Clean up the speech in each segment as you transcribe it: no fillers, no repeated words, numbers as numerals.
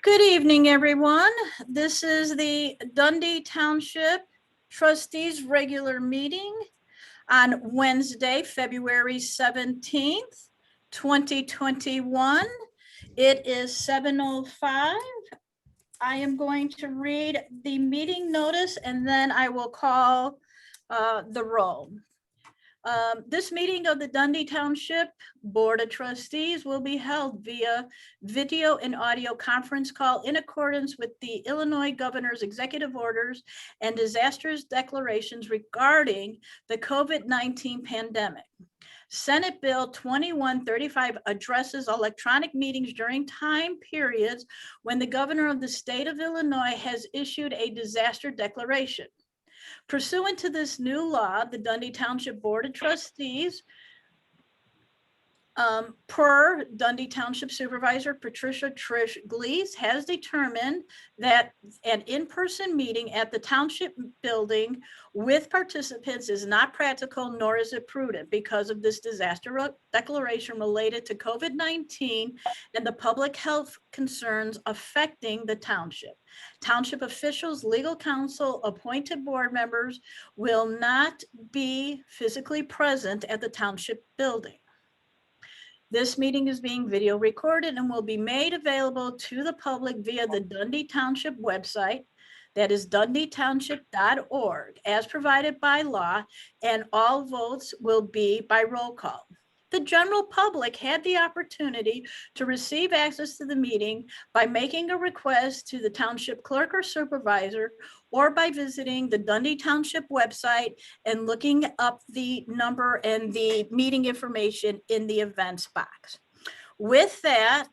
Good evening, everyone. This is the Dundee Township Trustees regular meeting on Wednesday, February 17th, 2021. It is 7:05. I am going to read the meeting notice and then I will call the roll. This meeting of the Dundee Township Board of Trustees will be held via video and audio conference call in accordance with the Illinois Governor's executive orders and disasters declarations regarding the COVID-19 pandemic. Senate Bill 2135 addresses electronic meetings during time periods when the governor of the state of Illinois has issued a disaster declaration. Pursuant to this new law, the Dundee Township Board of Trustees, per Dundee Township Supervisor Patricia Trish Glees, has determined that an in-person meeting at the township building with participants is not practical, nor is it prudent because of this disaster declaration related to COVID-19 and the public health concerns affecting the township. Township officials, legal counsel, appointed board members will not be physically present at the township building. This meeting is being video recorded and will be made available to the public via the Dundee Township website, that is dundeetownship.org, as provided by law, and all votes will be by roll call. The general public had the opportunity to receive access to the meeting by making a request to the township clerk or supervisor, or by visiting the Dundee Township website and looking up the number and the meeting information in the events box. With that,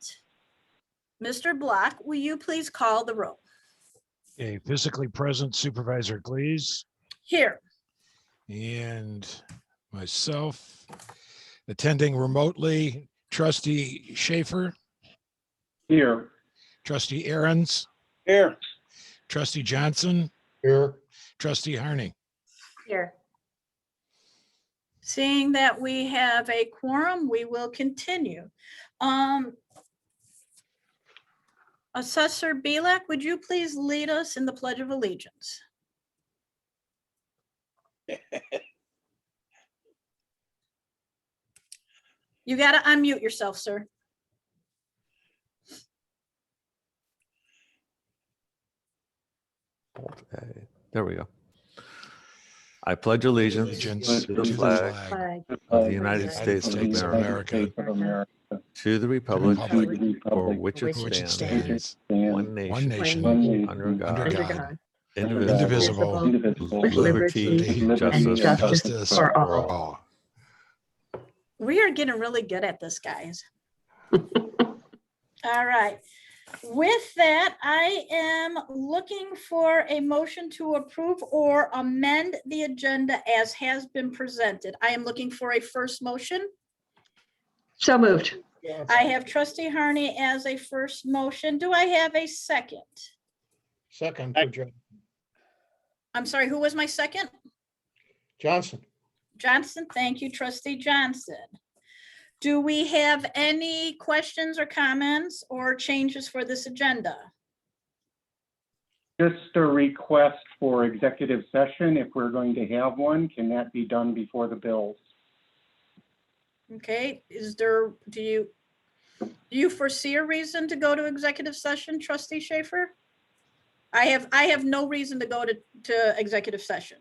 Mr. Block, will you please call the roll? A physically present Supervisor Glees. Here. And myself. Attending remotely, Trustee Schaffer. Here. Trustee Aherns. Here. Trustee Johnson. Here. Trustee Harney. Here. Seeing that we have a quorum, we will continue. Assessor Bielak, would you please lead us in the Pledge of Allegiance? You got to unmute yourself, sir. Okay, there we go. I pledge allegiance to the flag of the United States of America, to the republic for which it stands, one nation, under God, indivisible, with liberty, justice for all. We are getting really good at this, guys. All right. With that, I am looking for a motion to approve or amend the agenda as has been presented. I am looking for a first motion. So moved. I have Trustee Harney as a first motion. Do I have a second? Second. I'm sorry, who was my second? Johnson. Johnson, thank you, Trustee Johnson. Do we have any questions or comments or changes for this agenda? Just a request for executive session, if we're going to have one, can that be done before the bills? Okay, do you foresee a reason to go to executive session, Trustee Schaffer? I have no reason to go to executive session.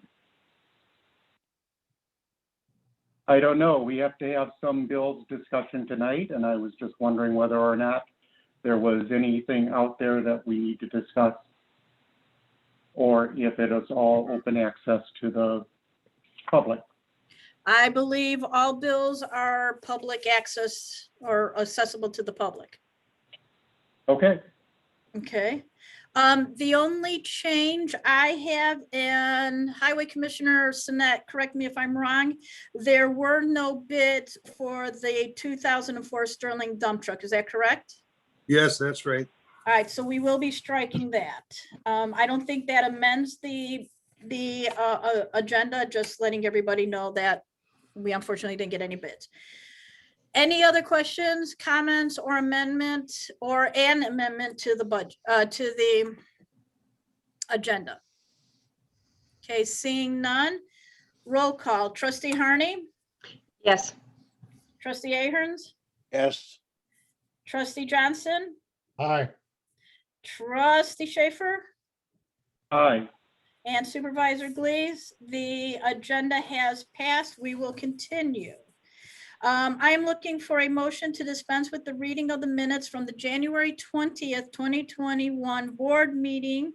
I don't know. We have to have some bills discussion tonight, and I was just wondering whether or not there was anything out there that we need to discuss, or if it is all open access to the public. I believe all bills are public access or accessible to the public. Okay. Okay. The only change I have, and Highway Commissioner Sinnett, correct me if I'm wrong, there were no bids for the 2004 Sterling dump truck. Is that correct? Yes, that's right. All right, so we will be striking that. I don't think that amends the agenda, just letting everybody know that we unfortunately didn't get any bids. Any other questions, comments, or amendment, or an amendment to the budget, to the agenda? Okay, seeing none, roll call. Trustee Harney, Yes. Trustee Aherns, Yes. Trustee Johnson, Aye. Trustee Schaefer, Aye. and Supervisor Glees. The agenda has passed. We will continue. I am looking for a motion to dispense with the reading of the minutes from the January 20th, 2021 board meeting,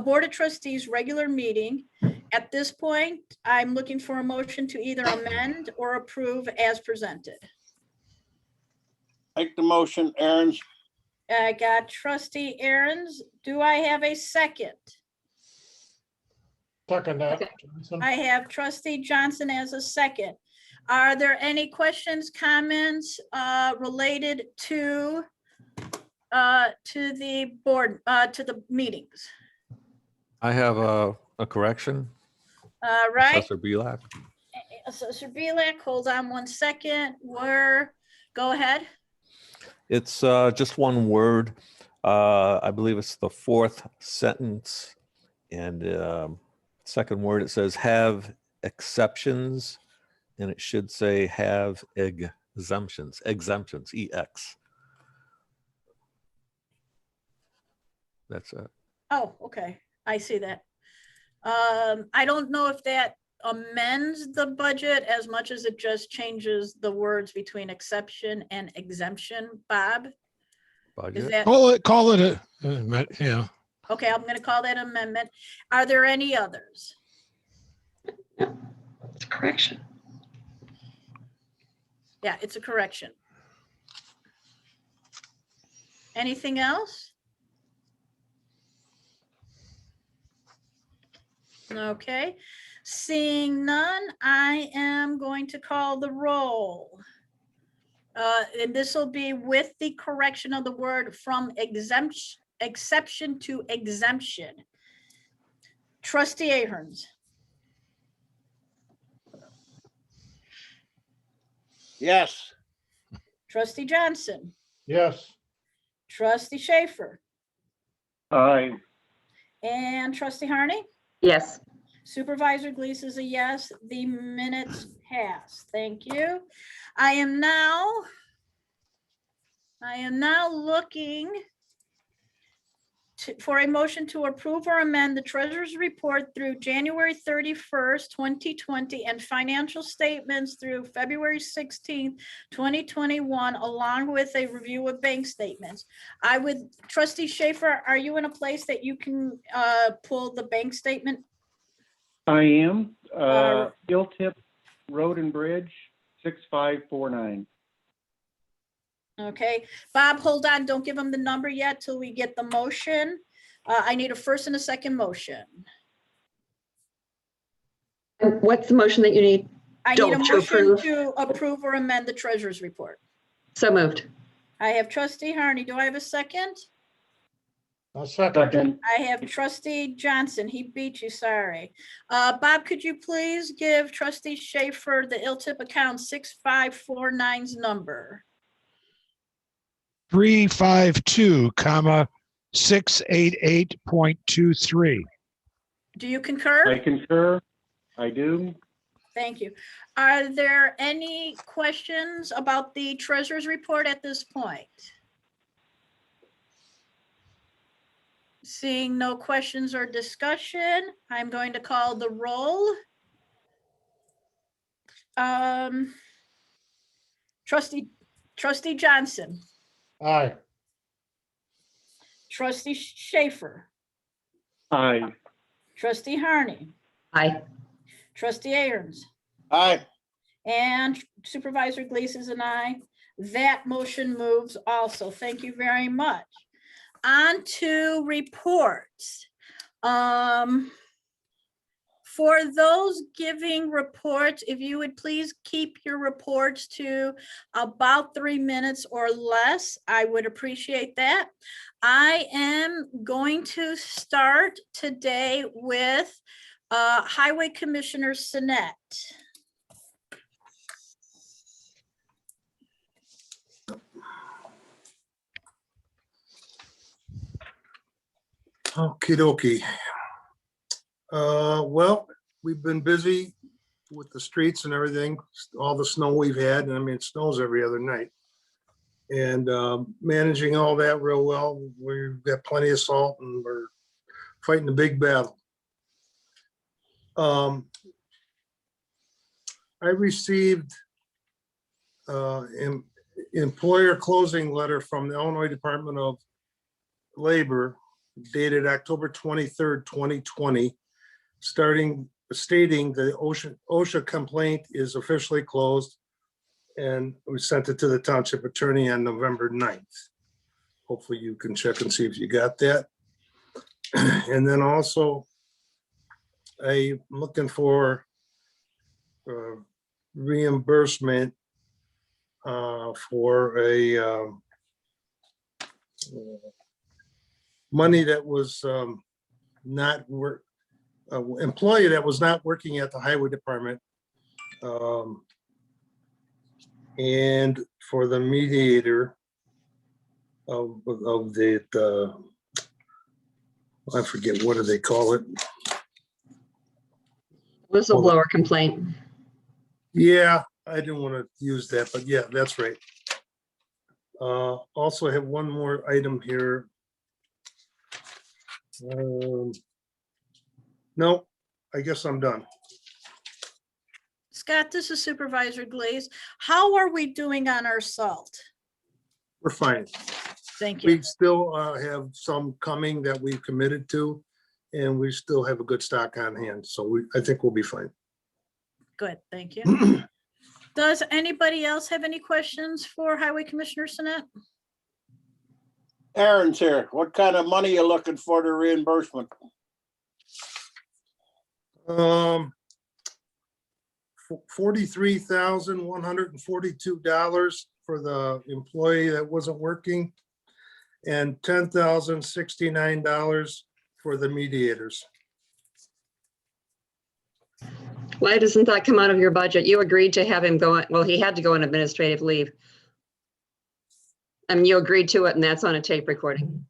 Board of Trustees regular meeting. At this point, I'm looking for a motion to either amend or approve as presented. Make the motion, Aaron's. I got Trustee Ahrens. Do I have a second? Second that. I have Trustee Johnson as a second. Are there any questions, comments related to the board, to the meetings? I have a correction. Right, Assessor Bielak. Assessor Bielak, hold on one second. Go ahead. It's just one word. I believe it's the fourth sentence. And second word, it says have exceptions. And it should say have exemptions, EX. That's it. Oh, okay, I see that. I don't know if that amends the budget as much as it just changes the words between exception and exemption. Bob, is Budget. that, Call it yeah. okay, I'm gonna call that amendment. Are there any others? It's a correction. Yeah, it's a correction. Anything else? Okay, seeing none, I am going to call the roll. And this will be with the correction of the word from exception to exemption. Trustee Aherns, Yes. Trustee Johnson, Yes. Trustee Schaefer, Aye. and Trustee Harney. Yes. Supervisor Glees is a yes. The minutes pass. Thank you. I am now looking for a motion to approve or amend the treasurer's report through January 31st, 2020, and financial statements through February 16th, 2021, along with a review of bank statements. Trustee Schaefer, are you in a place that you can pull the bank statement? I am. Hilltip Road and Bridge, 6549. Okay, Bob, hold on. Don't give him the number yet till we get the motion. I need a first and a second motion. And what's the motion that you need? I need a Don't motion approve. to approve or amend the treasurer's report. So moved. I have Trustee Harney. Do I have a second? I'll second. Second. I have Trustee Johnson. He beat you, sorry. Bob, could you please give Trustee Schaefer the ILTIP account 6549's number? 352,688.23. Do you concur? I concur. I do. Thank you. Are there any questions about the treasurer's report at this point? Seeing no questions or discussion, I'm going to call the roll. Trustee Johnson, Aye. Trustee Schaefer, Aye. Trustee Harney, Aye. Trustee Ahrens, Aye. and Supervisor Glees is an aye. That motion moves also. Thank you very much. On to reports. For those giving reports, if you would please keep your reports to about 3 minutes or less, I would appreciate that. I am going to start today with Highway Commissioner Sinnett. Okie dokie. Well, we've been busy with the streets and everything, all the snow we've had, and I mean, it snows every other night. And managing all that real well. We've got plenty of salt and we're fighting a big battle. I received an employer closing letter from the Illinois Department of Labor dated October 23rd, 2020, stating the OSHA complaint is officially closed, and we sent it to the township attorney on November 9th. Hopefully you can check and see if you got that. And then also, I'm looking for reimbursement for a money that was not work, employee that was not working at the highway department, and for the mediator of the I forget, what do they call it? Whistleblower complaint. Yeah, I didn't want to use that, but yeah, that's right. Also, I have one more item here. No, I guess I'm done. Scott, this is Supervisor Glees. How are we doing on our salt? We're fine. Thank you. We still have some coming that we've committed to, and we still have a good stock on hand. So I think we'll be fine. Good, thank you. Does anybody else have any questions for Highway Commissioner Sinnett? Aherns here. What kind of money you looking for the reimbursement? $43,142 for the employee that wasn't working, and $10,069 for the mediators. Why doesn't that come out of your budget? You agreed to have him go, well, he had to go on administrative leave. I mean, you agreed to it and that's on a tape recording.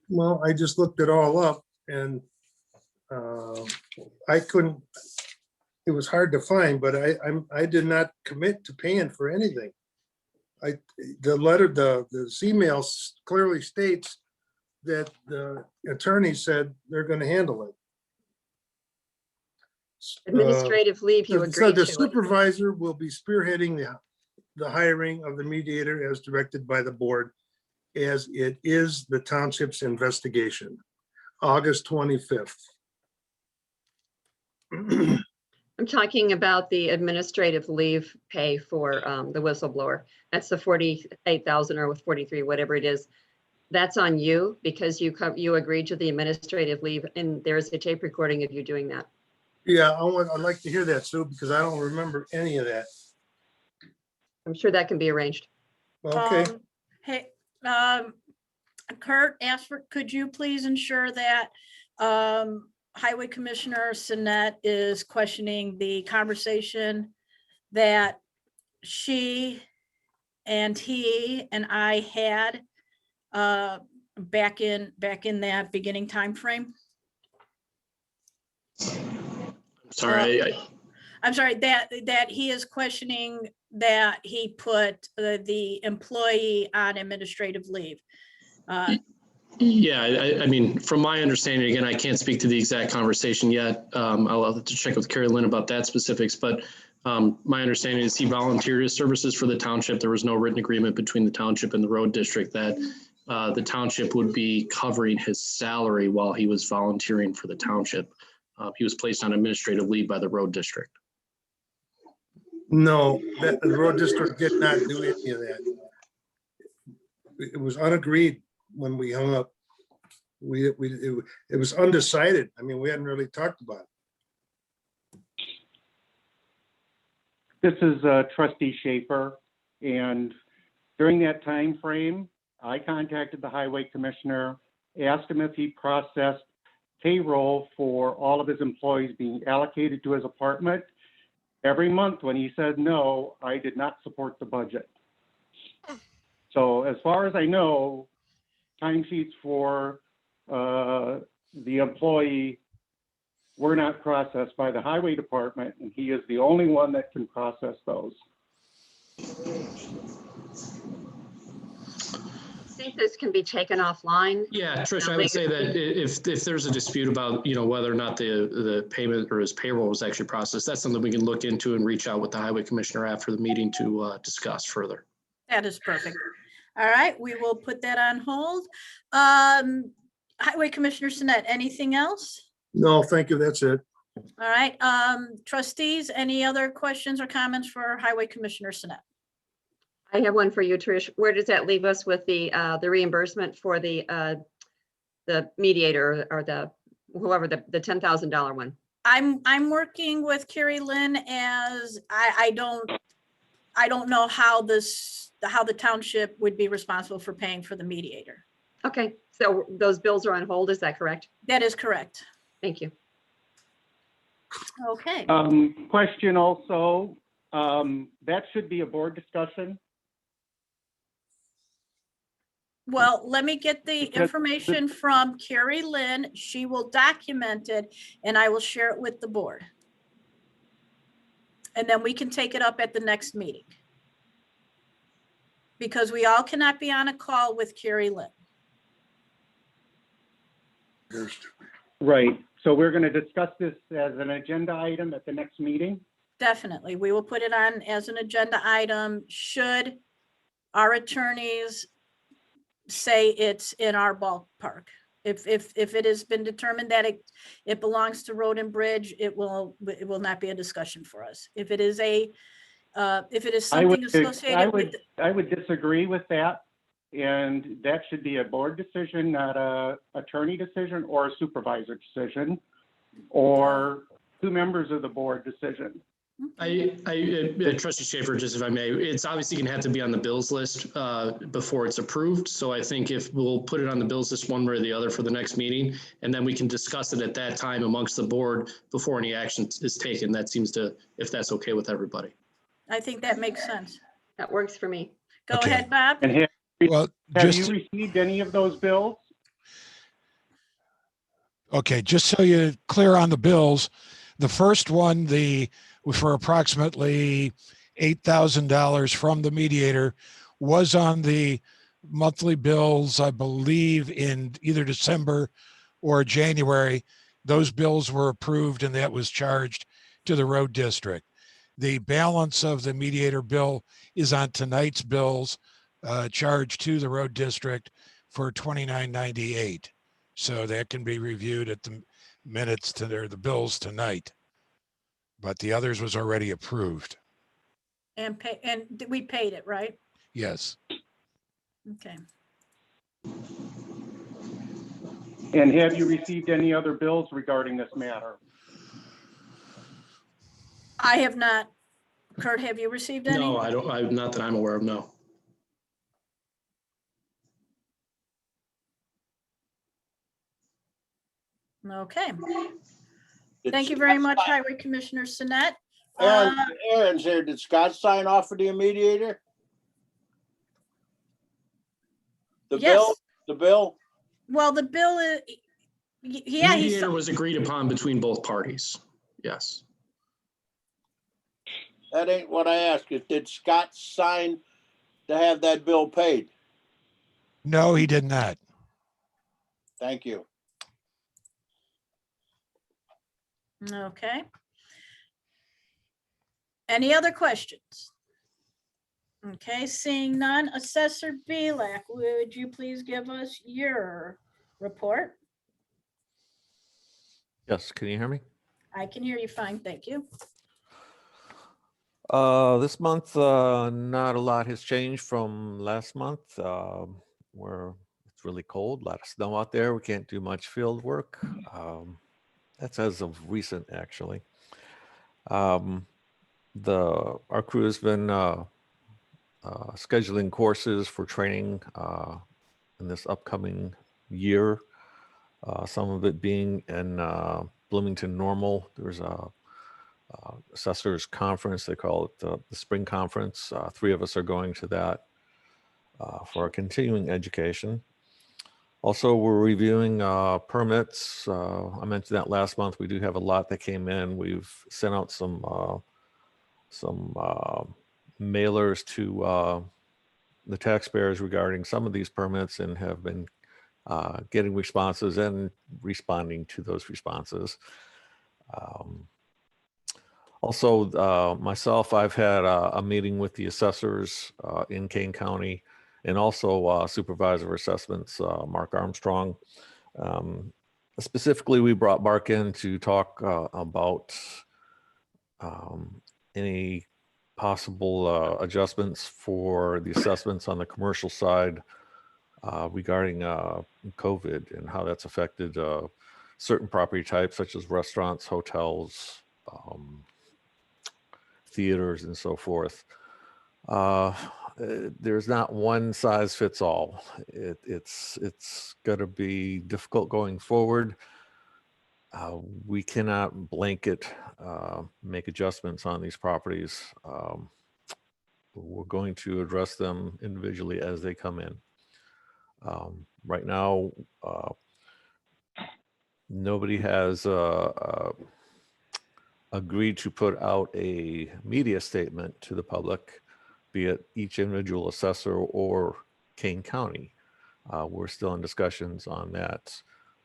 Well, I just looked it all up and I couldn't, it was hard to find, but I did not commit to paying for anything. The letter, the email clearly states that the attorney said they're going to handle it. Administrative leave, you So agreed the to it. supervisor will be spearheading the hiring of the mediator as directed by the board, as it is the township's investigation. August 25th. I'm talking about the administrative leave pay for the whistleblower. That's the 48,000 or with 43, whatever it is. That's on you because you agreed to the administrative leave and there's a tape recording of you doing that. Yeah, I'd like to hear that, Sue, because I don't remember any of that. I'm sure that can be arranged. Okay, Hey, Kurt, could you please ensure that Highway Commissioner Sinnett is questioning the conversation that she and he and I had back in that beginning time frame? Sorry, I'm sorry, that he is questioning that he put the employee on administrative leave. yeah, I mean, from my understanding, again, I can't speak to the exact conversation yet. I'll have to check with Carrie Lynn about that specifics, but my understanding is he volunteered his services for the township. There was no written agreement between the township and the road district that the township would be covering his salary while he was volunteering for the township. He was placed on administrative leave by the road district. no, the road district did not do any of that. It was unagreed when we hung up. It was undecided. I mean, we hadn't really talked about it. This is Trustee Schaffer, and during that time frame, I contacted the highway commissioner, asked him if he processed payroll for all of his employees being allocated to his apartment. Every month when he said no, I did not support the budget. So as far as I know, timesheets for the employee were not processed by the highway department, and he is the only one that can process those. I think this can be taken offline. Yeah, Trish, I would say that if there's a dispute about, whether or not the payment or his payroll was actually processed, that's something we can look into and reach out with the highway commissioner after the meeting to discuss further. That is perfect. All right, we will put that on hold. Highway Commissioner Sinnett, anything else? No, thank you. That's it. All right, trustees, any other questions or comments for Highway Commissioner Sinnett? I have one for you, Trish. Where does that leave us with the reimbursement for the mediator or the whoever the $10,000 one? I'm working with Carrie Lynn as I don't know how the township would be responsible for paying for the mediator. Okay, so those bills are on hold, is that correct? That is correct. Thank you. Okay. Question also, that should be a board discussion. Well, let me get the Because information from Carrie Lynn. She will document it and I will share it with the board. And then we can take it up at the next meeting. Because we all cannot be on a call with Carrie Lynn. Right, so we're going to discuss this as an agenda item at the next meeting. Definitely. We will put it on as an agenda item should our attorneys say it's in our ballpark. If it has been determined that it belongs to Road and Bridge, it will not be a discussion for us. If it is something associated with. I would disagree with that. And that should be a board decision, not a attorney decision or a supervisor decision, or 2 members of the board decision. Trustee Schaffer, just if I may, it's obviously going to have to be on the bills list before it's approved. So I think if we'll put it on the bills list one way or the other for the next meeting, and then we can discuss it at that time amongst the board before any action is taken. That seems to, if that's okay with everybody. I think that makes sense. That works for me. Go Okay. ahead, Bob. And Well, have just, you received any of those bills? okay, just so you're clear on the bills, the first one, for approximately $8,000 from the mediator was on the monthly bills, I believe, in either December or January. Those bills were approved and that was charged to the road district. The balance of the mediator bill is on tonight's bills, charged to the road district for $29.98. So that can be reviewed at the minutes or the bills tonight. But the others was already approved. And we paid it, right? Yes. Okay. And have you received any other bills regarding this matter? I have not. Kurt, have you received any? No, I don't. Not that I'm aware of. No. Okay. Thank you very much, Highway Commissioner Sinnett. Aaron's here. Did Scott sign off for the mediator? The Yes. bill? The bill? Well, the bill is, yeah, he's, Mediator was agreed upon between both parties. Yes. That ain't what I asked you. Did Scott sign to have that bill paid? No, he did not. Thank you. okay. Any other questions? Okay, seeing none. Assessor Bielak, would you please give us your report? Yes, can you hear me? I can hear you fine, thank you. This month, not a lot has changed from last month. Where it's really cold, a lot of snow out there. We can't do much field work. That's as of recent, actually. Our crew has been scheduling courses for training in this upcoming year. Some of it being in Bloomington Normal. There's a Assessor's conference, they call it the spring conference. 3 of us are going to that for our continuing education. Also, we're reviewing permits. I mentioned that last month. We do have a lot that came in. We've sent out some mailers to the taxpayers regarding some of these permits and have been getting responses and responding to those responses. Also, myself, I've had a meeting with the assessors in Kane County and also Supervisor of Assessments, Mark Armstrong. Specifically, we brought Mark in to talk about any possible adjustments for the assessments on the commercial side regarding COVID and how that's affected certain property types such as restaurants, hotels, theaters, and so forth. There's not one size fits all. It's going to be difficult going forward. We cannot blanket make adjustments on these properties. We're going to address them individually as they come in. Right now, nobody has agreed to put out a media statement to the public, be it each individual assessor or Kane County. We're still in discussions on that,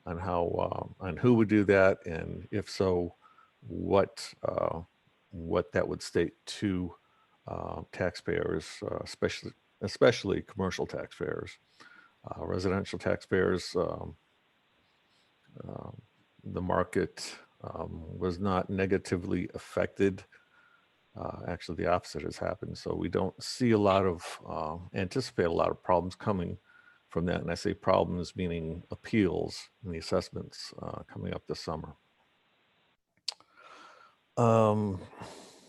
on how, on who would do that, and if so, what that would state to taxpayers, especially commercial taxpayers. Residential taxpayers, the market was not negatively affected. Actually, the opposite has happened. So we don't see a lot of, anticipate a lot of problems coming from that. And I say problems meaning appeals in the assessments coming up this summer.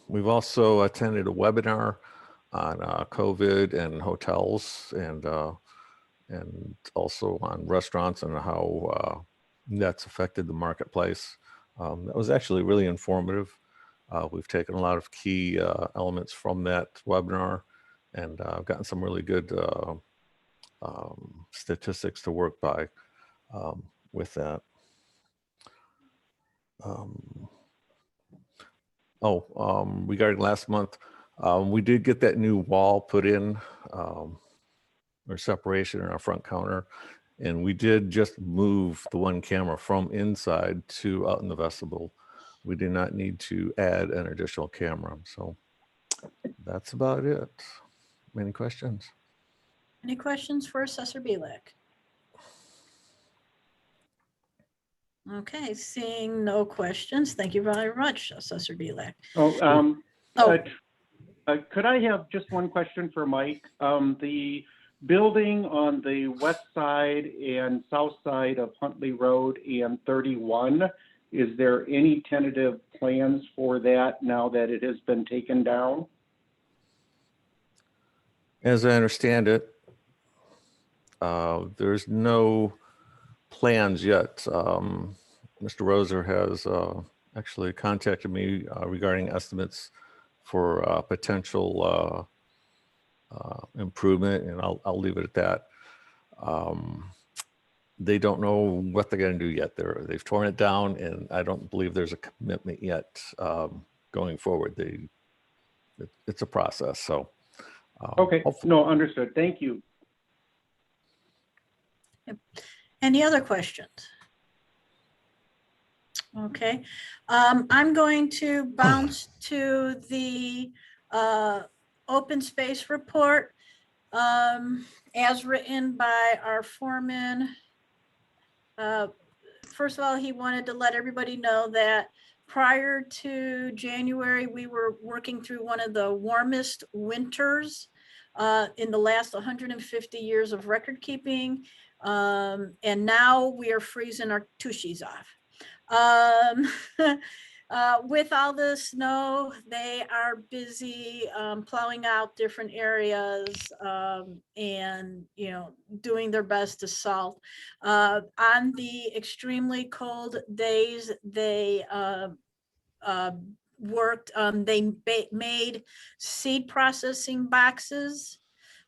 We've also attended a webinar on COVID and hotels and also on restaurants and how that's affected the marketplace. That was actually really informative. We've taken a lot of key elements from that webinar and gotten some really good statistics to work by with that. Regarding last month, we did get that new wall put in, or separation in our front counter. And we did just move the one camera from inside to out in the vestibule. We did not need to add an additional camera. So that's about it. Any questions? Any questions for Assessor Bielak? Okay, seeing no questions. Thank you very much, Assessor Bielak. Could I have just one question for Mike? The building on the west side and south side of Huntley Road and 31, is there any tentative plans for that now that it has been taken down? As I understand it, there's no plans yet. Mr. Roser has actually contacted me regarding estimates for potential improvement, and I'll leave it at that. They don't know what they're going to do yet. They've torn it down, and I don't believe there's a commitment yet going forward. It's a process. So okay, no, understood. Thank you. Any other questions? Okay, I'm going to bounce to the open space report as written by our foreman. First of all, he wanted to let everybody know that prior to January, we were working through one of the warmest winters in the last 150 years of record keeping. And now we are freezing our tushies off. With all the snow, they are busy plowing out different areas and, you know, doing their best to salt. On the extremely cold days, they worked, they made seed processing boxes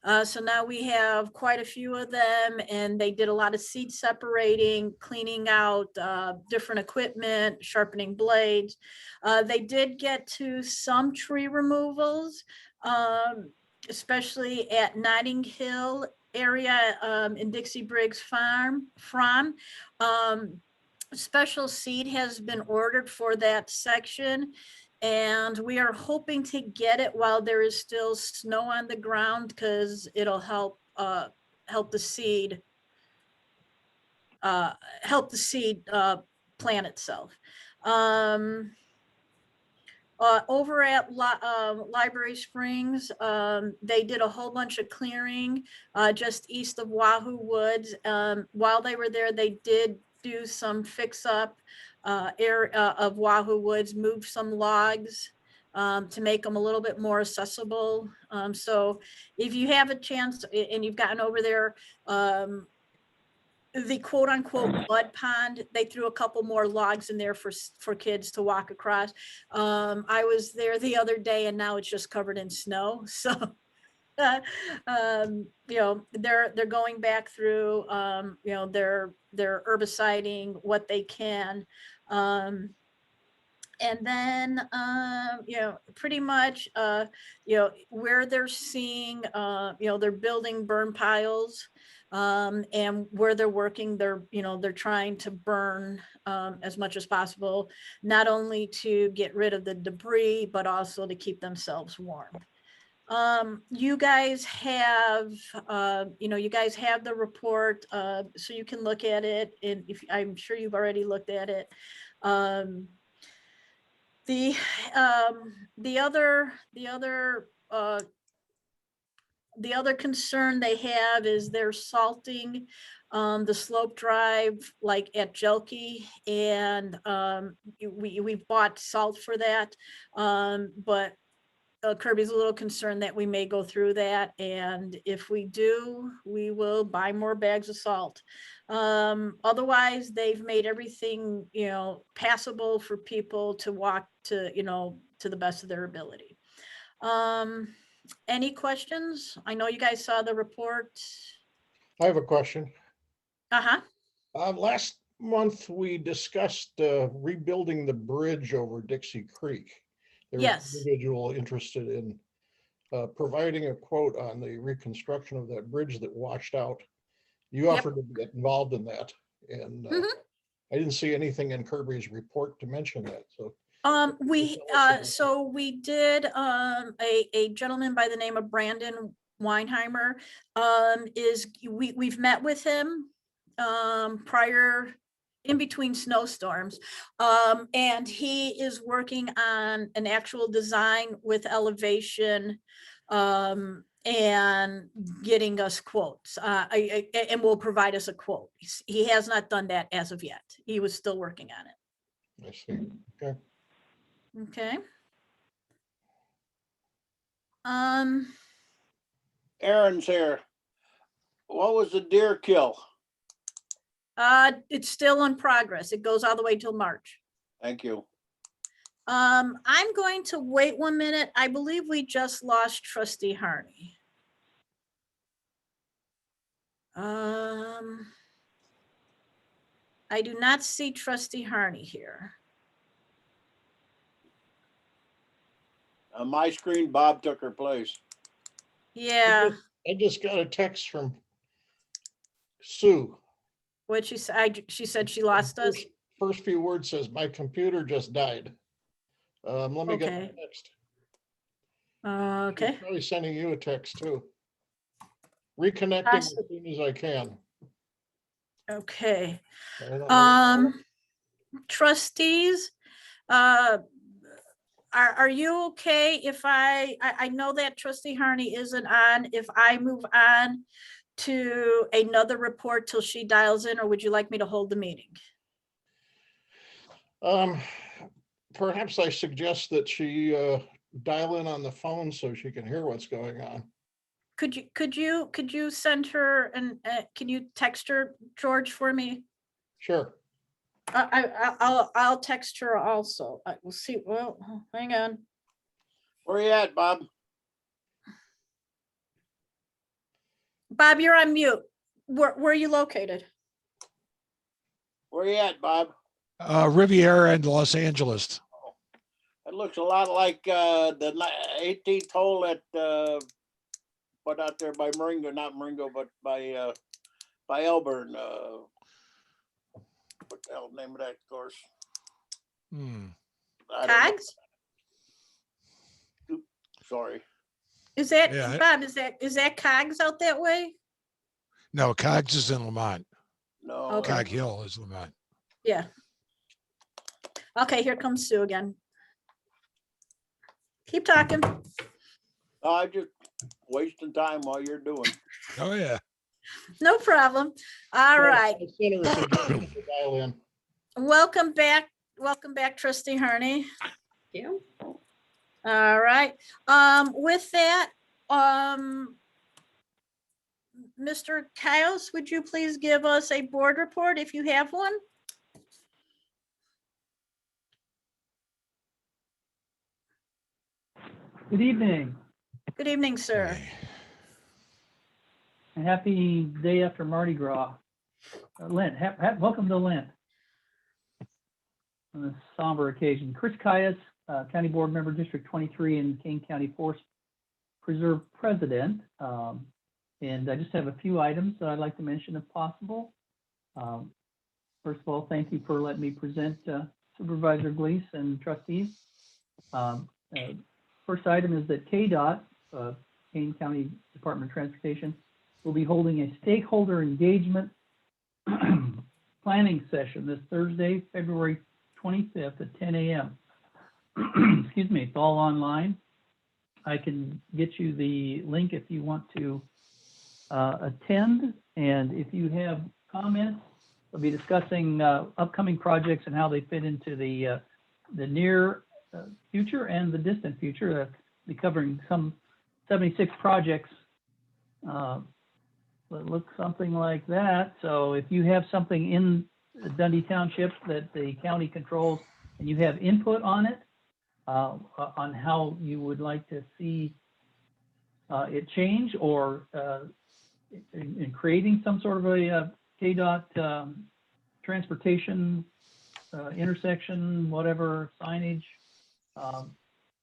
So now we have quite a few of them, and they did a lot of seed separating, cleaning out different equipment, sharpening blades. They did get to some tree removals, especially at Notting Hill area in Dixie Briggs Farm. Special seed has been ordered for that section, and we are hoping to get it while there is still snow on the ground, because it'll help the seed plant itself. Over at Library Springs, they did a whole bunch of clearing just east of Wahoo Woods. While they were there, they did do some fix up area of Wahoo Woods, move some logs to make them a little bit more accessible. So if you have a chance and you've gotten over there, the quote unquote mud pond, they threw a couple more logs in there for kids to walk across. I was there the other day and now it's just covered in snow. So, you know, they're going back through, you know, they're herbiciding what they can. And then, you know, pretty much, you know, where they're seeing, you know, they're building burn piles, and where they're working, they're, you know, they're trying to burn as much as possible, not only to get rid of the debris, but also to keep themselves warm. You guys have, you know, you guys have the report, so you can look at it, and if I'm sure you've already looked at it. The other concern they have is they're salting the slope drive like at Jelke, and we bought salt for that, but Kirby's a little concerned that we may go through that, and if we do, we will buy more bags of salt. Otherwise, they've made everything, you know, passable for people to walk to, you know, to the best of their ability. Any questions? I know you guys saw the report. I have a question. Uh-huh. Last month, we discussed rebuilding the bridge over Dixie Creek. There was Yes. an individual interested in providing a quote on the reconstruction of that bridge that washed out. You Yep. offered to get involved in that, and I didn't see anything in Kirby's report to mention that. So so we did a gentleman by the name of Brandon Weinheimer, we've met with him prior, in between snowstorms, and he is working on an actual design with elevation and getting us quotes, and will provide us a quote. He has not done that as of yet. He was still working on it. I see. Okay. Okay. Aaron's here. What was the deer kill? It's still in progress. It goes all the way till March. Thank you. I'm going to wait 1 minute. I believe we just lost Trustee Harney. I do not see Trustee Harney here. On my screen, Bob took her place. Yeah. I just got a text from Sue. What she said? She said she lost us. First few words says, "My computer just died." Let me get Okay. the text. Okay. She's probably sending you a text too. Reconnecting as soon as I can. Okay. I don't know. Trustees, are you okay if I know that Trustee Harney isn't on, if I move on to another report till she dials in, or would you like me to hold the meeting? Perhaps I suggest that she dial in on the phone so she can hear what's going on. Could you send her and can you text her, George, for me? Sure. I'll text her also. We'll see. Well, hang on. Where you at, Bob? Bob, you're on mute. Where are you located? Where you at, Bob? Riviera and Los Angeles. It looks a lot like the 18th hole at but out there by Maringo, not Maringo, but by Elburn. What the hell name of that course? I don't know. Cogs? Sorry. Is that, Yeah. Bob, is that Cogs out that way? No, Cogs is in Lamont. No. Okay. Cog Hill is Lamont. Yeah. Okay, here comes Sue again. Keep talking. I'm just wasting time while you're doing. Oh, yeah. No problem. All right. Dial in. Welcome back. Welcome back, Trustee Harney. Yeah. All right. With that, Mr. Kyles, would you please give us a board report if you have one? Good evening. Good evening, sir. Hey. A happy day after Mardi Gras. Lent. Welcome to Lent. On this somber occasion. Chris Caius, County Board Member, District 23 and Kane County Forest Preserve President. And I just have a few items that I'd like to mention if possible. First of all, thank you for letting me present Supervisor Glees and trustees. First item is that KDOT, Kane County Department of Transportation, will be holding a stakeholder engagement planning session this Thursday, February 25th at 10 a.m. Excuse me, it's all online. I can get you the link if you want to attend. And if you have comments, we'll be discussing upcoming projects and how they fit into the near future and the distant future. We'll be covering some 76 projects that look something like that. So if you have something in Dundee Township that the county controls and you have input on it, on how you would like to see it change, or in creating some sort of a KDOT transportation intersection, whatever signage,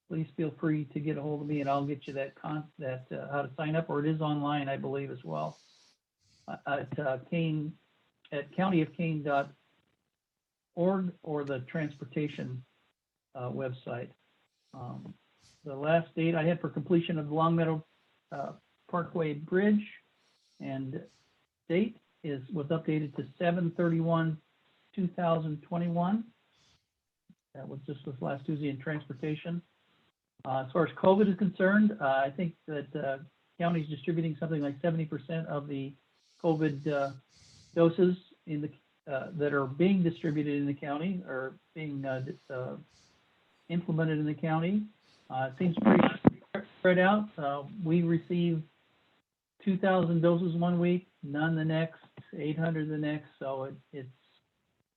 please feel free to get a hold of me and I'll get you that how to sign up, or it is online, I believe, as well. At countyofkane.org or the transportation website. The last date I had for completion of the Long Meadow Parkway Bridge and date was updated to 7/31/2021. That was just this last Tuesday in transportation. As far as COVID is concerned, I think that county is distributing something like 70% of the COVID doses in the that are being distributed in the county, or being implemented in the county. It seems pretty spread out. We received 2,000 doses one week, none the next, 800 the next. So it's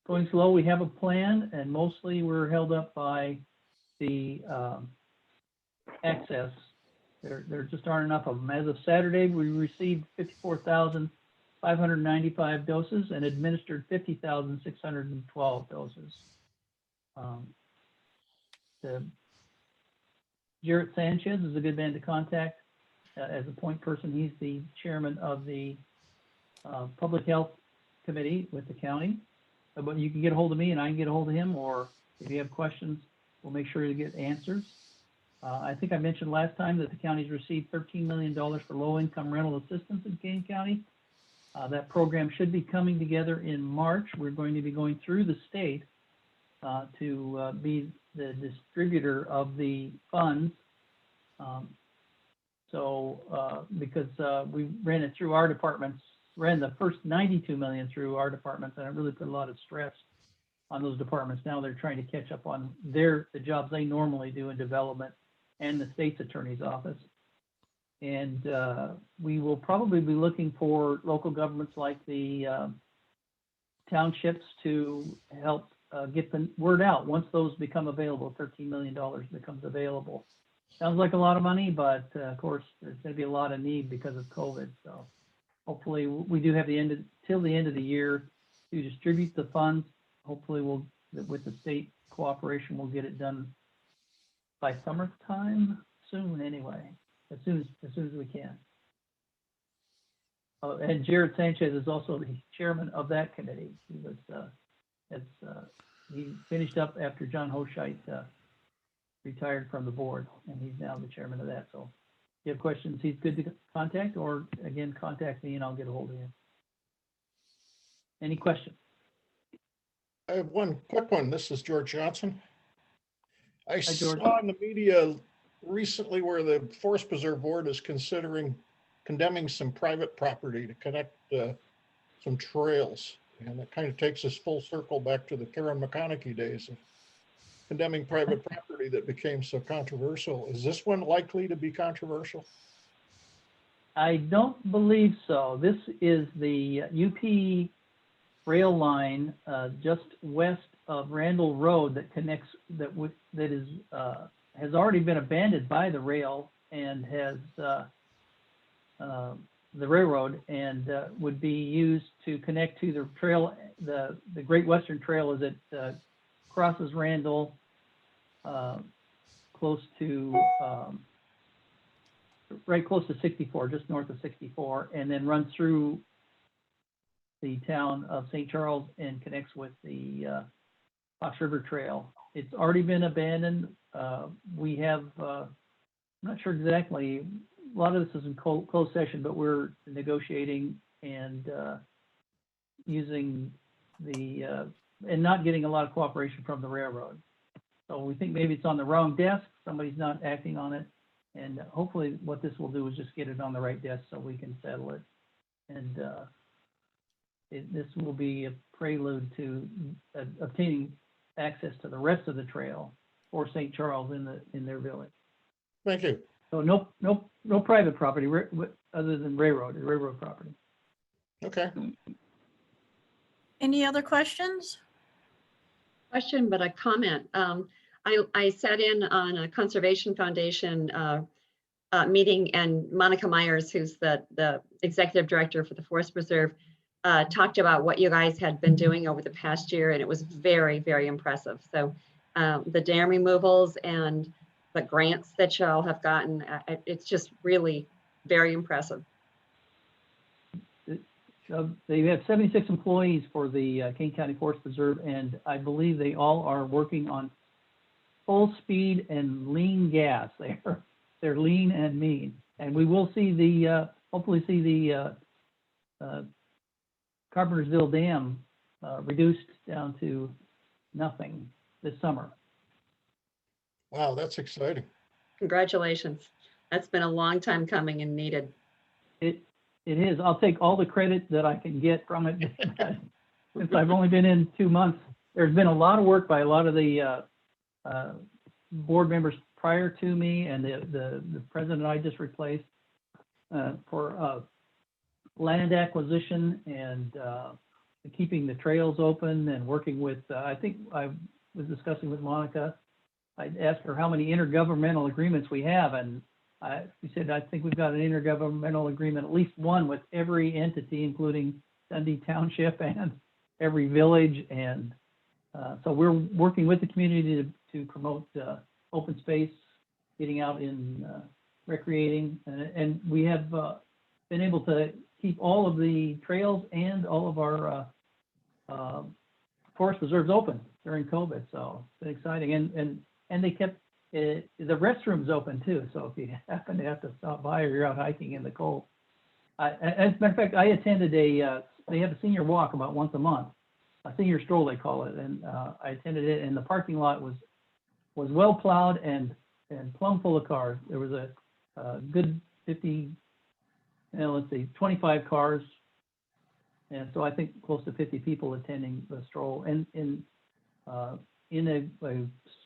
going slow. We have a plan, and mostly we're held up by the access. There just aren't enough of them. As of Saturday, we received 54,595 doses and administered 50,612 doses. Jarrett Sanchez is a good man to contact as a point person. He's the chairman of the Public Health Committee with the county. But you can get a hold of me and I can get a hold of him, or if you have questions, we'll make sure to get answers. I think I mentioned last time that the county's received $13 million for low-income rental assistance in Kane County. That program should be coming together in March. We're going to be going through the state to be the distributor of the funds. Because we ran it through our departments, ran the first 92 million through our departments, and it really put a lot of stress on those departments. Now they're trying to catch up on the jobs they normally do in development and the state's attorney's office. And we will probably be looking for local governments like the townships to help get the word out once those become available. $13 million becomes available. Sounds like a lot of money, but of course there's going to be a lot of need because of COVID. So hopefully we do have till the end of the year to distribute the funds. Hopefully with the state cooperation, we'll get it done by summertime, soon anyway, as soon as we can. Oh, and Jared Sanchez is also the chairman of that committee. He was, he finished up after John Hoshite retired from the board, and he's now the chairman of that. So if you have questions, he's good to contact, or again, contact me and I'll get a hold of you. Any questions? I have one quick one. This is George Johnson. I George. saw in the media recently where the Forest Preserve Board is considering condemning some private property to connect some trails. And it kind of takes us full circle back to the Karen McConaughey days of condemning private property that became so controversial. Is this one likely to be controversial? I don't believe so. This is the UP rail line just west of Randall Road that connects, that is has already been abandoned by the rail and has the railroad, and would be used to connect to the trail, the Great Western Trail, as it crosses Randall close to right close to 64, just north of 64, and then runs through the town of St. Charles and connects with the Fox River Trail. It's already been abandoned. We have, I'm not sure exactly, a lot of this is in closed session, but we're negotiating and using the, and not getting a lot of cooperation from the railroad. So we think maybe it's on the wrong desk, somebody's not acting on it. And hopefully what this will do is just get it on the right desk so we can settle it. And this will be a prelude to obtaining access to the rest of the trail for St. Charles in their village. Thank you. So no private property other than railroad property. Okay. Any other questions? Question, but a comment. I sat in on a Conservation Foundation meeting, and Monica Myers, who's the executive director for the Forest Preserve, talked about what you guys had been doing over the past year, and it was very, very impressive. So the dam removals and the grants that y'all have gotten, it's just really very impressive. They have 76 employees for the Kane County Forest Preserve, and I believe they all are working on full speed and lean gas. They're lean and mean, and we will see the hopefully see the Carpentersville Dam reduced down to nothing this summer. Wow, that's exciting. Congratulations. That's been a long time coming and needed. It is. I'll take all the credit that I can get from it. Since I've only been in 2 months, there's been a lot of work by a lot of the board members prior to me, and the president I just replaced for land acquisition and keeping the trails open, and working with, I think I was discussing with Monica, I asked her how many intergovernmental agreements we have, and she said, I think we've got an intergovernmental agreement, at least one, with every entity, including Dundee Township and every village. And so we're working with the community to promote open space, getting out in recreating. And we have been able to keep all of the trails and all of our forest reserves open during COVID. So it's been exciting. And they kept the restrooms open too. So if you happen to have to stop by or you're out hiking in the cold. As a matter of fact, I attended they have a senior walk about once a month, a senior stroll they call it. And I attended it, and the parking lot was well plowed and plumb full of cars. There was a good 50, let's see, 25 cars. And so I think close to 50 people attending the stroll, and in a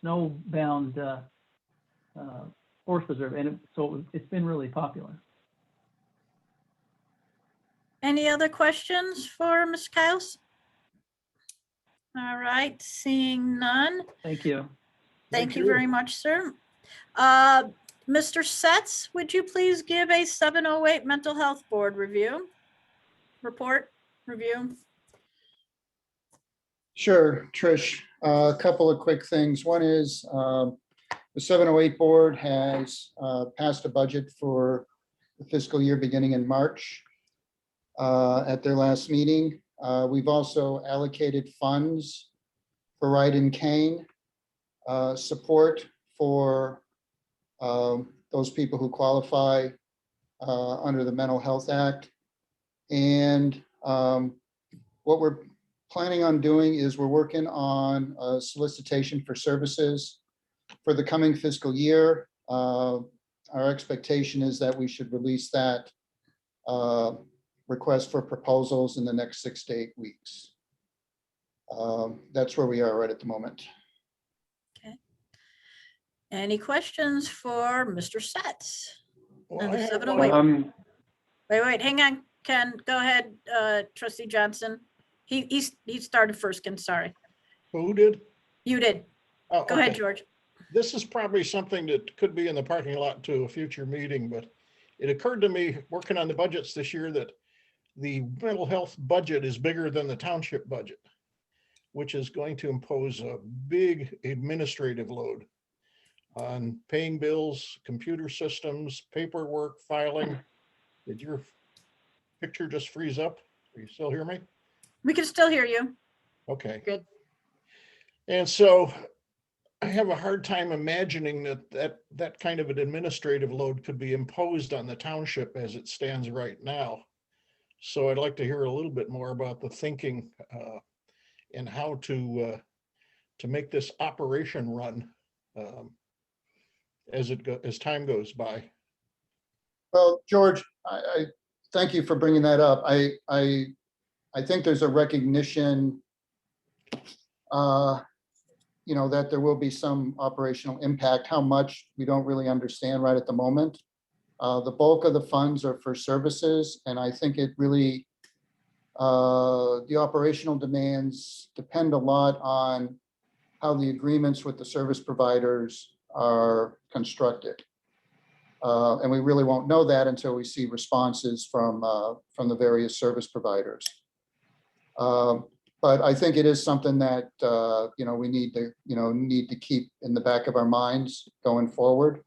snowbound forest preserve, and so it's been really popular. Any other questions for Ms. Kiles? All right, seeing none. Thank you. Thank you very much, sir. Mr. Setz, would you please give a 708 mental health board review? report, review? Sure, Trish. A couple of quick things. One is the 708 board has passed a budget for the fiscal year beginning in March at their last meeting. We've also allocated funds for Ride and Cane support for those people who qualify under the Mental Health Act. And what we're planning on doing is we're working on a solicitation for services for the coming fiscal year. Our expectation is that we should release that request for proposals in the next 6 to 8 weeks. That's where we are right at the moment. Any questions for Mr. Setz? Well, Number I have 708. Wait, hang on, Ken, go ahead, Trustee Johnson. He started first, Ken, sorry. Who did? You did. Oh, Go ahead, okay. George. This is probably something that could be in the parking lot to a future meeting, but it occurred to me working on the budgets this year that the mental health budget is bigger than the township budget, which is going to impose a big administrative load on paying bills, computer systems, paperwork, filing. Did your picture just freeze up? Are you still hear me? We can still hear you. Okay. Good. And so I have a hard time imagining that kind of an administrative load could be imposed on the township as it stands right now. So I'd like to hear a little bit more about the thinking and how to make this operation run as time goes by. Well, George, I thank you for bringing that up. I think there's a recognition, that there will be some operational impact. How much, we don't really understand right at the moment. The bulk of the funds are for services, and I think it really, the operational demands depend a lot on how the agreements with the service providers are constructed. And we really won't know that until we see responses from the various service providers. But I think it is something that, we need to keep in the back of our minds going forward.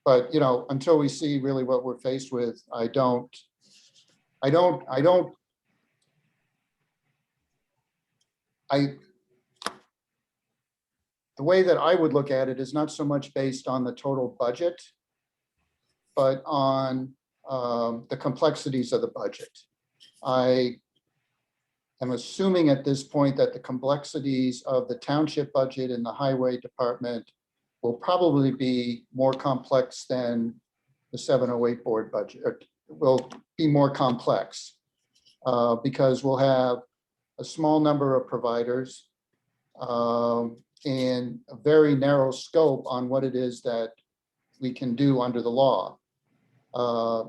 But, until we see really what we're faced with, the way that I would look at it is not so much based on the total budget, but on the complexities of the budget. I am assuming at this point that the complexities of the township budget and the highway department will probably be more complex than the 708 board budget, or will be more complex because we'll have a small number of providers and a very narrow scope on what it is that we can do under the law.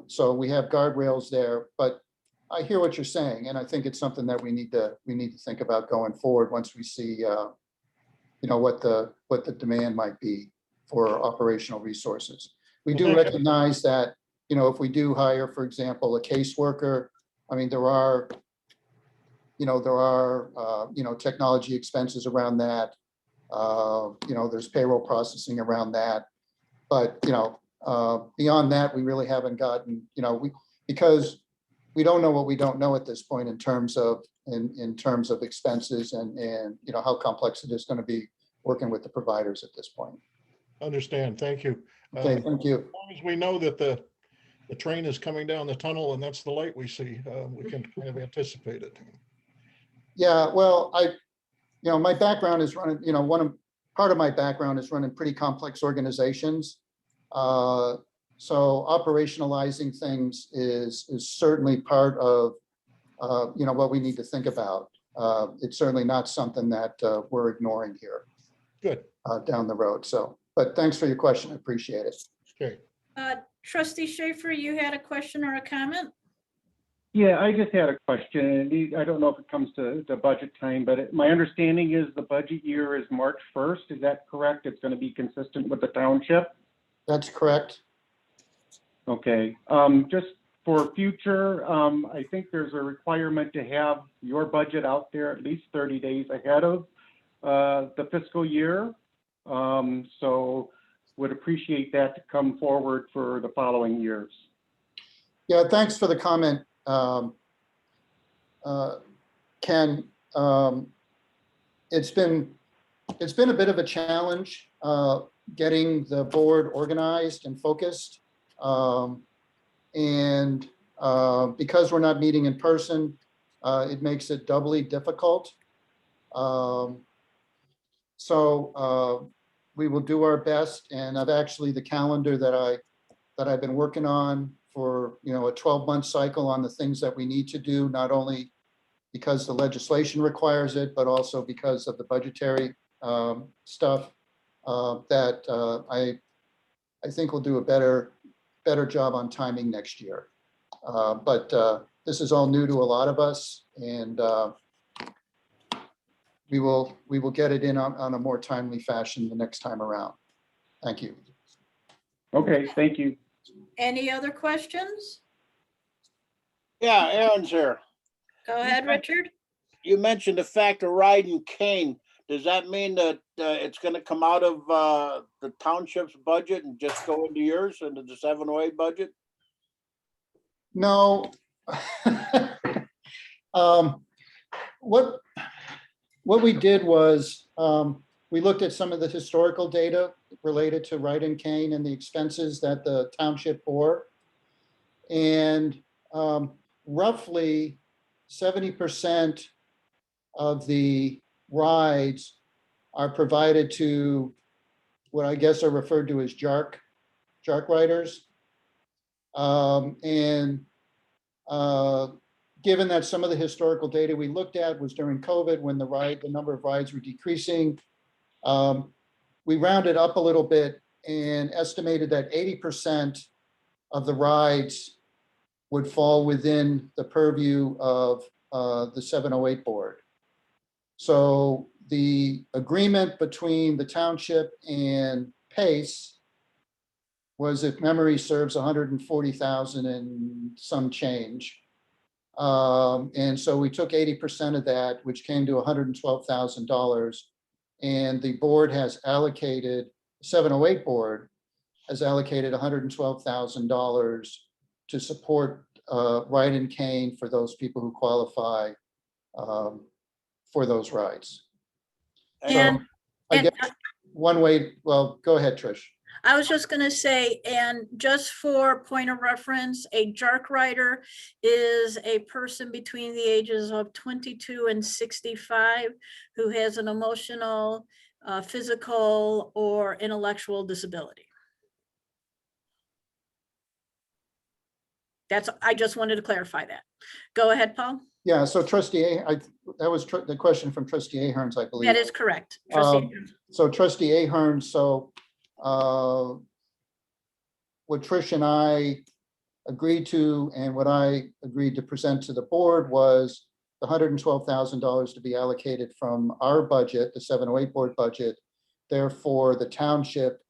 So we have guardrails there, but I hear what you're saying, and I think it's something that we need to think about going forward once we see, what the demand might be for operational resources. We do recognize that, if we do hire, for example, a caseworker, I mean, there are technology expenses around that. There's payroll processing around that, but beyond that, we really haven't gotten, because we don't know what we don't know at this point in terms of expenses and how complex it is going to be working with the providers at this point. Understand. Thank you. Okay, thank you. As long as we know that the train is coming down the tunnel and that's the light we see, we can kind of anticipate it. Yeah, well, my background is running, part of my background is running pretty complex organizations. So operationalizing things is certainly part of, what we need to think about. It's certainly not something that we're ignoring here. Good. Down the road. So, but thanks for your question. I appreciate it. Okay. Trustee Schaffer, you had a question or a comment? Yeah, I just had a question. I don't know if it comes to budget time, but my understanding is the budget year is March 1st. Is that correct? It's going to be consistent with the township? That's correct. Okay. Just For future, I think there's a requirement to have your budget out there at least 30 days ahead of the fiscal year. So would appreciate that to come forward for the following years. Yeah, thanks for the comment, Ken. It's been a bit of a challenge getting the board organized and focused. And because we're not meeting in person, it makes it doubly difficult. So we will do our best. And I've actually, the calendar that I've been working on for, a 12-month cycle on the things that we need to do, not only because the legislation requires it, but also because of the budgetary stuff that I think we'll do a better job on timing next year. But this is all new to a lot of us, and we will get it in on a more timely fashion the next time around. Thank you. Okay, thank you. Any other questions? Yeah, Aaron's here. Go ahead, Richard. You mentioned the fact of riding cane. Does that mean that it's going to come out of the township's budget and just go into yours, into the 708 budget? No. What we did was we looked at some of the historical data related to ride-in cane and the expenses that the township bore. And roughly 70% of the rides are provided to what I guess are referred to as JARC riders. Given that some of the historical data we looked at was during COVID when the number of rides were decreasing, we rounded up a little bit and estimated that 80% of the rides would fall within the purview of the 708 board. So the agreement between the township and PACE was, if memory serves, 140,000 and some change. And so we took 80% of that, which came to $112,000. And the board has allocated, 708 board has allocated $112,000 to support ride-in cane for those people who qualify for those rides. And, So I guess one way, well, go ahead, Trish. I was just going to say, and just for point of reference, a JARC rider is a person between the ages of 22 and 65 who has an emotional, physical, or intellectual disability. I just wanted to clarify that. Go ahead, Paul. Yeah, so Trustee, that was the question from Trustee Aherns, I believe. That is correct. Trustee. So Trustee Aherns, what Trish and I agreed to, and what I agreed to present to the board, was the $112,000 to be allocated from our budget, the 708 board budget. Therefore, the township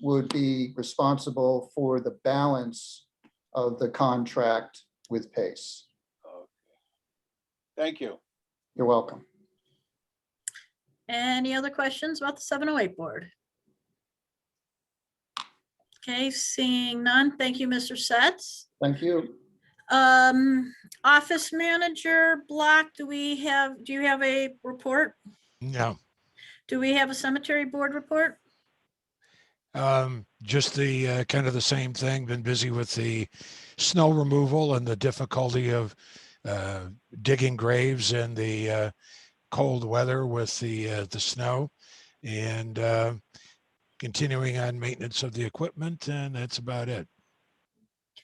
would be responsible for the balance of the contract with PACE. Thank you. You're welcome. Any other questions about the 708 board? Okay, seeing none. Thank you, Mr. Setz. Thank you. Office manager block, do you have a report? No. Do we have a cemetery board report? Just the kind of the same thing. Been busy with the snow removal and the difficulty of digging graves in the cold weather with the snow, and continuing on maintenance of the equipment, and that's about it.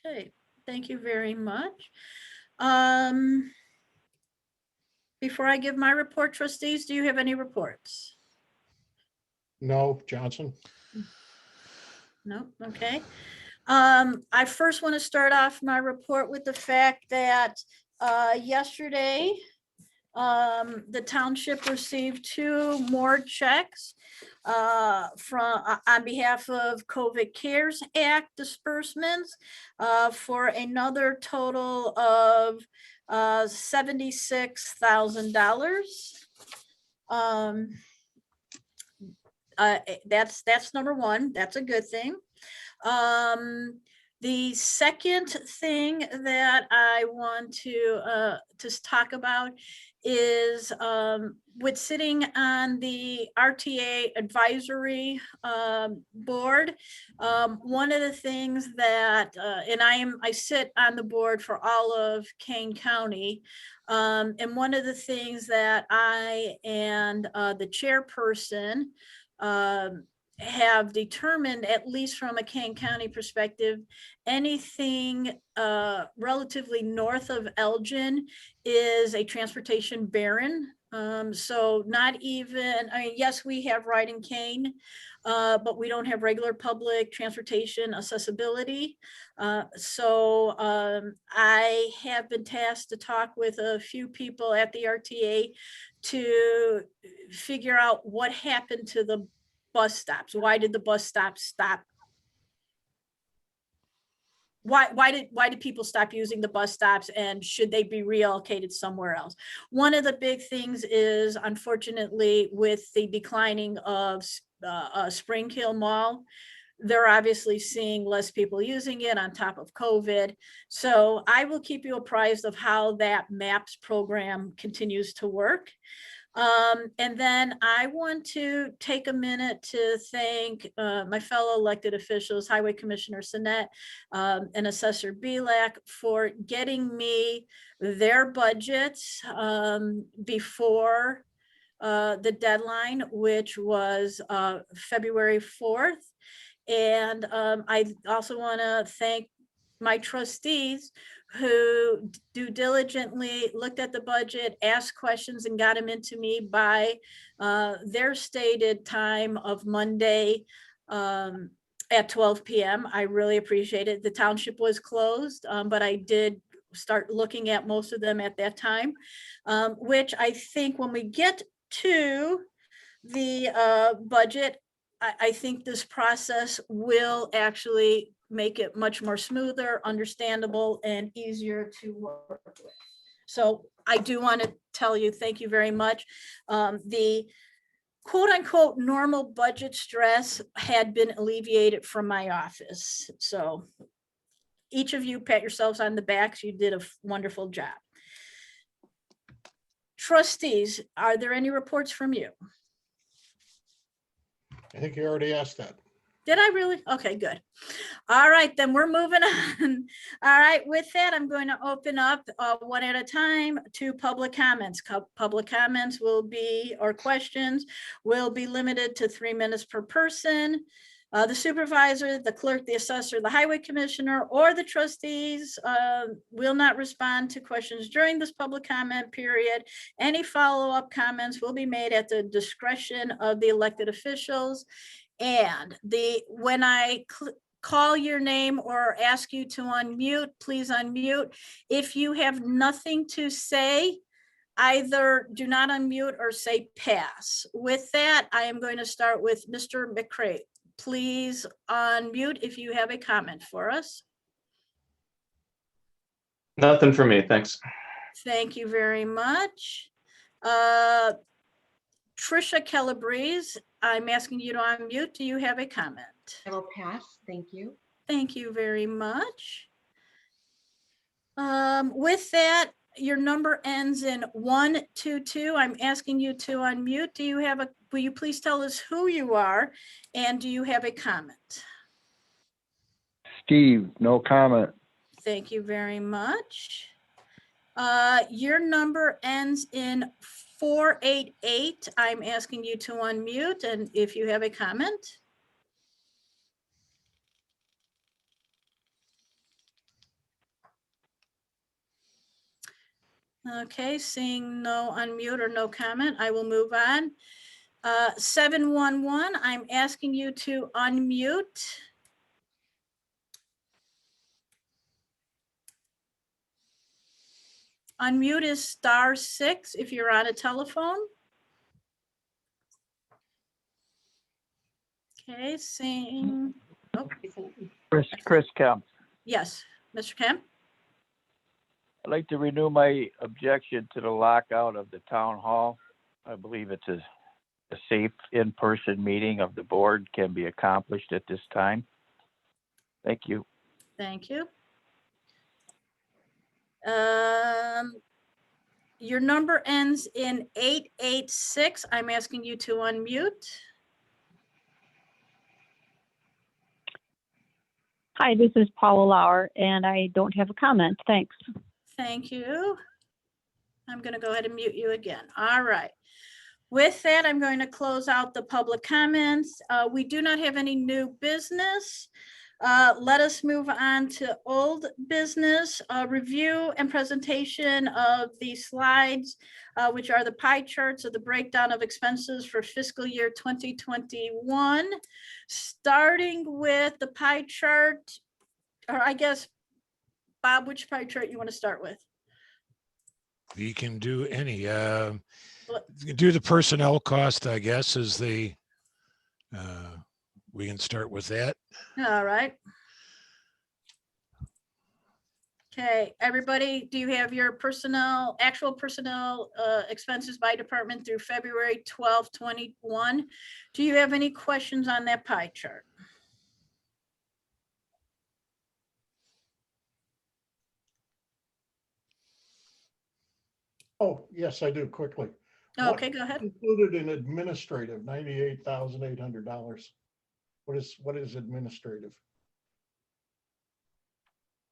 Okay, thank you very much. Before I give my report, trustees, do you have any reports? No, Johnson. No, okay. I first want to start off my report with the fact that yesterday The township received 2 more checks on behalf of COVID CARES Act disbursements for another total of $76,000. That's number one. That's a good thing. The second thing that I want to talk about is with sitting on the RTA advisory board. One of the things that, and I sit on the board for all of Kane County. And one of the things that I and the chairperson have determined, at least from a Kane County perspective, anything relatively north of Elgin is a transportation barren. So not even, I mean, yes, we have Ride and Cane, but we don't have regular public transportation accessibility. So I have been tasked to talk with a few people at the RTA to figure out what happened to the bus stops. Why did the bus stops stop? Why did people stop using the bus stops, and should they be reallocated somewhere else? One of the big things is, unfortunately, with the declining of Spring Hill Mall, they're obviously seeing less people using it on top of COVID. So I will keep you apprised of how that MAPS program continues to work. And then I want to take a minute to thank my fellow elected officials, Highway Commissioner Sinnett and Assessor Bielak, for getting me their budgets before the deadline, which was February 4th. And I also want to thank my trustees who diligently looked at the budget, asked questions, and got them into me by their stated time of Monday at 12 p.m. I really appreciate it. The township was closed, but I did start looking at most of them at that time, which I think when we get to the budget, I think this process will actually make it much more smoother, understandable, and easier to work with. So I do want to tell you, thank you very much. The quote unquote normal budget stress had been alleviated from my office. So each of you pat yourselves on the backs. You did a wonderful job. Trustees, are there any reports from you? I think you already asked that. Did I really? Okay, good. All right, then we're moving on. All right, with that, I'm going to open up one at a time to public comments. Public comments will be, or questions will be limited to 3 minutes per person. The supervisor, the clerk, the assessor, the highway commissioner, or the trustees will not respond to questions during this public comment period. Any follow-up comments will be made at the discretion of the elected officials. And when I call your name or ask you to unmute, please unmute. If you have nothing to say, either do not unmute or say pass. With that, I am going to start with Mr. McCray. Please unmute if you have a comment for us. Nothing for me, thanks. Thank you very much. Trisha Calabrese, I'm asking you to unmute. Do you have a comment? I will pass. Thank you. Thank you very much. With that, your number ends in 122. I'm asking you to unmute. Do you have a, will you please tell us who you are and do you have a comment? Steve, no comment. Thank you very much. Your number ends in 488. I'm asking you to unmute and if you have a comment. Okay, seeing no unmute or no comment, I will move on. 711, I'm asking you to unmute. Unmute is *6 if you're on a telephone. Okay, seeing, oh, Chris Kemp. yes, Mr. Kemp. I'd like to renew my objection to the lockout of the town hall. I believe it's a safe in-person meeting of the board can be accomplished at this time. Thank you. Thank you. Your number ends in 886. I'm asking you to unmute. Hi, this is Paula Lauer, and I don't have a comment. Thanks. Thank you. I'm going to go ahead and mute you again. All right. With that, I'm going to close out the public comments. We do not have any new business. Let us move on to old business, review and presentation of the slides, which are the pie charts of the breakdown of expenses for fiscal year 2021. Starting with the pie chart, or I guess, Bob, which pie chart you want to start with? You can do any. You can do the personnel cost, I guess, is the. We can start with that. All right. Okay, everybody, do you have your actual personnel expenses by department through February 12th, 21? Do you have any questions on that pie chart? Oh, yes, I do, quickly. Okay, go ahead. Included in administrative, $98,800. What is administrative?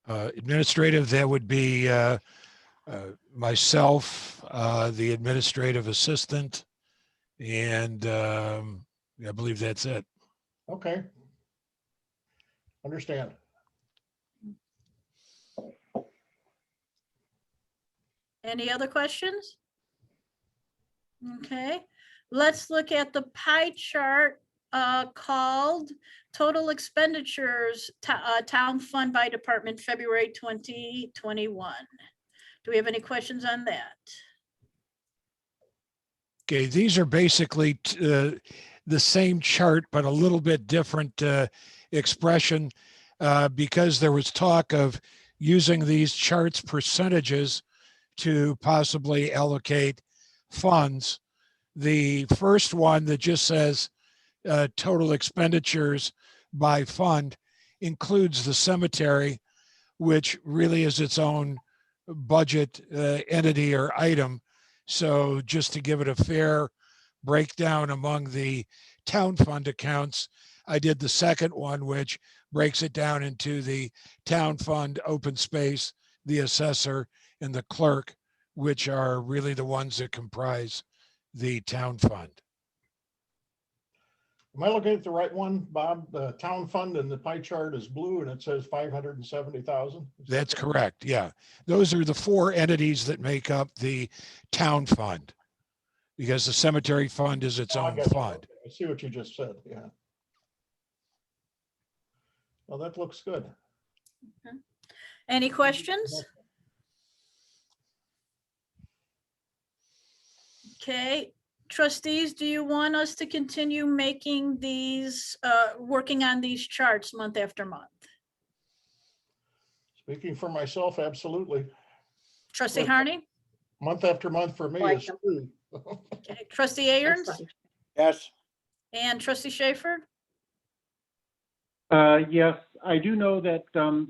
Administrative, that would be myself, the administrative assistant, and I believe that's it. Okay. Understand. Any other questions? Okay, let's look at the pie chart called Total Expenditures, Town Fund by Department, February 2021. Do we have any questions on that? Okay, these are basically the same chart, but a little bit different expression because there was talk of using these charts percentages to possibly allocate funds. The first one that just says total expenditures by fund includes the cemetery, which really is its own budget entity or item. So just to give it a fair breakdown among the town fund accounts, I did the second one, which breaks it down into the town fund, open space, the assessor, and the clerk, which are really the ones that comprise the town fund. Am I looking at the right one, Bob? The town fund and the pie chart is blue and it says 570,000. That's correct. Yeah. Those are the four entities that make up the town fund, because the cemetery fund is its own fund. I see what you just said. Yeah. Well, that looks good. Okay. Any questions? Okay, trustees, do you want us to continue making these, working on these charts month after month? Speaking for myself, absolutely. Trustee Harney? Month after month for me is free. Okay, Trustee Aherns? Yes. And Trustee Schaffer? Yes, I do know that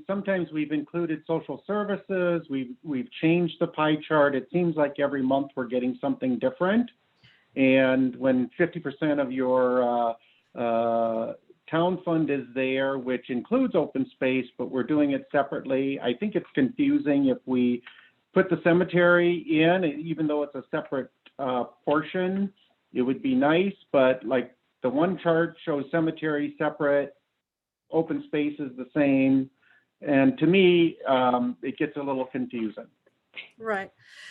sometimes we've included social services. We've changed the pie chart. It seems like every month we're getting something different. And when 50% of your town fund is there, which includes open space, but we're doing it separately, I think it's confusing if we put the cemetery in, even though it's a separate portion. It would be nice, but like the one chart shows cemetery separate, open space is the same. And to me, it gets a little confusing. Right.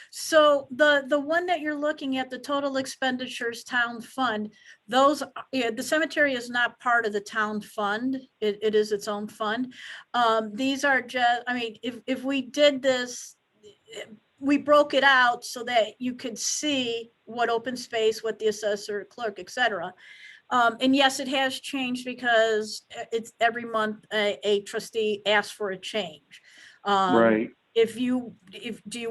So the one that you're looking at, the total expenditures town fund, those, the cemetery is not part of the town fund. It is its own fund. These are just, I mean, if we did this, we broke it out so that you could see what open space, what the assessor, clerk, etc. And yes, it has changed because it's every month a trustee asks for a change. Right. Do you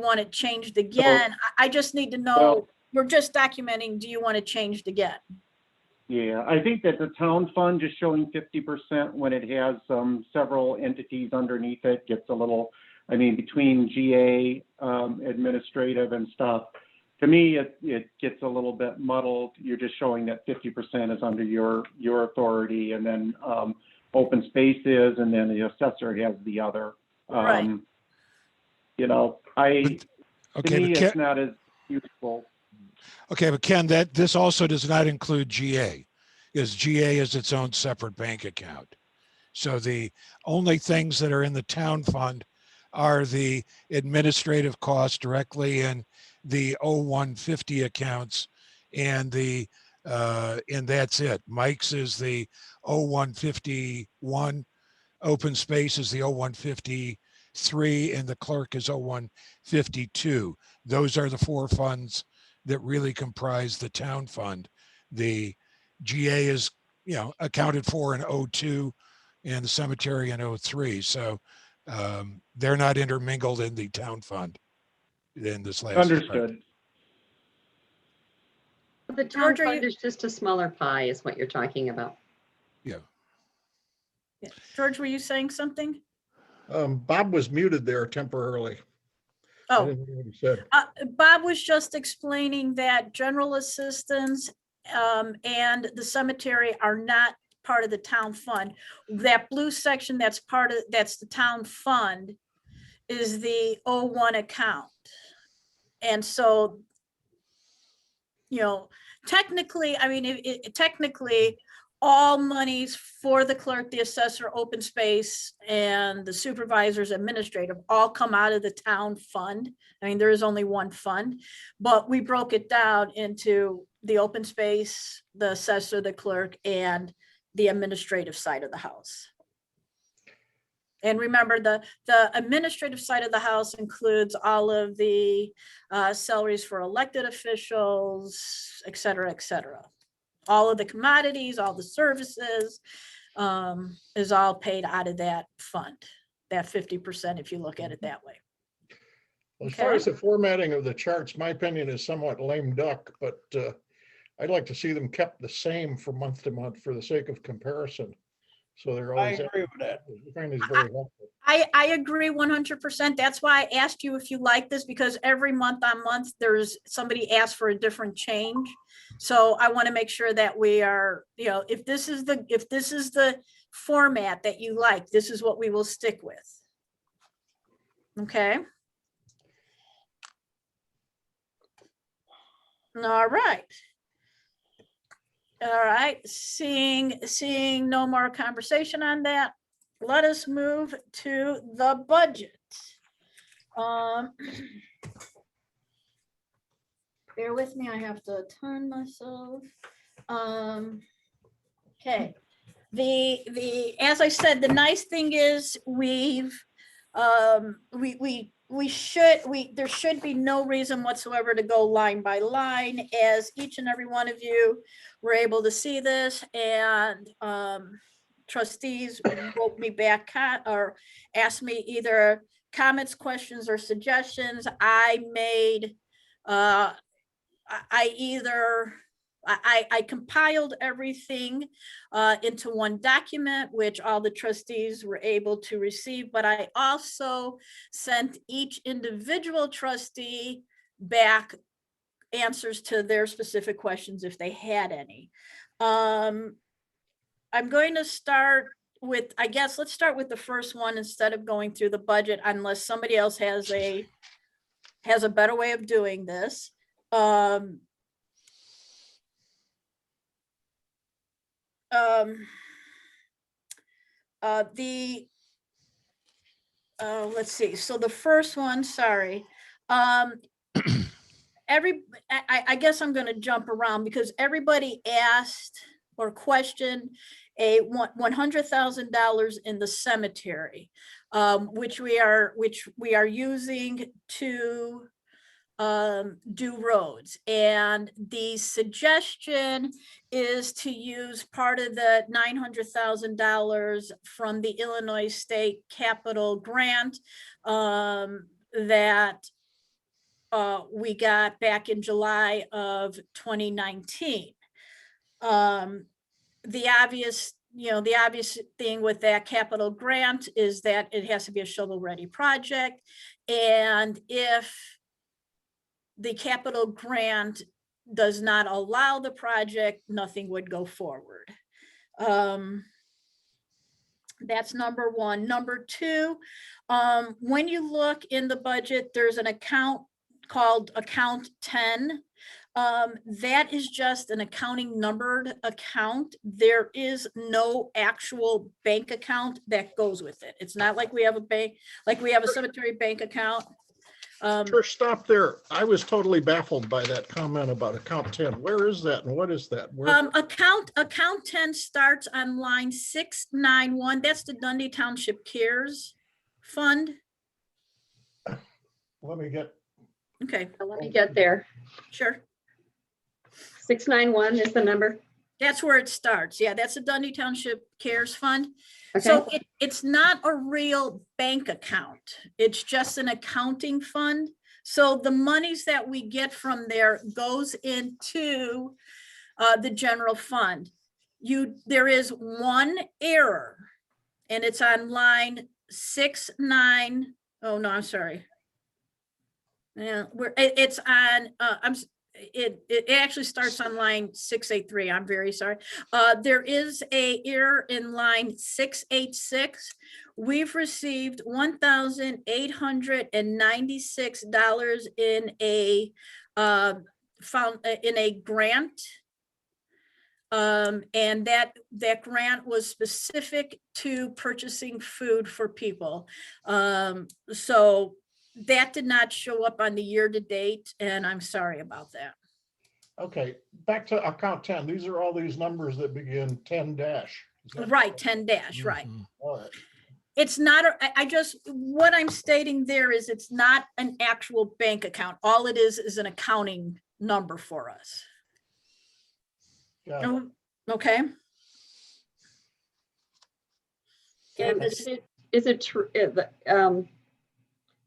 want it changed again? I just need to know, we're just documenting, do you want it changed again? Yeah, I think that the town fund just showing 50% when it has several entities underneath it gets a little, I mean, between GA, administrative and stuff. To me, it gets a little bit muddled. You're just showing that 50% is under your authority, and then open space is, and then the assessor has the other. Right. You know, to me, it's not as useful. Okay, but Ken, this also does not include GA, because GA is its own separate bank account. So the only things that are in the town fund are the administrative costs directly in the 0150 accounts, and that's it. Mike's is the 0151, open space is the 0153, and the clerk is 0152. Those are the four funds that really comprise the town fund. The GA is, accounted for in 02 and the cemetery in 03. So they're not intermingled in the town fund in this last. Understood. The town fund is just a smaller pie is what you're talking about. Yeah. George, were you saying something? Bob was muted there temporarily. I Oh, didn't hear what he said. Bob was just explaining that general assistance and the cemetery are not part of the town fund. That blue section that's the town fund is the 01 account. And so, technically, I mean, technically, all monies for the clerk, the assessor, open space, and the supervisors, administrative, all come out of the town fund. I mean, there is only one fund, but we broke it down into the open space, the assessor, the clerk, and the administrative side of the house. And remember, the administrative side of the house includes all of the salaries for elected officials, et cetera, et cetera. All of the commodities, all the services is all paid out of that fund, that 50%, if you look at it that way. As far as the formatting of the charts, my opinion is somewhat lame duck, but I'd like to see them kept the same from month to month for the sake of comparison. So they're always. I agree with that. I find these very helpful. I agree 100%. That's why I asked you if you like this, because every month on month, there's somebody asks for a different change. So I want to make sure that we are, if this is the format that you like, this is what we will stick with. Okay. All right. All right. Seeing no more conversation on that, let us move to the budget. Bear with me, I have to turn myself. Okay. As I said, the nice thing is there should be no reason whatsoever to go line by line, as each and every one of you were able to see this, and trustees wrote me back or asked me either comments, questions, or suggestions. I compiled everything into one document, which all the trustees were able to receive, but I also sent each individual trustee back answers to their specific questions if they had any. I'm going to start with, let's start with the first one instead of going through the budget, unless somebody else has a better way of doing this. Let's see. So the first one, sorry. I guess I'm going to jump around because everybody asked or questioned a $100,000 in the cemetery, which we are using to do roads. And the suggestion is to use part of the $900,000 from the Illinois State Capital Grant that we got back in July of 2019. The obvious thing with that capital grant is that it has to be a shovel-ready project. And if the capital grant does not allow the project, nothing would go forward. That's number one. Number two, when you look in the budget, there's an account called account 10. That is just an accounting numbered account. There is no actual bank account that goes with it. It's not like we have a bank, like we have a cemetery bank account. Sure, stop there. I was totally baffled by that comment about account 10. Where is that and what is that? Where? Account 10 starts on line 691. That's the Dundee Township Cares Fund. Let me get. Okay. Let me get there. Sure. 691 is the number. That's where it starts. Yeah, that's the Dundee Township Cares Fund. Okay. So it's not a real bank account. It's just an accounting fund. So the monies that we get from there goes into the general fund. There is one error, and it's on line 69. Oh no, I'm sorry. Yeah, it's on. It actually starts on line 683. I'm very sorry. There is a error in line 686. We've received $1,896 in a grant. And that grant was specific to purchasing food for people. So that did not show up on the year to date, and I'm sorry about that. Okay, back to account 10. These are all these numbers that begin 10 dash. Right, 10 dash, right. All right. It's not, what I'm stating there is it's not an actual bank account. All it is an accounting number for us. Got it. Okay. And is it true?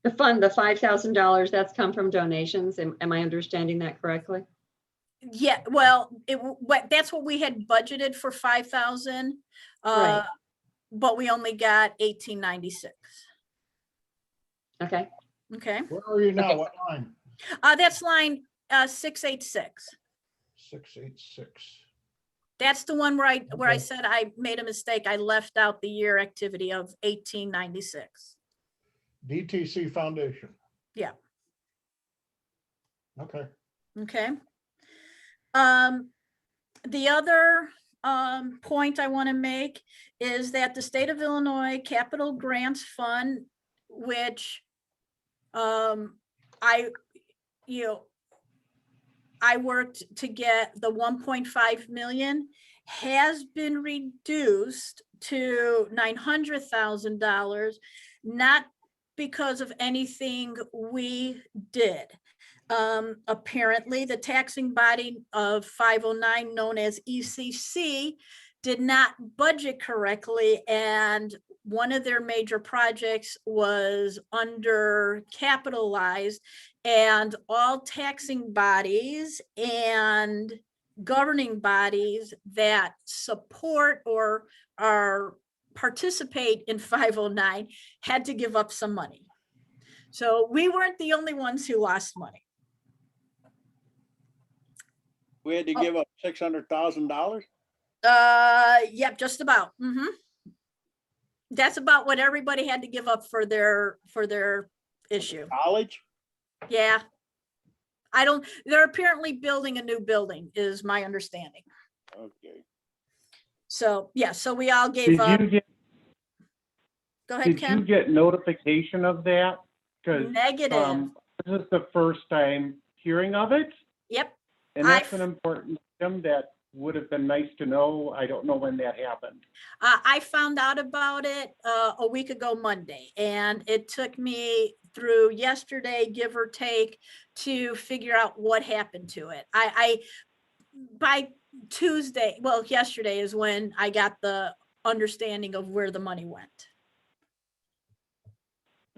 The fund, the $5,000, that's come from donations. Am I understanding that correctly? Yeah, well, that's what we had budgeted for 5,000, Right. but we only got 1,896. Okay. Okay. Where are you now? Okay. What line? That's line 686. 686. That's the one where I Okay. said I made a mistake. I left out the year activity of 1,896. DTC Foundation. Yeah. Okay. Okay. The other point I want to make is that the state of Illinois Capital Grants Fund, which I worked to get the 1.5 million, has been reduced to $900,000, not because of anything we did. Apparently, the taxing body of 509, known as ECC, did not budget correctly, and one of their major projects was undercapitalized, and all taxing bodies and governing bodies that support or participate in 509 had to give up some money. So we weren't the only ones who lost money. We had to give up $600,000. Yep, just about. That's about what everybody had to give up for their issue. College? Yeah. They're apparently building a new building, is my understanding. Okay. So, yeah, so we all gave up. Go ahead, Did Ken. you get notification of that? Because Negative. this is the first time hearing of it. Yep. And that's an important item that would have been nice to know. I don't know when that happened. I found out about it a week ago Monday, and it took me through yesterday, give or take, to figure out what happened to it. I by Tuesday, well, yesterday is when I got the understanding of where the money went.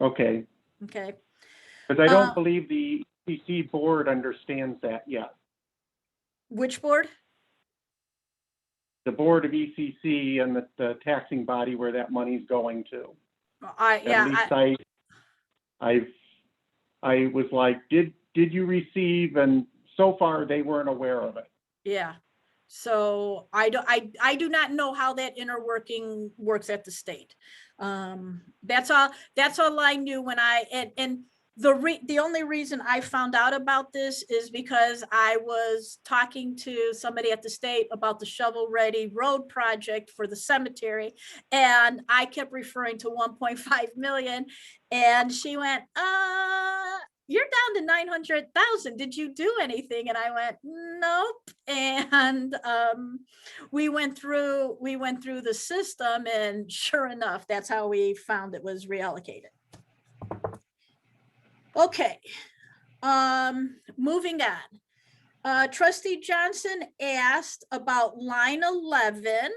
Okay, Okay. because I don't believe the ECC board understands that yet. Which board? The board of ECC and the taxing body where that money's going to. At least I was like, did you receive? And so far they weren't aware of it. Yeah. So I do not know how that inner working works at the state. That's all I knew when and the only reason I found out about this is because I was talking to somebody at the state about the shovel ready road project for the cemetery, and I kept referring to 1.5 million, and she went, you're down to 900,000. Did you do anything? And I went, nope. And we went through the system, and sure enough, that's how we found it was reallocated. Okay, moving on. Trustee Johnson asked about line 11,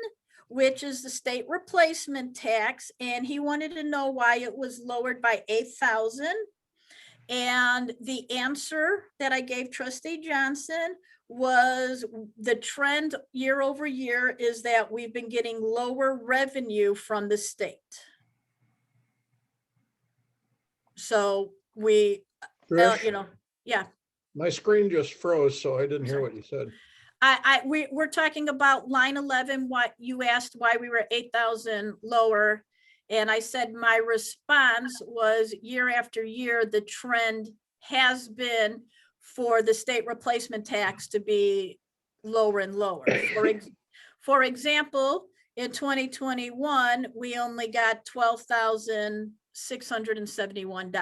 which is the state replacement tax, and he wanted to know why it was lowered by 8,000. And the answer that I gave Trustee Johnson was the trend year over year is that we've been getting lower revenue from the state. So we, yeah. My screen just froze, so I didn't hear what you said. We're talking about line 11, what you asked why we were 8,000 lower. And I said my response was year after year, the trend has been for the state replacement tax to be lower and lower. For example, in 2021, we only got $12,671.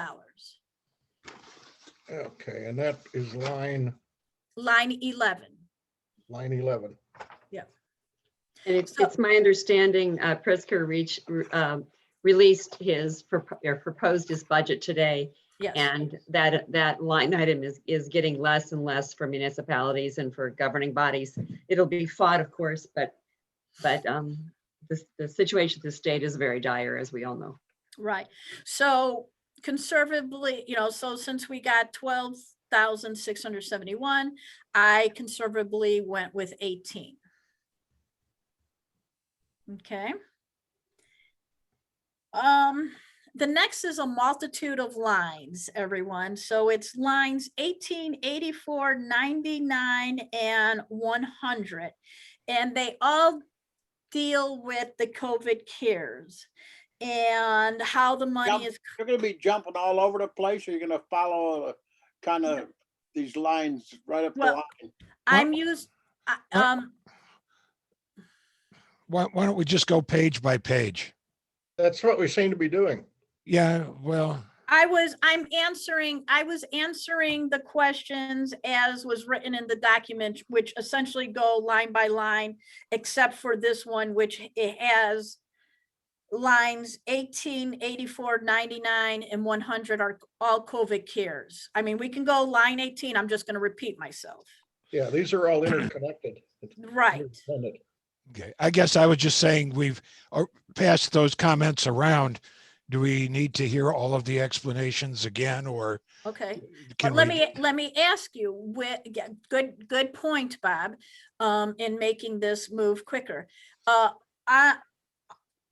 Okay, and that is line 11. Line 11. Yeah. And it's my understanding, Pritzker released his proposed his budget today. Yes. And that line item is getting less and less for municipalities and for governing bodies. It'll be fought, of course, but the situation at the state is very dire, as we all know. Right. So conservatively, so since we got 12,671, I conservatively went with 18. Okay. The next is a multitude of lines, everyone. So it's lines 18, 84, 99, and 100. And they all deal with the COVID cares and how the money is. You're going to be jumping all over the place, or you're going to follow kind of these lines right up the line? I'm used. Why don't we just go page by page? That's what we seem to be doing. Yeah, well. I was answering the questions as was written in the document, which essentially go line by line, except for this one, which it has lines 18, 84, 99, and 100 are all COVID cares. I mean, we can go line 18. I'm just going to repeat myself. Yeah, these are all interconnected. Right. Okay, I guess I was just saying we've passed those comments around. Do we need to hear all of the explanations again, or? Okay, but let me ask you, good point, Bob, in making this move quicker.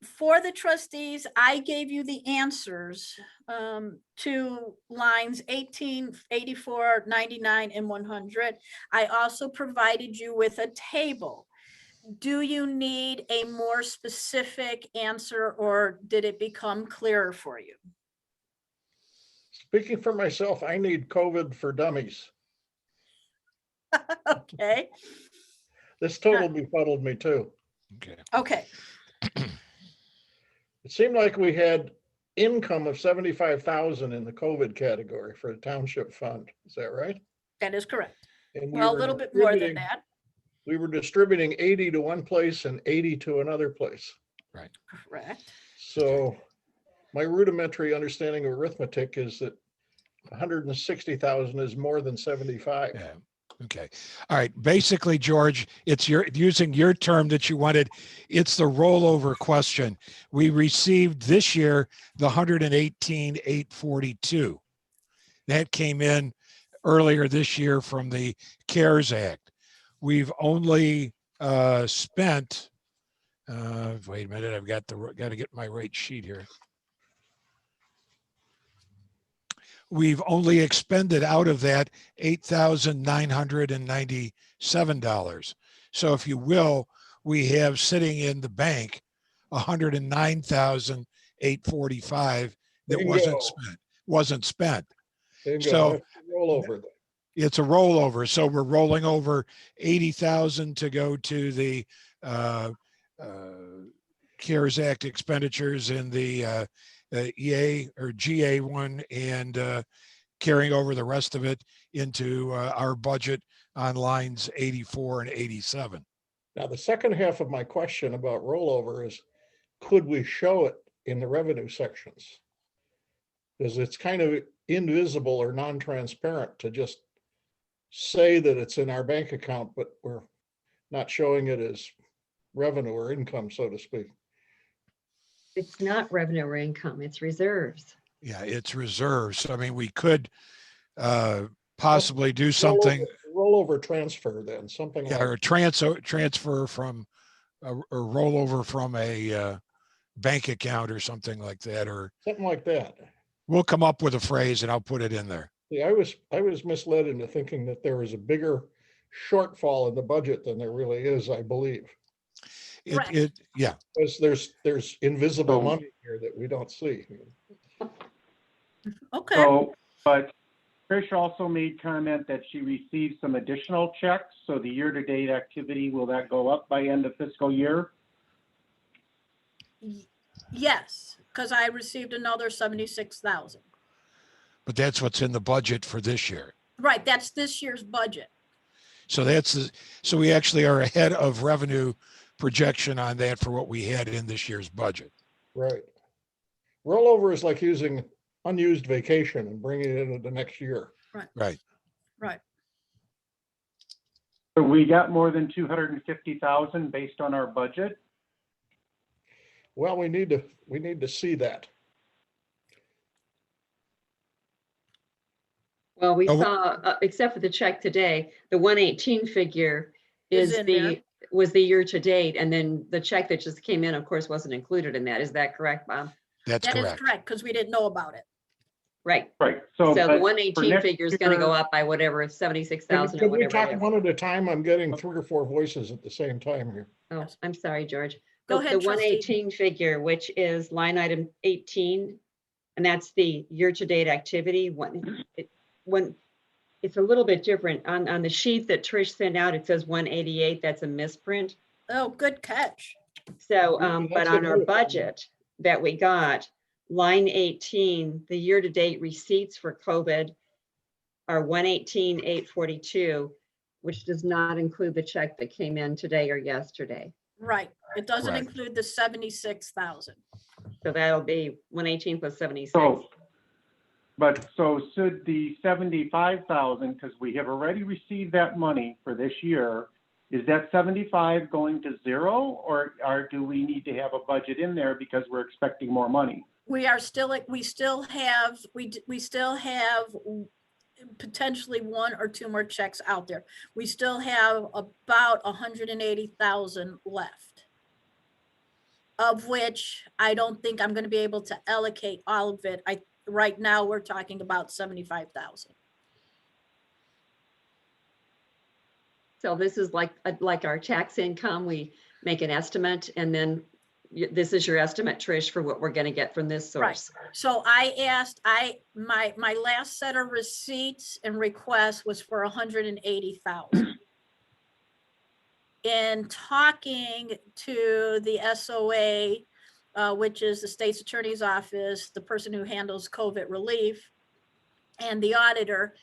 For the trustees, I gave you the answers to lines 18, 84, 99, and 100. I also provided you with a table. Do you need a more specific answer, or did it become clearer for you? Speaking for myself, I need COVID for dummies. Okay. This total befuddled me too. Okay. It seemed like we had income of 75,000 in the COVID category for the township fund. Is that right? That is correct. And Well, a little bit more than that. we were distributing 80 to one place and 80 to another place. Correct. So my rudimentary understanding of arithmetic is that 160,000 is more than 75. Yeah. Okay. All right. Basically, George, it's using your term that you wanted. It's the rollover question. We received this year the 118,842. That came in earlier this year from the CARES Act. We've only spent. Wait a minute. I've got to get my right sheet here. We've only expended out of that $8,997. So if you will, we have sitting in the bank $109,845 that wasn't spent. Bingo. So That's the rollover. it's a rollover. So we're rolling over 80,000 to go to the CARES Act expenditures in the EA or GA one, and carrying over the rest of it into our budget on lines 84 and 87. Now, the second half of my question about rollover is, could we show it in the revenue sections? Because it's kind of invisible or non-transparent to just say that it's in our bank account, but we're not showing it as revenue or income, so to speak. It's not revenue or income, it's reserves. Yeah, it's reserves. So, I mean, we could possibly do something. Rollover transfer then, something like. Or a transfer from a rollover from a bank account or something like that, or Something like that. we'll come up with a phrase and I'll put it in there. Yeah, I was misled into thinking that there was a bigger shortfall in the budget than there really is, I believe. Yeah. Because there's invisible money here that we don't see. Okay. So, but Trish also made comment that she received some additional checks. So the year-to-date activity, will that go up by end of fiscal year? Yes, because I received another 76,000. But that's what's in the budget for this year. Right, that's this year's budget. So so we actually are ahead of revenue projection on that for what we had in this year's budget. Right. Rollover is like using unused vacation and bringing it into the next year. Right. So we got more than 250,000 based on our budget. Well, we need to see that. Well, we saw, except for the check today, the 118 figure was the year to date, and then the check that just came in, of course, wasn't included in that. Is that correct, Bob? That's correct. correct. That is correct, because we didn't know about it. Right. Right. So So the 118 figure is going to go up by whatever, 76,000 or Can we whatever. talk it is. one at a time? I'm getting 3 or 4 voices at the same time here. Oh, I'm sorry, George. Go The ahead, Trustee. 118 figure, which is line item 18, and that's the year-to-date activity. When it's a little bit different on the sheet that Trish sent out, it says 188. That's a misprint. Oh, good catch. So, That's but on our good. budget that we got, line 18, the year-to-date receipts for COVID are 118,842, which does not include the check that came in today or yesterday. Right. It doesn't Correct. include the 76,000. So that'll be 118 plus 76. So should the 75,000, because we have already received that money for this year, is that 75 going to zero, or do we need to have a budget in there because we're expecting more money? We still have potentially 1 or 2 more checks out there. We still have about 180,000 left, of which I don't think I'm going to be able to allocate all of it. Right now we're talking about 75,000. So this is like our tax income. We make an estimate, and then this is your estimate, Trish, for what we're going to get from this source. So I asked, my last set of receipts and requests was for 180,000. In talking to the SOA, which is the state's attorney's office, the person who handles COVID relief, and the auditor,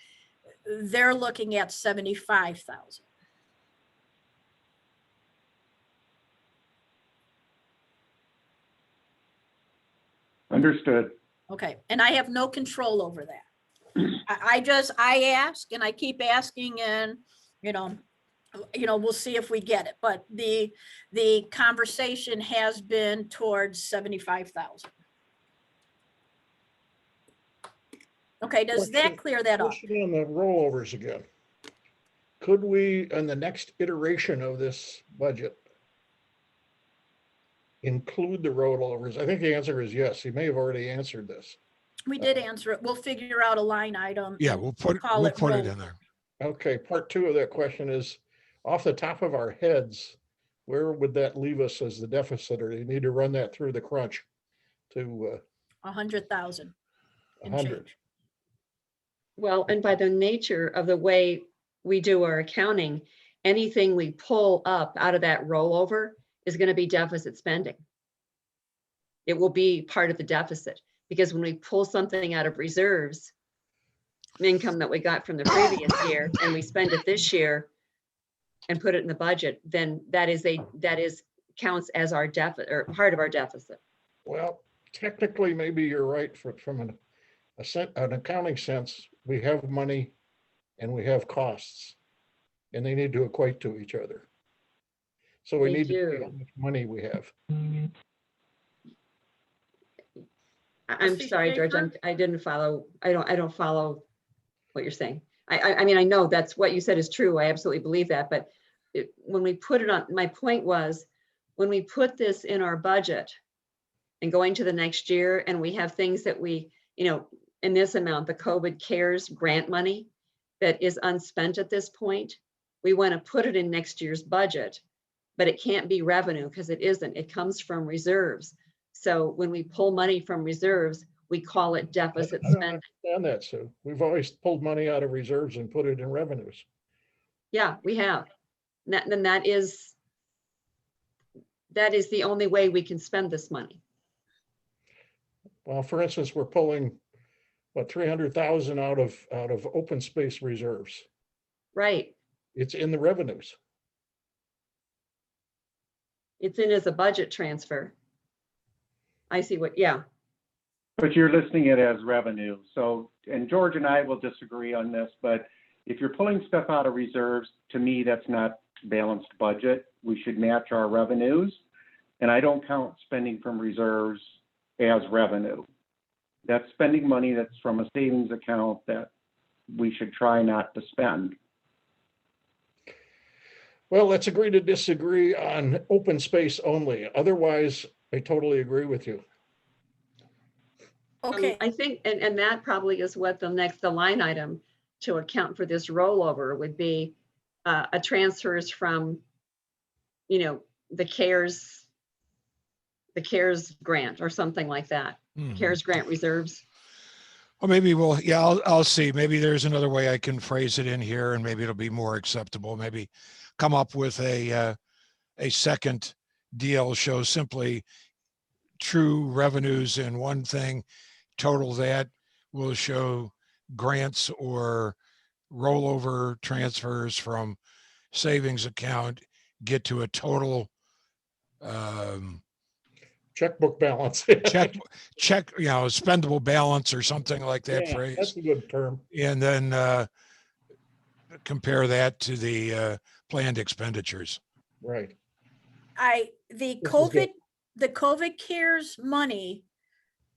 they're looking at 75,000. Understood. Okay, and I have no control over that. I ask and I keep asking and, we'll see if we get it, but the conversation has been towards 75,000. Okay, does that clear that up? Question on the rollovers again. Could we, on the next iteration of this budget, include the rollovers? I think the answer is yes. You may have already answered this. We did answer it. We'll figure out a line item. Yeah, and we'll put call it roll. in there. Okay, part two of that question is, off the top of our heads, where would that leave us as the deficit, or do you need to run that through the crunch to 100,000 and 100? change. Well, and by the nature of the way we do our accounting, anything we pull up out of that rollover is going to be deficit spending. It will be part of the deficit, because when we pull something out of reserves, income that we got from the previous year, and we spend it this year and put it in the budget, then that is counts as our deficit, or part of our deficit. Well, technically, maybe you're right from an accounting sense. We have money and we have costs, and they need to equate to each other. So we They need to do. see how much money we have. I'm Trustee sorry, George, Schaefer? I didn't follow. I don't follow what you're saying. I mean, I know that's what you said is true. I absolutely believe that. But when we put it on, my point was, when we put this in our budget and going to the next year, and we have things that we, in this amount, the COVID CARES grant money that is unspent at this point, we want to put it in next year's budget, but it can't be revenue because it isn't. It comes from reserves. So when we pull money from reserves, we call it deficit I don't spending. understand that, Sue. We've always pulled money out of reserves and put it in revenues. Yeah, we have. Then that is the only way we can spend this money. Well, for instance, we're pulling, what, 300,000 out of open space reserves. Right. It's in the revenues. It's in as a budget transfer. I see what, yeah. But you're listing it as revenue. So, and George and I will disagree on this, but if you're pulling stuff out of reserves, to me, that's not balanced budget. We should match our revenues. And I don't count spending from reserves as revenue. That's spending money that's from a savings account that we should try not to spend. Well, let's agree to disagree on open space only. Otherwise, I totally agree with you. Okay, I think, and that probably is what the line item to account for this rollover would be, a transfers from, the CARES grant or something like that. CARES grant reserves. Well, maybe I'll see. Maybe there's another way I can phrase it in here, and maybe it'll be more acceptable. Maybe come up with a second deal, show simply true revenues in one thing, total that will show grants or rollover transfers from savings account, get to a total Checkbook balance. check, spendable balance or something like that Yeah, phrase. that's a good term. And then compare that to the planned expenditures. Right. the This is good. COVID CARES money,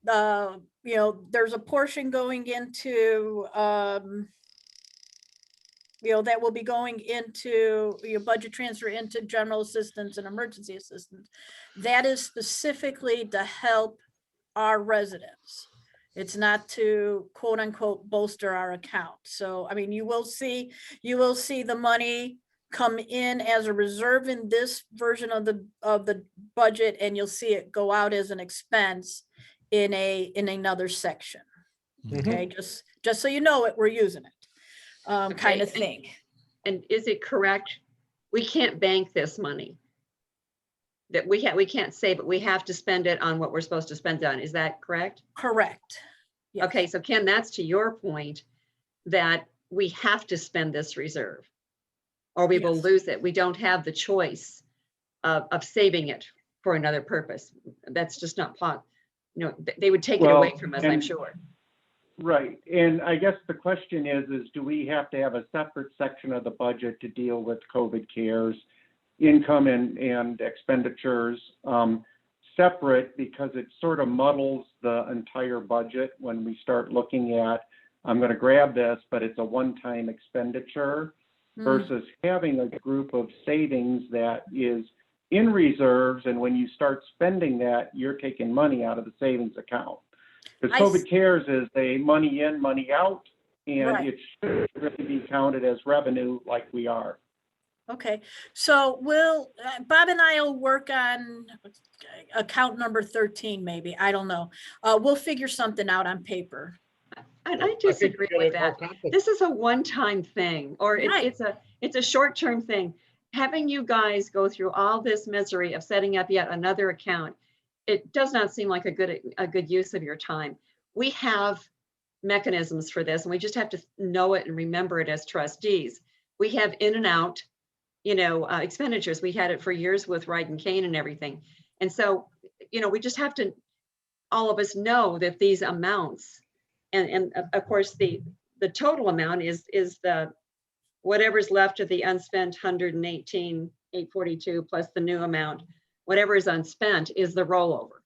there's a portion going into, that will be going into your budget transfer into general assistance and emergency assistance. That is specifically to help our residents. It's not to quote unquote bolster our account. So, I mean, you will see the money come in as a reserve in this version of the budget, and you'll see it go out as an expense in another section. Okay, just so you know it, we're using it. Kind of thing. And is it correct? We can't bank this money. That we can't say, but we have to spend it on what we're supposed to spend it on. Is that correct? Correct. Yes. Okay, so Ken, that's to your point that we have to spend this reserve or we will lose it. We don't have the choice of saving it for another purpose. That's just not they would take it away Well, from us, I'm and- sure. Right, and I guess the question is do we have to have a separate section of the budget to deal with COVID cares, income and expenditures, separate, because it sort of muddles the entire budget when we start looking at, I'm gonna grab this, but it's a one-time expenditure, versus having a group of savings that is in reserves, and when you start spending that, you're taking money out of the savings account. Because COVID cares is a money in, money out, and Right. it should really be counted as revenue like we are. Okay, so Bob and I will work on account number 13, maybe, I don't know. We'll figure something out on paper. And I disagree with that. This is a one-time thing, or it's a short-term thing. Having you guys go through all this misery of setting up yet another account, it does not seem like a good use of your time. We have mechanisms for this, and we just have to know it and remember it as trustees. We have in and out, expenditures. We had it for years with Ride and Cane and everything. And so, we just have to, all of us know that these amounts, and of course, the total amount is the whatever's left of the unspent 118,842 plus the new amount, whatever is unspent is the rollover.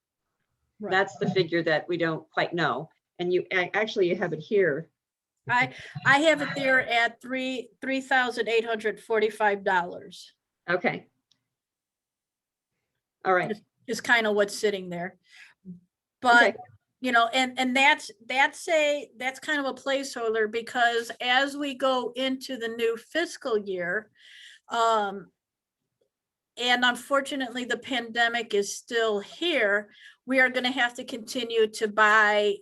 Right. That's the figure that we don't quite know. And you have it here. I have it there at $3,845. Okay. All right. Is kind of what's sitting there. But, and that's kind of a placeholder, because as we go into the new fiscal year, and unfortunately the pandemic is still here, we are going to have to continue to buy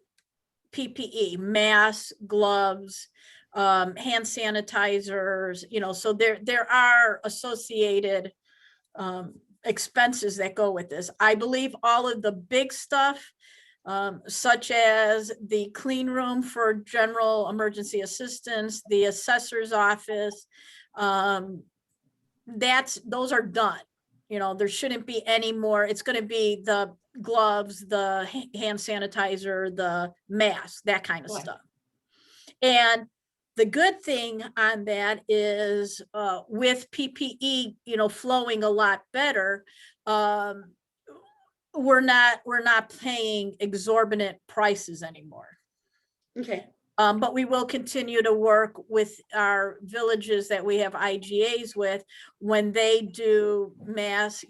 PPE, masks, gloves, hand sanitizers, so there are associated expenses that go with this. I believe all of the big stuff, such as the clean room for general emergency assistance, the assessor's office, those are done. There shouldn't be any more. It's going to be the gloves, the hand sanitizer, the mask, that kind of stuff. And the good thing on that is with PPE, flowing a lot better, we're not paying exorbitant prices anymore. Okay. But we will continue to work with our villages that we have IGAs with when they do mass,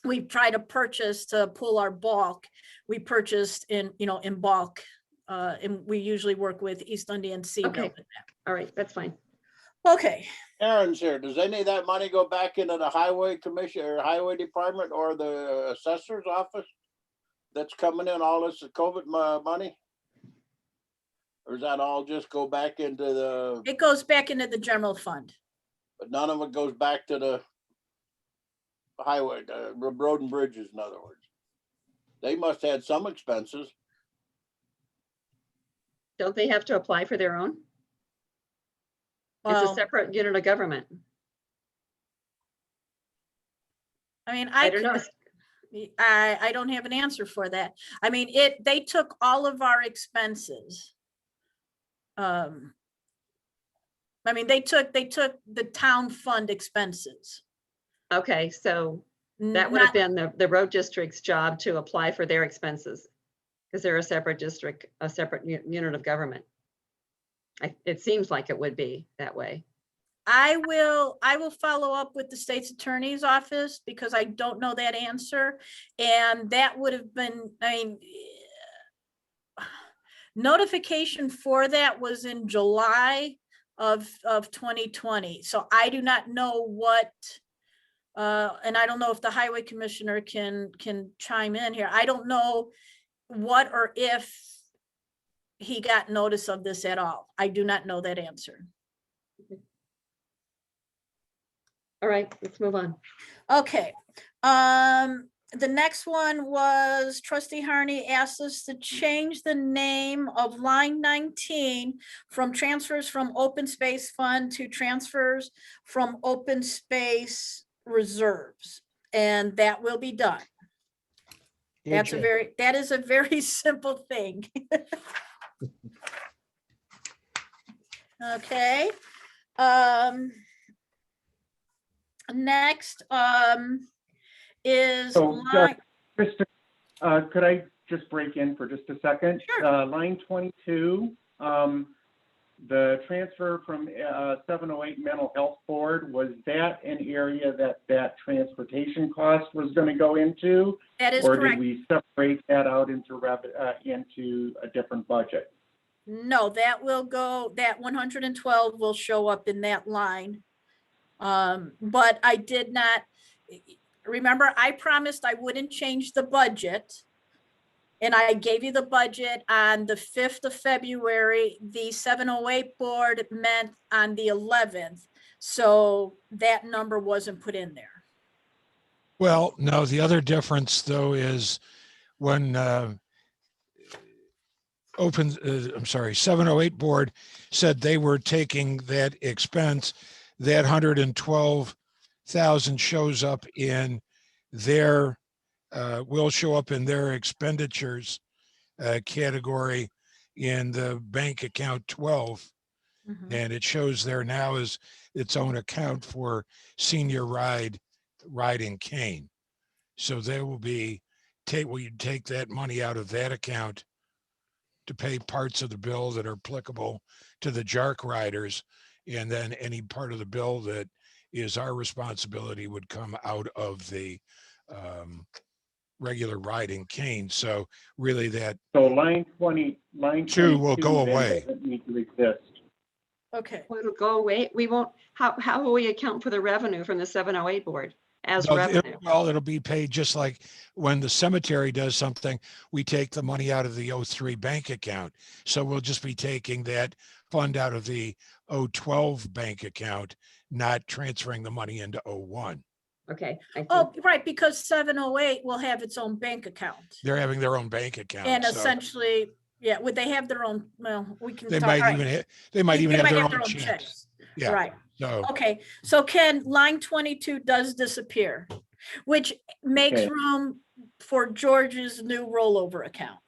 we try to purchase to pull our bulk. We purchased in bulk, and we usually work with East Dundee and Seaville. Okay. All right, that's fine. Okay. Aaron's here. Does any of that money go back into the highway commission or highway department or the assessor's office that's coming in, all this COVID money? Or does that all just go back into the? It goes back into the general fund. But none of it goes back to the highway, the road and bridges, in other words. They must have had some expenses. Don't they have to apply for their own? It's Well, a separate unit of government. I mean, I don't know. I don't have an answer for that. I mean, they took all of our expenses. I mean, they took the town fund expenses. Okay, so that would have been the road district's job to apply for their expenses, because they're a separate district, a separate unit of government. It seems like it would be that way. I will follow up with the state's attorney's office, because I don't know that answer. And that would have been, notification for that was in July of 2020. So I do not know what, and I don't know if the highway commissioner can chime in here. I don't know what or if he got notice of this at all. I do not know that answer. All right, let's move on. Okay. The next one was Trustee Harney asked us to change the name of line 19 from transfers from open space fund to transfers from open space reserves. And that will be done. That is a very simple thing. Okay. Next, is So, line, could I just break in for just a second? Sure. Line 22, the transfer from 708 Mental Health Board, was that an area that transportation cost was going to go into? that is Or correct. did we separate that out into a different budget? No, that will go, that 112 will show up in that line. But I did not, remember, I promised I wouldn't change the budget. And I gave you the budget on the 5th of February. The 708 board met on the 11th. So that number wasn't put in there. Well, no, the other difference though is when I'm sorry, 708 board said they were taking that expense, that 112,000 shows up in their, will show up in their expenditures category in the bank account 12. Mhm. And it shows there now as its own account for senior riding cane. So there will be, you take that money out of that account to pay parts of the bill that are applicable to the JARC riders. And then any part of the bill that is our responsibility would come out of the regular riding cane. So really that. So line 22 will go then away. doesn't need to exist. Okay. Well, it'll go away. We won't, how will we account for the revenue from the 708 board as No, revenue? Well, it'll be paid just like when the cemetery does something, we take the money out of the 03 bank account. So we'll just be taking that fund out of the 012 bank account, not transferring the money into 01. Okay. Oh, right, because 708 will have its own bank account. They're having their own bank account. And so essentially, yeah, would they have their own, well, we can. they talk- might all right. even they might even have their own checks. checks. Yeah. Right. So Okay, so Ken, line 22 does disappear, which makes Okay. room for George's new rollover account.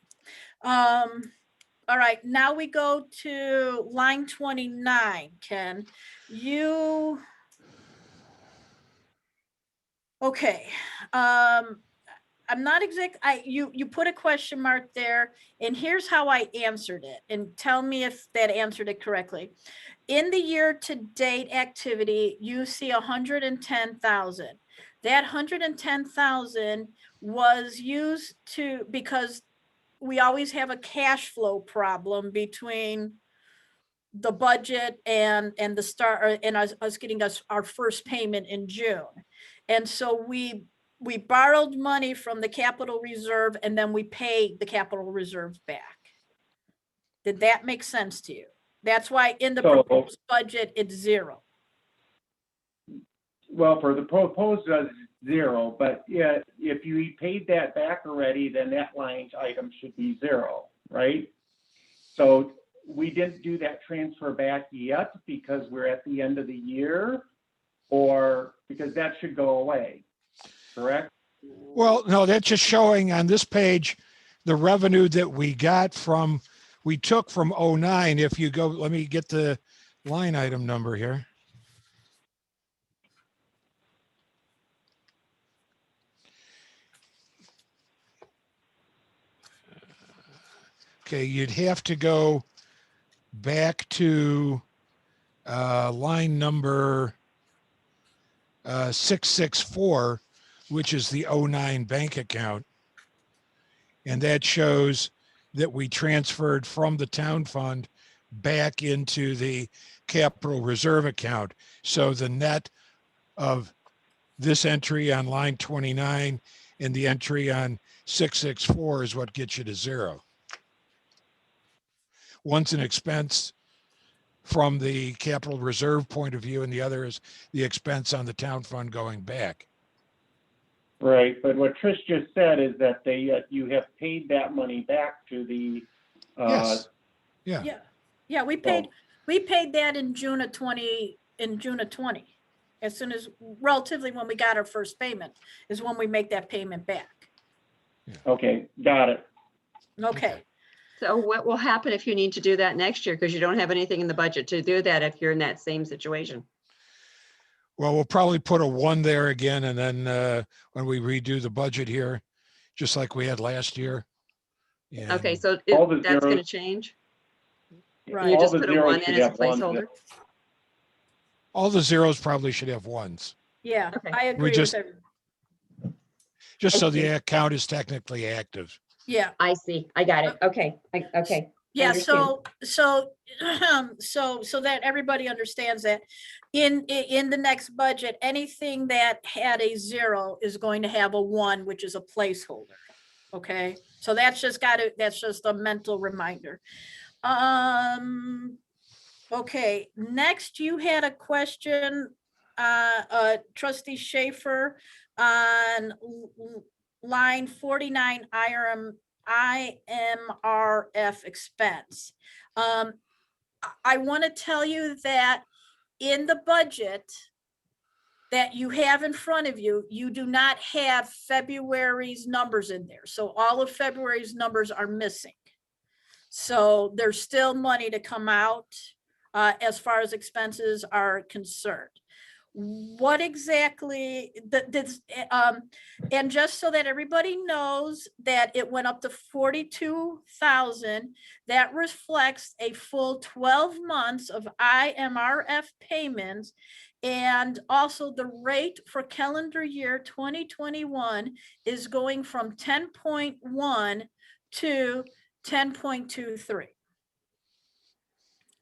All right, now we go to line 29, Ken. Okay, I'm not you put a question mark there, and here's how I answered it, and tell me if that answered it correctly. In the year-to-date activity, you see 110,000. That 110,000 was used because we always have a cash flow problem between the budget and the start and us getting our first payment in June. And so we borrowed money from the capital reserve and then we paid the capital reserve back. Did that make sense to you? That's why in the proposed budget, it's zero. Well, for the proposed, zero, but yeah, if you paid that back already, then that line item should be zero, right? So we didn't do that transfer back yet because we're at the end of the year, or because that should go away, correct? well, no, that's just showing on this page the revenue that we took from 09. If you go, let me get the line item number here. Okay, you'd have to go back to line number 664, which is the 09 bank account. And that shows that we transferred from the town fund back into the capital reserve account. So the net of this entry on line 29 and the entry on 664 is what gets you to zero. One's an expense from the capital reserve point of view, and the other is the expense on the town fund going back. Right, but what Trish just said is that you have paid that money back to the. Yes. Yeah. Yeah, we paid that in June of 20, as soon as, relatively when we got our first payment is when we make that payment back. Okay, got it. Okay. So what will happen if you need to do that next year? Because you don't have anything in the budget to do that if you're in that same situation. Well, we'll probably put a 1 there again, and then when we redo the budget here, just like we had last year. Okay, And so All the that's going to zeros- change? Right. You All just the put a zeros 1 in should as a have ones placeholder? there. all the zeros probably should have 1s, Yeah, Okay. I agree with just- everyone. just I so see. the account is technically active. Yeah. I see. I got it. Okay. Okay. I Yeah, understand. so that everybody understands that in the next budget, anything that had a 0 is going to have a 1, which is a placeholder. Okay, so that's just a mental reminder. Okay, next you had a question, Trustee Schaffer, on line 49 IMRF expense. I want to tell you that in the budget that you have in front of you, you do not have February's numbers in there. So all of February's numbers are missing. So there's still money to come out as far as expenses are concerned. What exactly and just so that everybody knows that it went up to 42,000, that reflects a full 12 months of IMRF payments. And also the rate for calendar year 2021 is going from 10.1 to 10.23.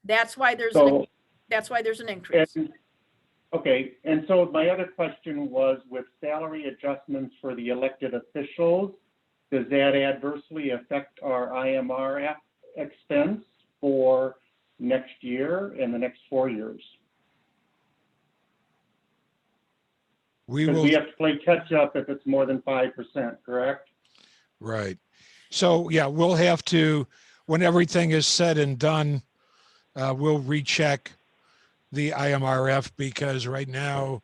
That's why there's an increase. Okay, and so my other question was with salary adjustments for the elected officials, does that adversely affect our IMRF expense for next year and the next 4 years? Because we have to play catch up if it's more than 5%, correct? Right. So yeah, we'll have to, when everything is said and done, we'll recheck the IMRF, because right now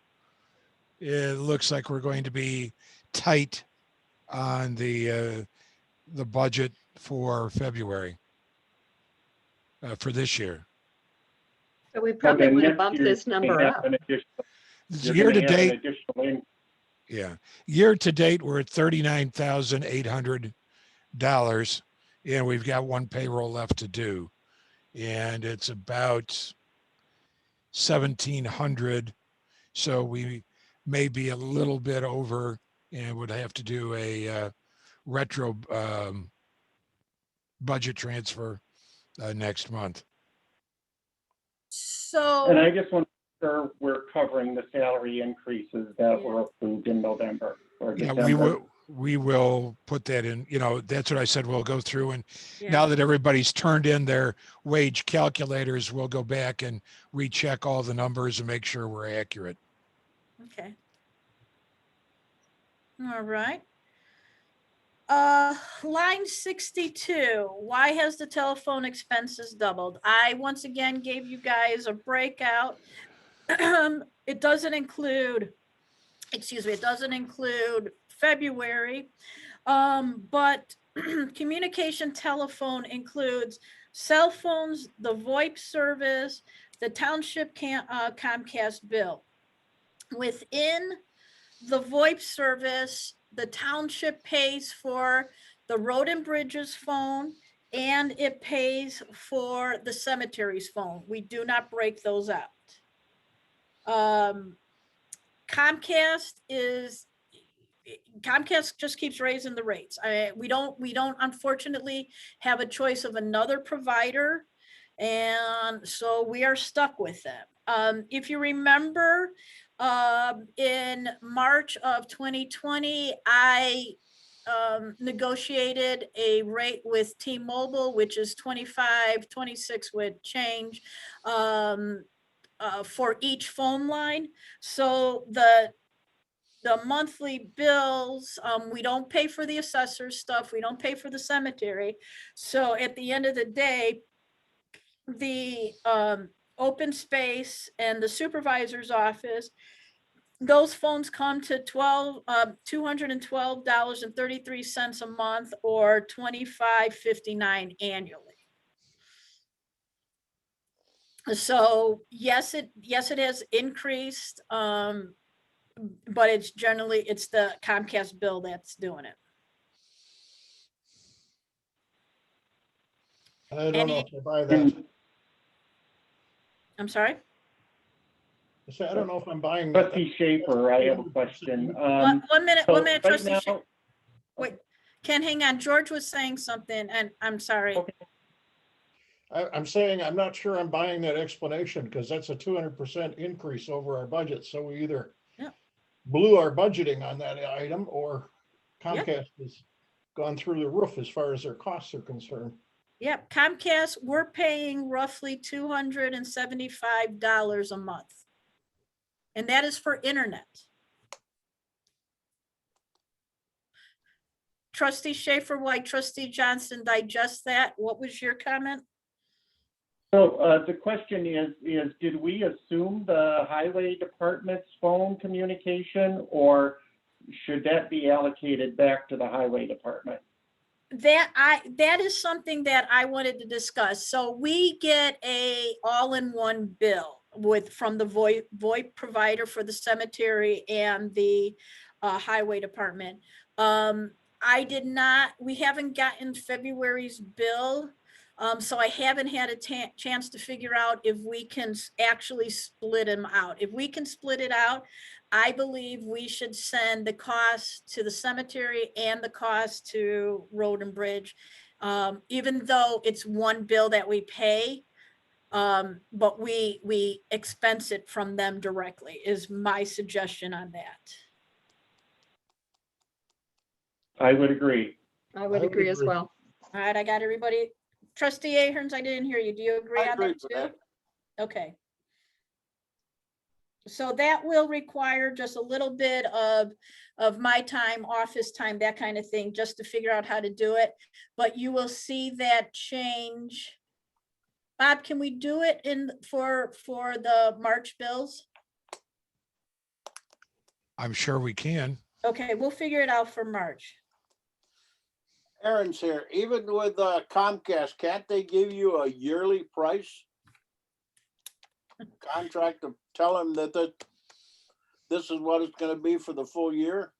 it looks like we're going to be tight on the budget for February for this year. So we probably Okay, want to next bump year this you're number gonna have up. an additional- you're Year gonna to have an date, additional in- yeah, year to date, we're at $39,800, and we've got 1 payroll left to do, and it's about 1,700. So we may be a little bit over and would have to do a retro budget transfer next month. So. And I just want to make sure we're covering the salary increases that were approved in November or Yeah, December. we will put that in, that's what I said. We'll go through, and now that everybody's turned in their wage calculators, we'll go back and recheck all the numbers and make sure we're accurate. Okay. All right. Line 62, why has the telephone expenses doubled? I once again gave you guys a breakout. It doesn't include, it doesn't include February, but communication telephone includes cell phones, the VoIP service, the township Comcast bill. Within the VoIP service, the township pays for the road and bridges phone, and it pays for the cemetery's phone. We do not break those out. Comcast just keeps raising the rates. We don't unfortunately have a choice of another provider, and so we are stuck with them. If you remember, in March of 2020, I negotiated a rate with T-Mobile, which is $25.26 with change for each phone line. So the monthly bills, we don't pay for the assessor stuff. We don't pay for the cemetery. So at the end of the day, the open space and the supervisor's office those phones come to $212.33 a month, or $25.59 annually. So yes, it has increased, but it's generally, it's the Comcast bill that's doing it. I don't know if I buy that. I'm sorry? I say, I don't know if I'm buying that. Trustee Schaffer, I have a question. One minute, so right Trustee now- Schaffer. Wait, Ken, hang on. George was saying something, and I'm sorry. Okay. I'm saying I'm not sure I'm buying that explanation, because that's a 200% increase over our budget. So we either Yeah. blew our budgeting on that item, or Yeah. Comcast has gone through the roof as far as their costs are concerned. Yep, Comcast, we're paying roughly $275 a month. And that is for internet. Trustee Schaffer, while Trustee Johnson digest that, what was your comment? So the question is did we assume the highway department's phone communication, or should that be allocated back to the highway department? That is something that I wanted to discuss. So we get a all-in-one bill from the VoIP provider for the cemetery and the highway department. We haven't gotten February's bill. So I haven't had a chance to figure out if we can actually split them out. If we can split it out, I believe we should send the cost to the cemetery and the cost to Road and Bridge, even though it's one bill that we pay, but we expense it from them directly, is my suggestion on that. I would agree. I would agree as well. All right, I got everybody. Trustee Aherns, I didn't hear you. Do you agree on that too? Okay. So that will require just a little bit of my time, office time, that kind of thing, just to figure out how to do it. But you will see that change. Bob, can we do it for the March bills? I'm sure we can. Okay, we'll figure it out for March. Aaron's here. Even with Comcast, can't they give you a yearly price contract to tell them that this is what it's going to be for the full year?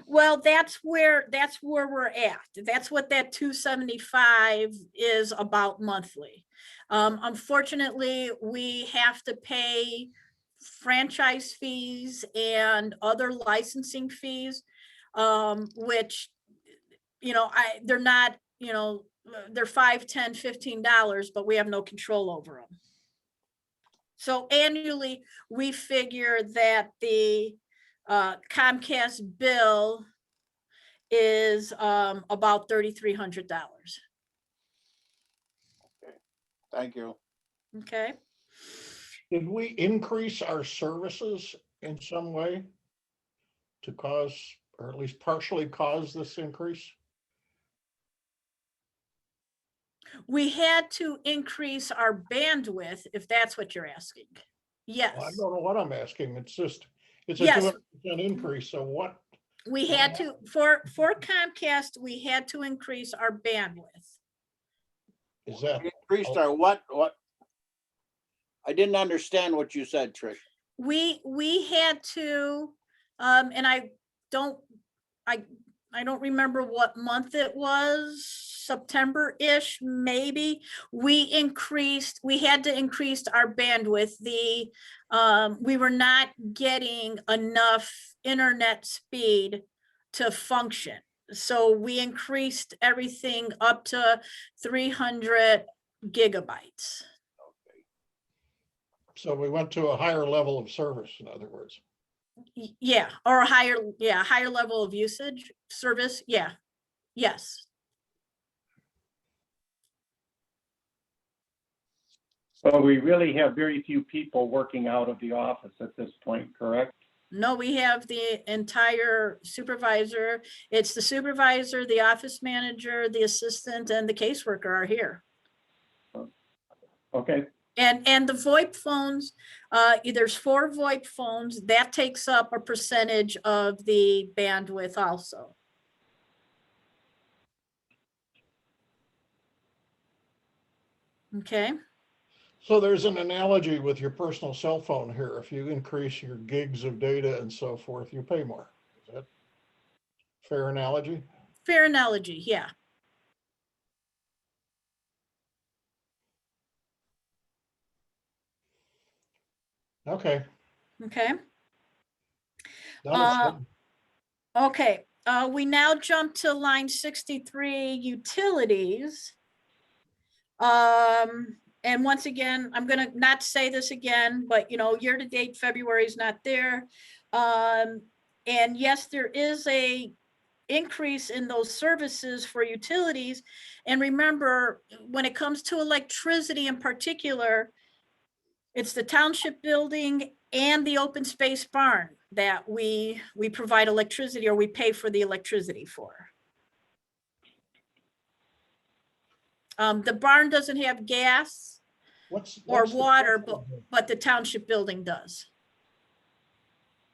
Well, that's where we're at. That's what that 275 is about monthly. Unfortunately, we have to pay franchise fees and other licensing fees, which, they're not, they're $5, $10, $15, but we have no control over them. So annually, we figure that the Comcast bill is about $3,300. Thank you. Okay. Did we increase our services in some way to cause, or at least partially cause, this increase? We had to increase our bandwidth, if that's what you're asking. Yes. Well, I don't know what I'm asking. It's a Yes. 200% increase. So what? We had to, for Comcast, we had to increase our bandwidth. Is that? We increased our what? I didn't understand what you said, Trish. We had to, and I don't remember what month it was, September-ish, maybe. We had to increase our bandwidth. We were not getting enough internet speed to function. So we increased everything up to 300 gigabytes. So we went to a higher level of service, in other words. Yeah, or a higher level of usage service. Yeah. Yes. So we really have very few people working out of the office at this point, correct? No, we have the entire supervisor. It's the supervisor, the office manager, the assistant, and the caseworker are here. Okay, And the VoIP phones, there's 4 VoIP phones, that takes up a percentage of the bandwidth also. Okay. So there's an analogy with your personal cell phone here. If you increase your gigs of data and so forth, you pay more. Is that a fair analogy? Fair analogy, yeah. Okay. Okay. Understood. Okay, we now jump to line 63, utilities. And once again, I'm gonna not say this again, but you know, year-to-date February is not there. And yes, there is a increase in those services for utilities. And remember, when it comes to electricity in particular, it's the township building and the open space barn that we provide electricity, or we pay for the electricity for. The barn doesn't have gas or water, but the township building does.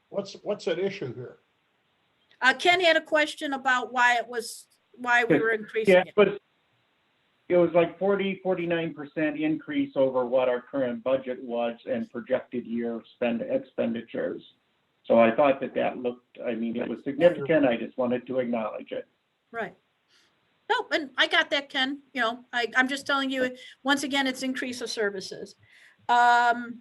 What's at issue here? Ken had a question about why we were increasing Yeah, it. but it was like 49% increase over what our current budget was and projected year expenditures. So I thought that looked, I mean, it was significant. I just wanted to acknowledge it. Right. No, and I got that, Ken. You know, I'm just telling you, once again, it's increase of services. Line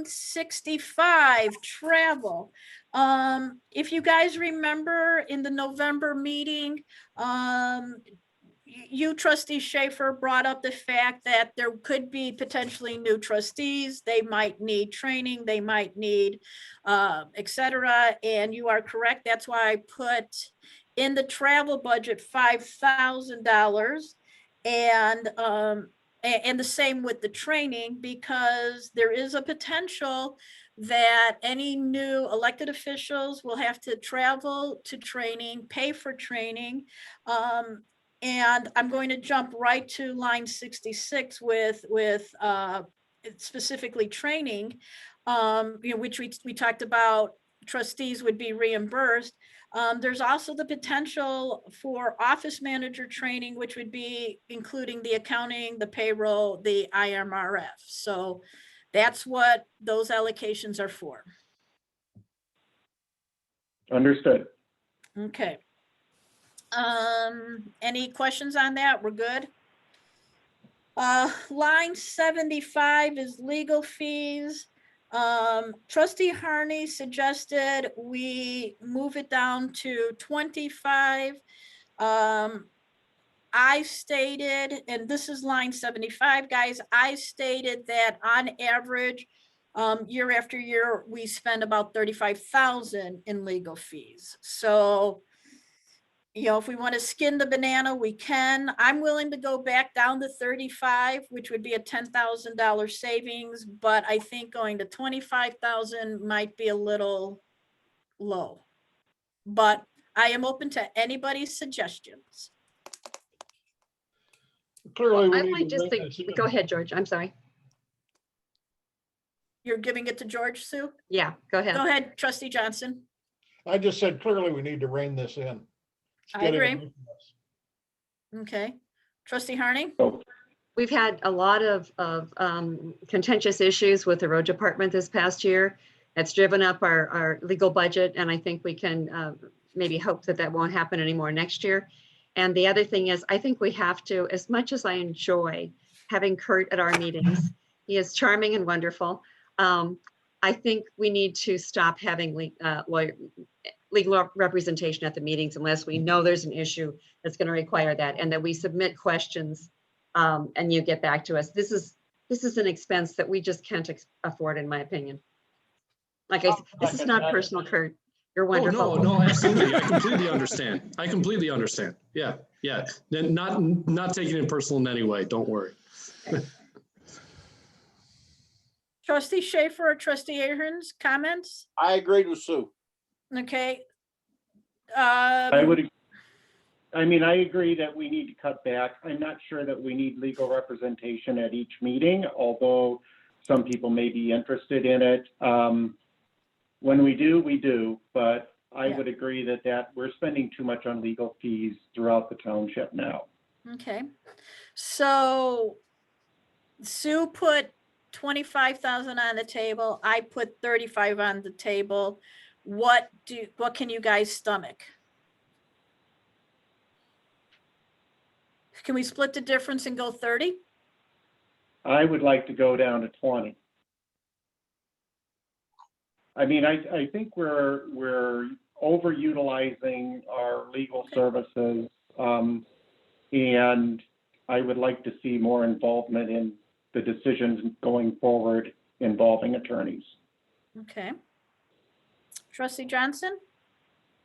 65, travel. If you guys remember in the November meeting, you, Trustee Schaffer, brought up the fact that there could be potentially new trustees. They might need training, they might need, et cetera. And you are correct. That's why I put in the travel budget $5,000, and the same with the training, because there is a potential that any new elected officials will have to travel to training, pay for training. And I'm going to jump right to line 66 with specifically training, you know, which we talked about. Trustees would be reimbursed. There's also the potential for office manager training, which would be including the accounting, the payroll, the IMRF. So that's what those allocations are for. Understood. Okay. Any questions on that? We're good. Line 75 is legal fees. Trustee Harney suggested we move it down to 25. I stated, and this is line 75, guys, I stated that on average, year after year, we spend about 35,000 in legal fees. So, you know, if we want to skin the banana, we can. I'm willing to go back down to 35, which would be a $10,000 savings, but I think going to 25,000 might be a little low. But I am open to anybody's suggestions. Clearly, I might just think, go ahead, George. I'm sorry. You're giving it to George, Sue? Yeah, go ahead. Go ahead, Trustee Johnson. I just said, clearly, we need to rein this in. I agree. Okay. Trustee Harney? We've had a lot of contentious issues with the road department this past year. That's driven up our legal budget, and I think we can maybe hope that that won't happen anymore next year. And the other thing is, I think we have to, as much as I enjoy having Kurt at our meetings, he is charming and wonderful. I think we need to stop having legal representation at the meetings unless we know there's an issue that's going to require that, and that we submit questions and you get back to us. This is an expense that we just can't afford, in my opinion. Like I said, this is not personal, Kurt. You're wonderful. Oh, no, absolutely. I completely understand. I completely understand. Yeah, yeah. Then not taking it personal in any way. Don't worry. Trustee Schaffer or Trustee Aherns, comments? I agreed with Sue. Okay. I would I mean, I agree that we need to cut back. I'm not sure that we need legal representation at each meeting, although some people may be interested in it. When we do, but I Yeah. would agree that we're spending too much on legal fees throughout the township now. Okay, so Sue put 25,000 on the table. I put 35 on the table. What can you guys stomach? Can we split the difference and go 30? I would like to go down to 20. I mean, I think we're overutilizing our legal services, and I would like to see more involvement in the decisions going forward involving attorneys. Okay. Trustee Johnson?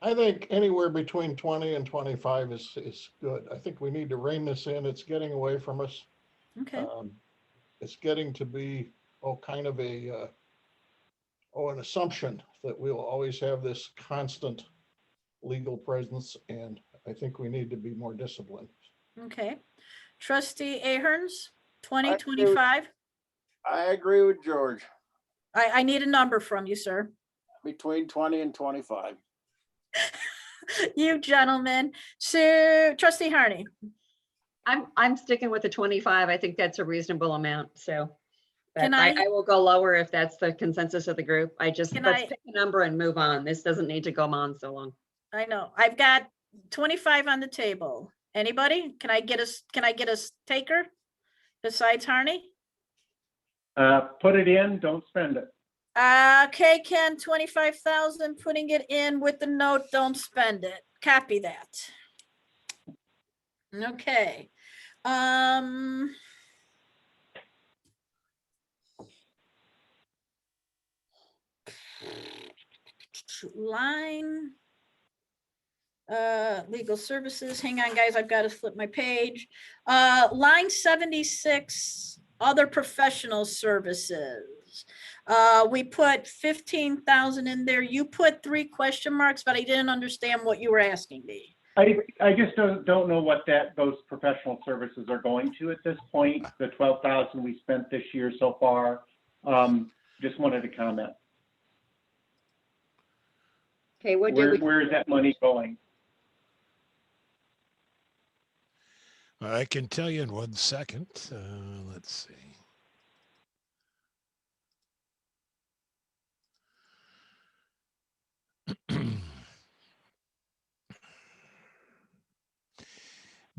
I think anywhere between 20 and 25 is good. I think we need to rein this in. It's getting away from us. Okay. It's getting to be, kind of an assumption that we'll always have this constant legal presence, and I think we need to be more disciplined. Okay. Trustee Aherns, 20, I agree with- 25? I agree with George, I need a number from you, sir. between 20 and 25. You gentlemen. So Trustee Harney? I'm sticking with the 25. I think that's a reasonable amount, so. but Can I I- will go lower if that's the consensus of the group. Let's Can pick a number and move on. This doesn't need to go on so long. I know, I've got 25 on the table. Anybody? Can I get a taker besides Harney? Put it in, don't spend it. Okay, Ken, 25,000, putting it in with the note, don't spend it. Copy that. Okay. Line. Legal services, hang on, guys, I've got to flip my page. Line 76, other professional services. We put 15,000 in there. You put 3 question marks, but I didn't understand what you were asking me. I just don't know what those professional services are going to at this point. The 12,000 we spent this year so far. Just wanted to comment. Okay, what did we? Where is that money going? I can tell you in 1 second. Let's see.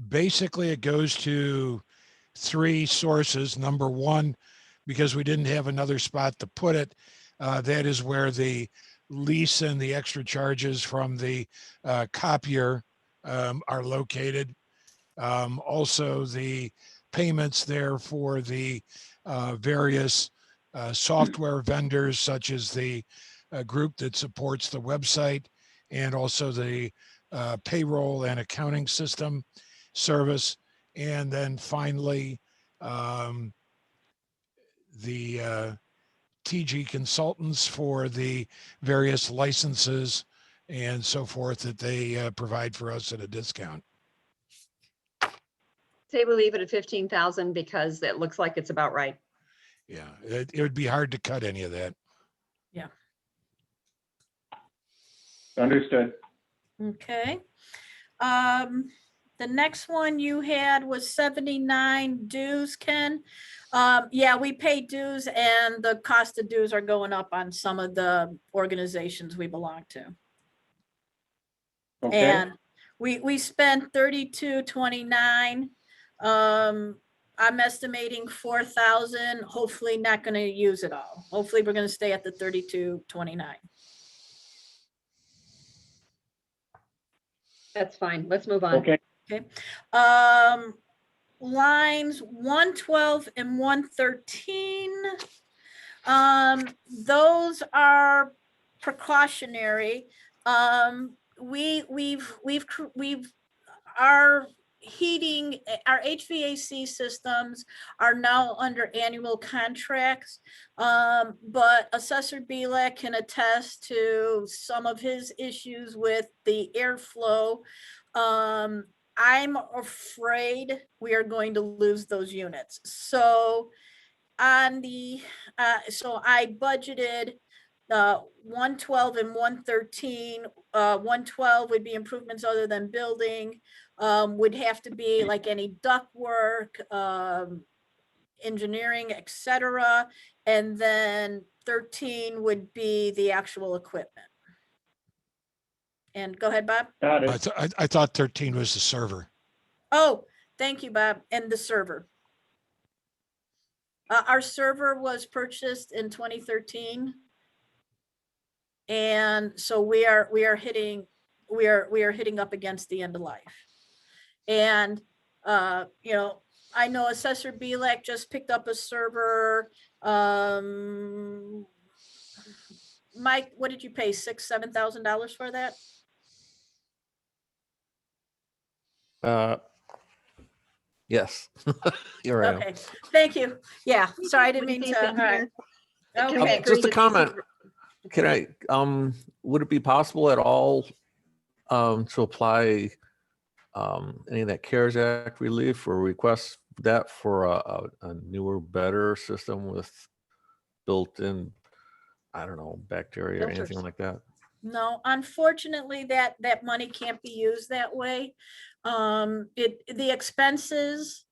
Basically, it goes to 3 sources. Number 1, because we didn't have another spot to put it, that is where the lease and the extra charges from the copier are located. Also, the payments there for the various software vendors, such as the group that supports the website, and also the payroll and accounting system service. And then finally, the TG consultants for the various licenses and so forth that they provide for us at a discount. Say we leave it at 15,000 because it looks like it's about right. Yeah, it would be hard to cut any of that. Yeah. Understood. Okay. The next one you had was 79 dues, Ken. Yeah, we pay dues and the cost of dues are going up on some of the organizations we belong to. Okay. And we spent 3229. I'm estimating 4,000, hopefully not going to use it all. Hopefully we're going to stay at the 3229. That's fine. Let's move on. Okay. Okay. Lines 112 and 113. Those are precautionary. Our heating, our HVAC systems are now under annual contracts. But Assessor Bielak can attest to some of his issues with the airflow. I'm afraid we are going to lose those units. So on the, so I budgeted 112 and 113. 112 would be improvements other than building, would have to be like any duct work, engineering, etc. And then 13 would be the actual equipment. And go ahead, Bob. Got it. I thought 13 was the server. Oh, thank you, Bob. And the server. Our server was purchased in 2013. And so we are hitting up against the end of life. And you know, I know Assessor Bielak just picked up a server. Mike, what did you pay? $6,000-7,000 for that? Yes. You're right. Okay, thank you. Yeah, sorry, I didn't mean to. All right. Okay. Just a comment. Can I, would it be possible at all to apply any of that CARES Act relief or request that for a newer, better system with built-in, I don't know, bacteria or anything like that? No, unfortunately, that money can't be used that way. The expenses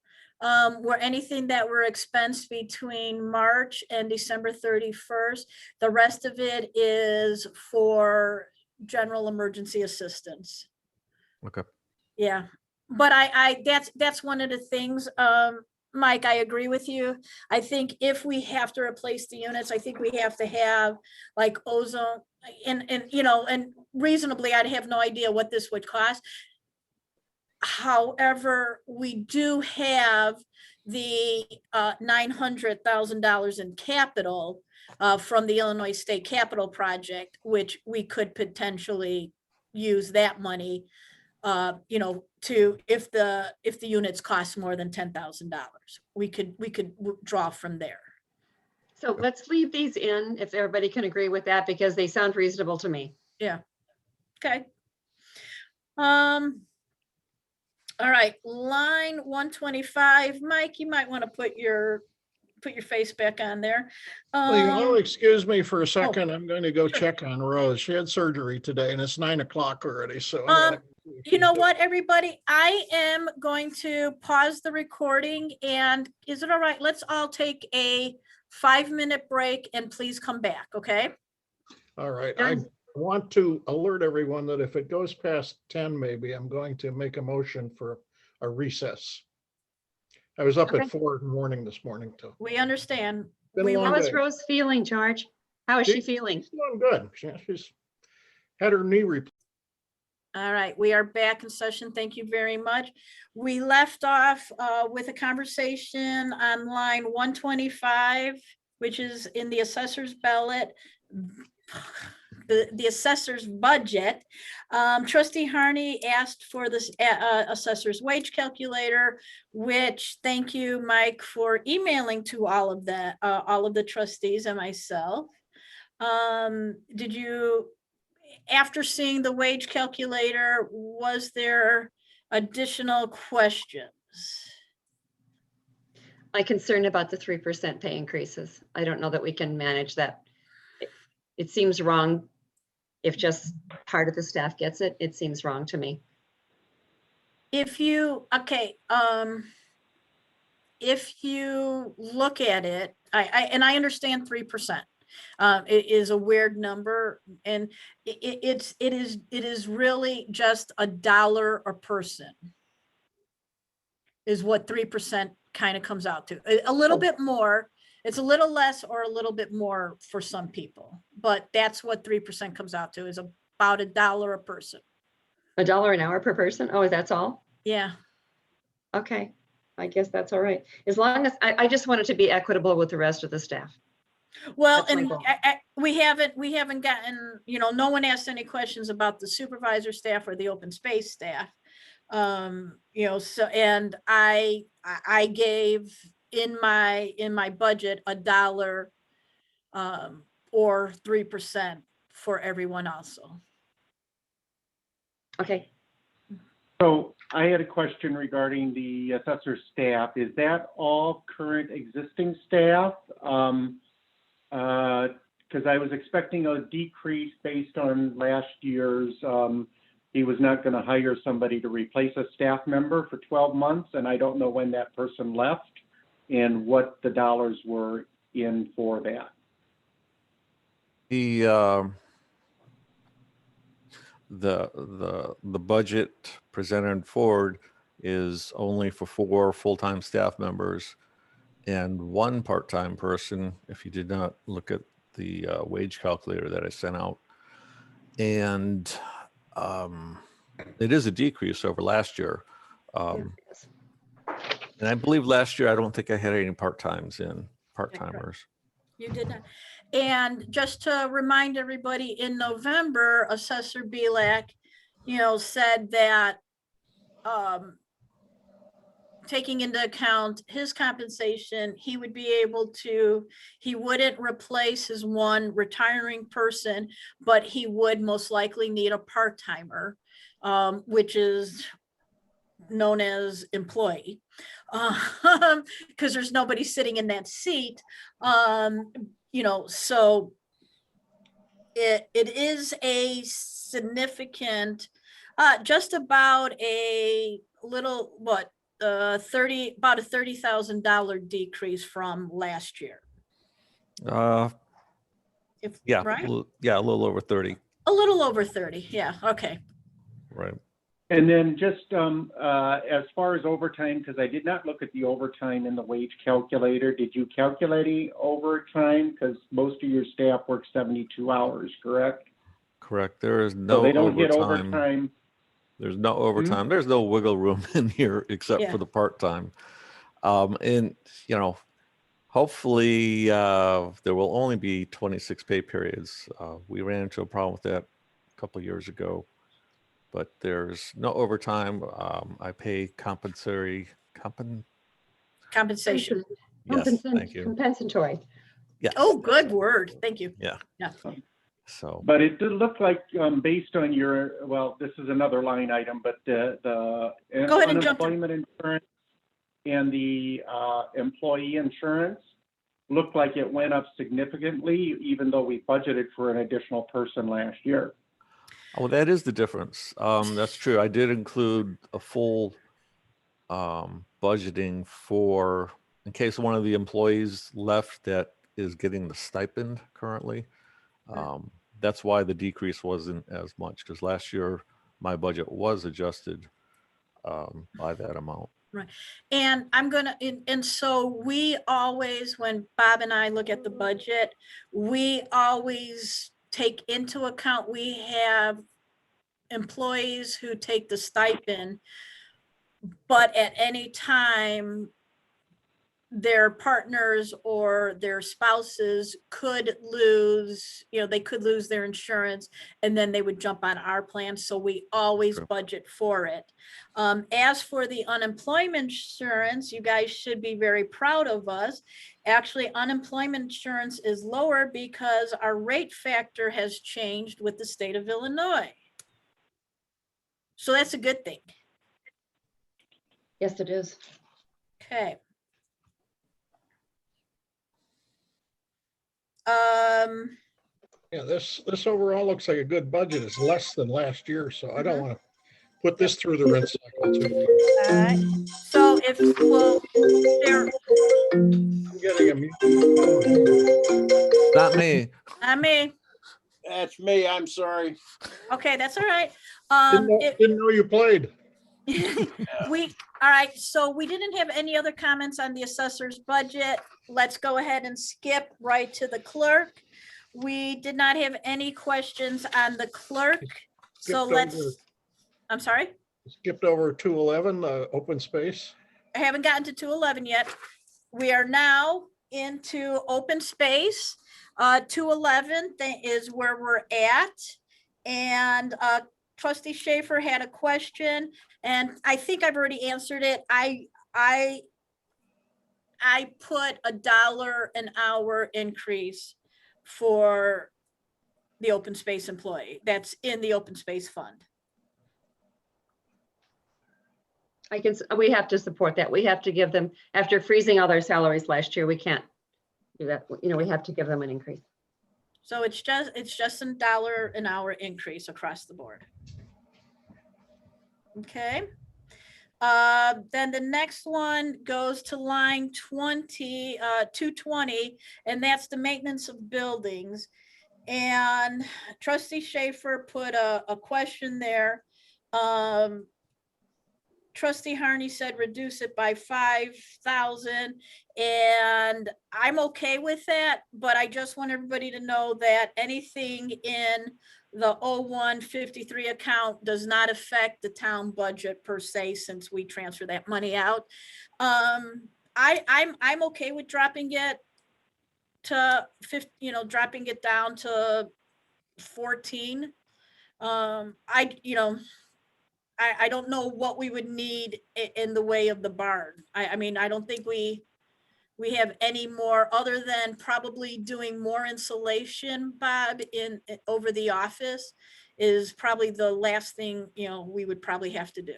were anything that were expensed between March and December 31st. The rest of it is for general emergency assistance. Okay. Yeah, but that's one of the things, Mike, I agree with you. I think if we have to replace the units, I think we have to have like ozone and you know, and reasonably, I'd have no idea what this would cost. However, we do have the $900,000 in capital from the Illinois State Capital Project, which we could potentially use that money, you know, to if the units cost more than $10,000, we could draw from there. So let's leave these in if everybody can agree with that, because they sound reasonable to me. Yeah. Okay. All right, line 125. Mike, you might want to put your face back on there. Well, you know, excuse me for a second. Oh, I'm going to go sure. check on Rose. She had surgery today and it's 9 o'clock already. So you know what, everybody, I am going to pause the recording, and is it all right? Let's all take a 5-minute break and please come back, okay? All right. I Done. want to alert everyone that if it goes past 10, maybe I'm going to make a motion for a recess. I was up Okay. at 4 in the morning this morning too. We understand. Been a long How is day. Rose feeling, George? How is she feeling? She's doing good. She's had her knee replaced. All right, we are back in session. Thank you very much. We left off with a conversation on line 125, which is in the assessor's ballot, the assessor's budget. Trustee Harney asked for this assessor's wage calculator, which, thank you, Mike, for emailing to all of the trustees and myself. Did you, after seeing the wage calculator, was there additional questions? I'm concerned about the 3% pay increases. I don't know that we can manage that. It seems wrong. If just part of the staff gets it, it seems wrong to me. If you, okay, if you look at it, I understand 3%. It is a weird number, and it is really just $1 a person is what 3% kind of comes out to. A little bit more. It's a little less or a little bit more for some people, but that's what 3% comes out to, is about $1 a person. $1 an hour per person? Oh, that's all? Yeah. Okay, I guess that's all right. As long as, I just want it to be equitable with the rest of the staff. Well, That's my and goal. we haven't gotten, you know, no one asked any questions about the supervisor staff or the open space staff. You know, so, and I gave in my budget $1 or 3% for everyone also. Okay. So I had a question regarding the assessor staff. Is that all current existing staff? Because I was expecting a decrease based on last year's, he was not going to hire somebody to replace a staff member for 12 months, and I don't know when that person left and what the dollars were in for that. The budget presented forward is only for 4 full-time staff members and 1 part-time person, if you did not look at the wage calculator that I sent out. And it is a decrease over last year. And I believe last year, I don't think I had any part-timers. You did not. And just to remind everybody, in November, Assessor Bielak, said that taking into account his compensation, he would be able to, he wouldn't replace his 1 retiring person, but he would most likely need a part-timer, which is known as employee, because there's nobody sitting in that seat. So it is a significant, just about a little, about a $30,000 decrease from last year. Yeah, right? a little over 30. A little over 30. Yeah. Okay. Right. And then just as far as overtime, because I did not look at the overtime in the wage calculator, did you calculate any overtime? Because most of your staff work 72 hours, correct? Correct. There is no So they don't overtime. get overtime. There's no overtime. There's no wiggle room in here except for the part-time. And, hopefully there will only be 26 pay periods. We ran into a problem with that a couple of years ago. But there's no overtime. I pay compensation. Yes, thank you. Compensatory. Yes. Oh, good word. Thank you. Yeah. Yeah. So. But it did look like based on your, well, this is another line item, but the Go ahead and jump in. unemployment insurance and the employee insurance looked like it went up significantly, even though we budgeted for an additional person last year. Oh, that is the difference. That's true. I did include a full budgeting for, in case one of the employees left that is getting the stipend currently. That's why the decrease wasn't as much, because last year my budget was adjusted by that amount. Right. And and so we always, when Bob and I look at the budget, we always take into account, we have employees who take the stipend, but at any time their partners or their spouses could lose, they could lose their insurance, and then they would jump on our plan. So we always budget for it. As for the unemployment insurance, you guys should be very proud of us. Actually, unemployment insurance is lower because our rate factor has changed with the state of Illinois. So that's a good thing. Yes, it is. Okay. Yeah, this overall looks like a good budget. It's less than last year, so I don't want to put this through the rinse cycle too. All right. So if we'll share. I'm getting a mute. Not me. Not me. That's me. I'm sorry. Okay, that's all right. Didn't know you played. All right, so we didn't have any other comments on the assessor's budget. Let's go ahead and skip right to the clerk. We did not have any questions on the clerk. So I'm sorry? Skipped over 211, open space. I haven't gotten to 211 yet. We are now into open space. 211 is where we're at. And Trustee Schaffer had a question, and I think I've already answered it. I put $1 an hour increase for the open space employee that's in the open space fund. We have to support that. We have to give them, after freezing all their salaries last year, we can't do that. You know, we have to give them an increase. So it's just $1 an hour increase across the board. Okay. Then the next one goes to line 220, and that's the maintenance of buildings. And Trustee Schaffer put a question there. Trustee Harney said reduce it by 5,000, and I'm okay with that, but I just want everybody to know that anything in the 0153 account does not affect the town budget per se, since we transfer that money out. I'm okay with dropping it to 50, dropping it down to 14. I don't know what we would need in the way of the barn. I mean, I don't think we have any more, other than probably doing more insulation, Bob, over the office is probably the last thing, we would probably have to do.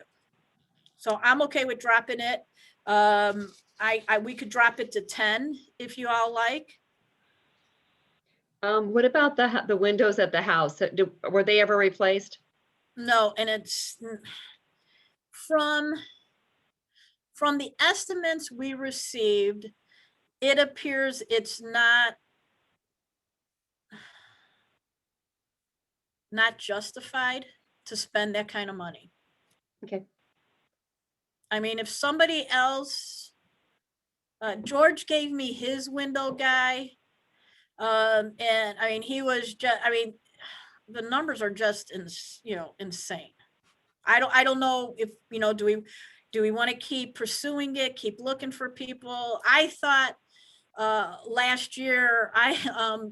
So I'm okay with dropping it. We could drop it to 10 if you all like. What about the windows at the house? Were they ever replaced? No, and it's from the estimates we received, it appears it's not justified to spend that kind of money. Okay. I mean, if somebody else, George gave me his window guy, and I mean, he was just, I mean, the numbers are just insane. I don't know if, do we want to keep pursuing it, keep looking for people? I thought last year I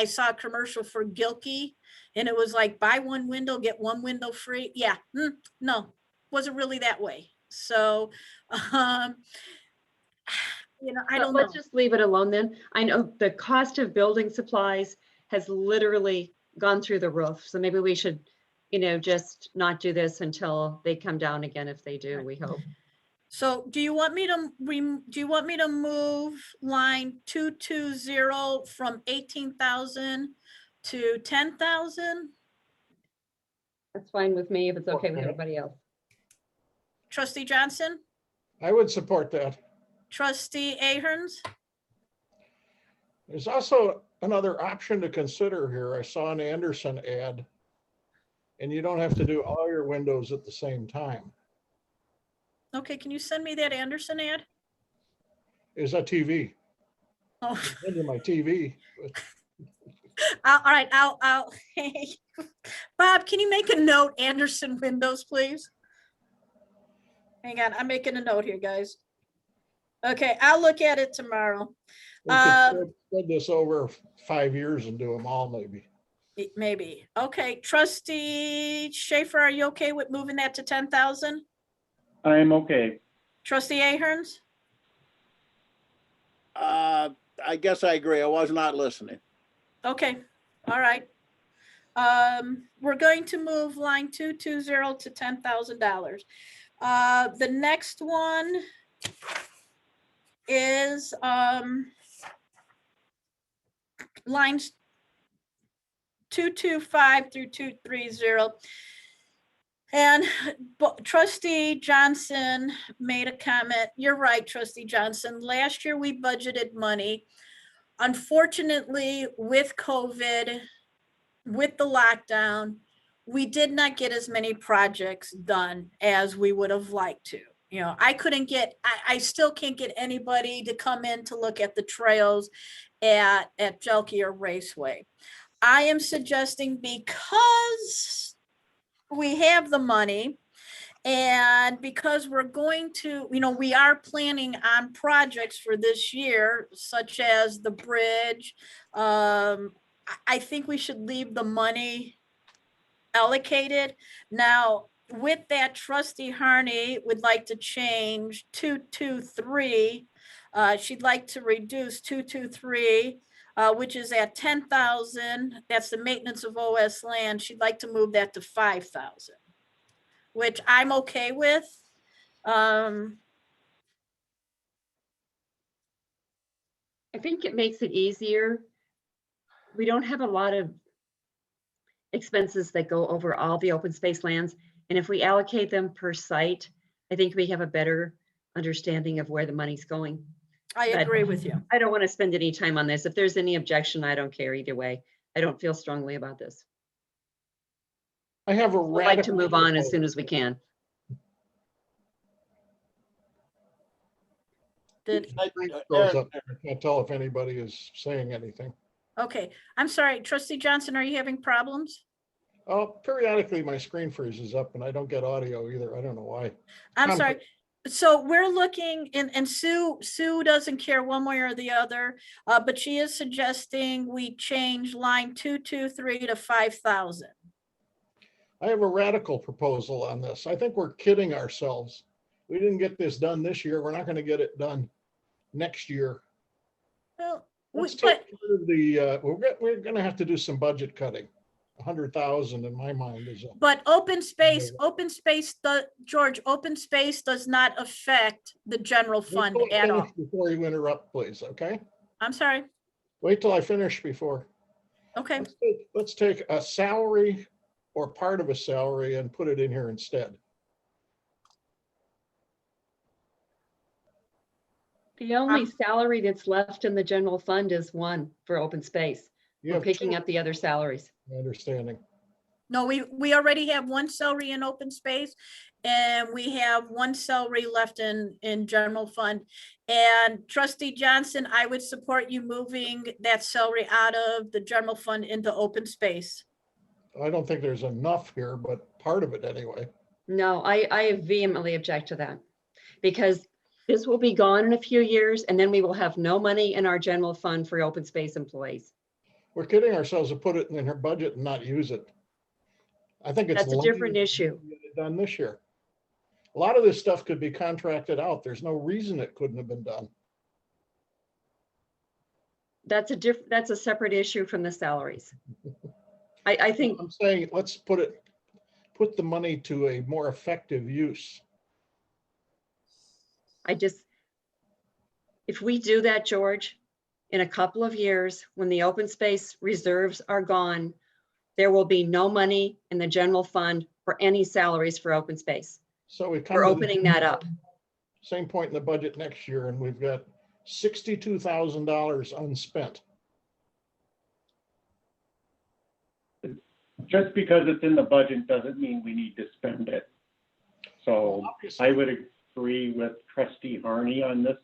saw a commercial for Gilkey, and it was like buy one window, get one window free. Yeah, no, wasn't really that way. So, I don't know. Let's just leave it alone then. I know the cost of building supplies has literally gone through the roof. So maybe we should, just not do this until they come down again. If they do, we hope. So do you want me to move line 220 from 18,000 to 10,000? That's fine with me if it's okay with everybody else. Trustee Johnson? I would support that. Trustee Aherns? There's also another option to consider here. I saw an Anderson ad, and you don't have to do all your windows at the same time. Okay, can you send me that Anderson ad? Is a TV. Oh. Into my TV. All right, I'll Bob, can you make a note, Anderson windows, please? Hang on, I'm making a note here, guys. Okay, I'll look at it tomorrow. We could spread this over 5 years and do them all, maybe. Maybe. Okay, Trustee Schaffer, are you okay with moving that to 10,000? I'm okay. Trustee Aherns? I guess I agree. I was not listening. Okay, all right. We're going to move line 220 to $10,000. The next one is lines 225 through 230. And Trustee Johnson made a comment. You're right, Trustee Johnson. Last year we budgeted money. Unfortunately, with COVID, with the lockdown, we did not get as many projects done as we would have liked to. I still can't get anybody to come in to look at the trails at Jelke or Raceway. I am suggesting, because we have the money, and because we're going to, we are planning on projects for this year, such as the bridge. I think we should leave the money allocated. Now, with that, Trustee Harney would like to change 223. She'd like to reduce 223, which is at 10,000. That's the maintenance of OS land. She'd like to move that to 5,000, which I'm okay with. I think it makes it easier. We don't have a lot of expenses that go over all the open space lands. And if we allocate them per site, I think we have a better understanding of where the money's going. I But agree with you. I don't want to spend any time on this. If there's any objection, I don't care either way. I don't feel strongly about this. I have a I'd like to radical move on as proposal. soon as we can. Did, Goes up there. I can't tell if anybody is saying anything. okay, I'm sorry, Trustee Johnson, are you having problems? Oh, periodically my screen freezes up and I don't get audio either. I don't know why. I'm sorry. So we're looking, and Sue doesn't care one way or the other, but she is suggesting we change line 223 to 5,000. I have a radical proposal on this. I think we're kidding ourselves. We didn't get this done this year. We're not going to get it done next year. Well, Let's take care of the, we're going to have to do some budget cutting. 100,000 in my mind is. But open space, George, open space does not affect the general fund at all. Before you interrupt, please, okay? I'm sorry. Wait till I finish before. Okay. Let's take a salary or part of a salary and put it in here instead. The only salary that's left in the general fund is one for open space. You We're have picking two. up the other salaries. My understanding. No, we already have one salary in open space, and we have one salary left in general fund. And Trustee Johnson, I would support you moving that salary out of the general fund into open space. I don't think there's enough here, but part of it anyway. No, I vehemently object to that, because this will be gone in a few years, and then we will have no money in our general fund for open space employees. We're kidding ourselves to put it in her budget and not use it. I think it's That's a different issue. Done this year. A lot of this stuff could be contracted out. There's no reason it couldn't have been done. That's a separate issue from the salaries. I think I'm saying, let's put the money to a more effective use. if we do that, George, in a couple of years, when the open space reserves are gone, there will be no money in the general fund for any salaries for open space. So we're opening that up. Same point in the budget next year, and we've got $62,000 unspent. Just because it's in the budget doesn't mean we need to spend it. So I would agree with Trustee Harney on this.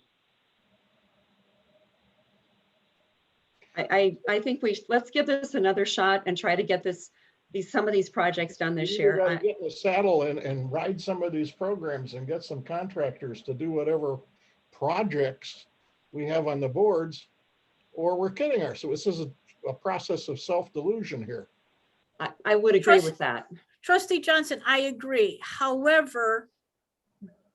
I think let's give this another shot and try to get some of these projects done this year. Get in the saddle and ride some of these programs and get some contractors to do whatever projects we have on the boards, or we're kidding ourselves. This is a process of self-delusion here. I would agree with that. Trustee Johnson, I agree. However,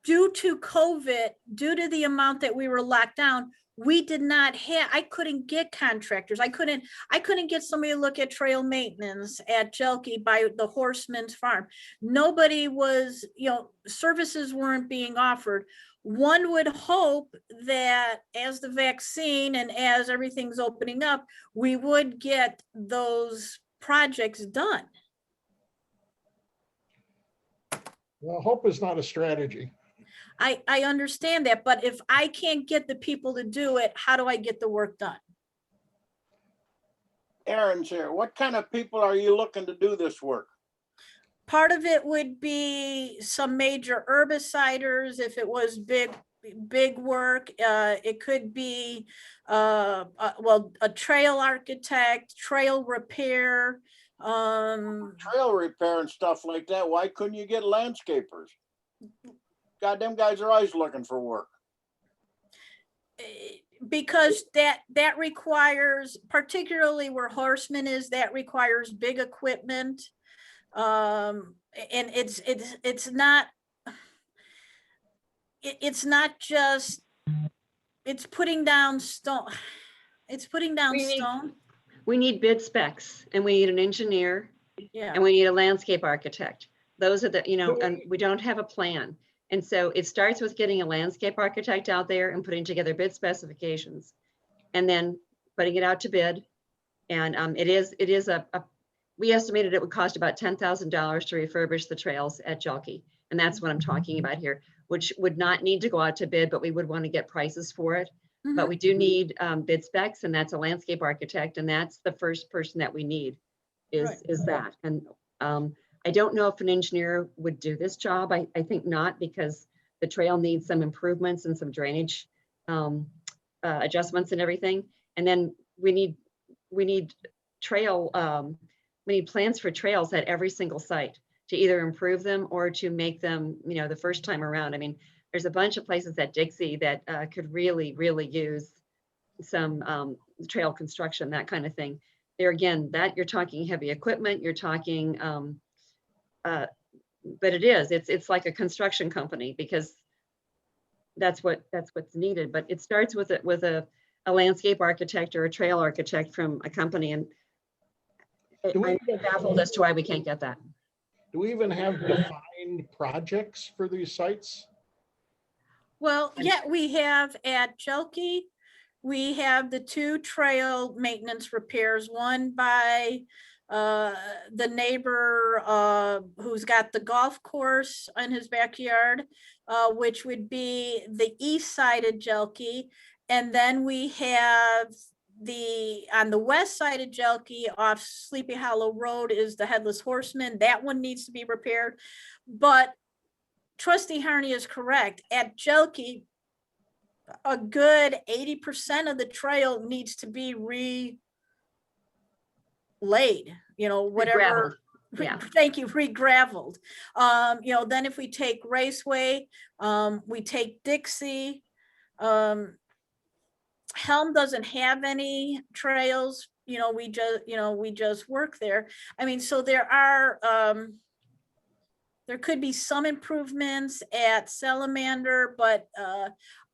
due to COVID, due to the amount that we were locked down, we did not have, I couldn't get contractors. I couldn't get somebody to look at trail maintenance at Jelke by the Horseman's Farm. Nobody was, services weren't being offered. One would hope that as the vaccine and as everything's opening up, we would get those projects done. Well, hope is not a strategy. I understand that, but if I can't get the people to do it, how do I get the work done? Aherns here. What kind of people are you looking to do this work? Part of it would be some major herbiciders. If it was big work, it could be, a trail architect, trail repair. Trail repair and stuff like that. Why couldn't you get landscapers? God, them guys are always looking for work. Because that requires, particularly where Horseman is, that requires big equipment. And it's not just, it's putting down stone. It's putting down stone. We need bid specs, and we need an engineer, Yeah. and we need a landscape architect. Those are the, and we don't have a plan. And so it starts with getting a landscape architect out there and putting together bid specifications, and then putting it out to bid. And it is we estimated it would cost about $10,000 to refurbish the trails at Jelke. And that's what I'm talking about here, which would not need to go out to bid, but we would want to get prices for it. But we do need bid specs, and that's a landscape architect. And that's the first person that we need is that. And I don't know if an engineer would do this job. I think not, because the trail needs some improvements and some drainage adjustments and everything. And then we need plans for trails at every single site to either improve them or to make them, the first time around. I mean, there's a bunch of places at Dixie that could really, really use some trail construction, that kind of thing. There again, that you're talking heavy equipment, you're talking, but it's like a construction company, because that's what's needed. But it starts with a landscape architect or a trail architect from a company, and I'm baffled as to why we can't get that. Do we even have defined projects for these sites? Well, yeah, we have at Jelke, we have the 2 trail maintenance repairs, one by the neighbor who's got the golf course in his backyard, which would be the east side of Jelke. And then we have on the west side of Jelke off Sleepy Hollow Road is the Headless Horseman. That one needs to be repaired. But Trustee Harney is correct. At Jelke, a good 80% of the trail needs to be laid, whatever. Yeah. Thank you, re-graveled. Then if we take Raceway, we take Dixie, Helm doesn't have any trails, we just work there. I mean, so there could be some improvements at Salamander, but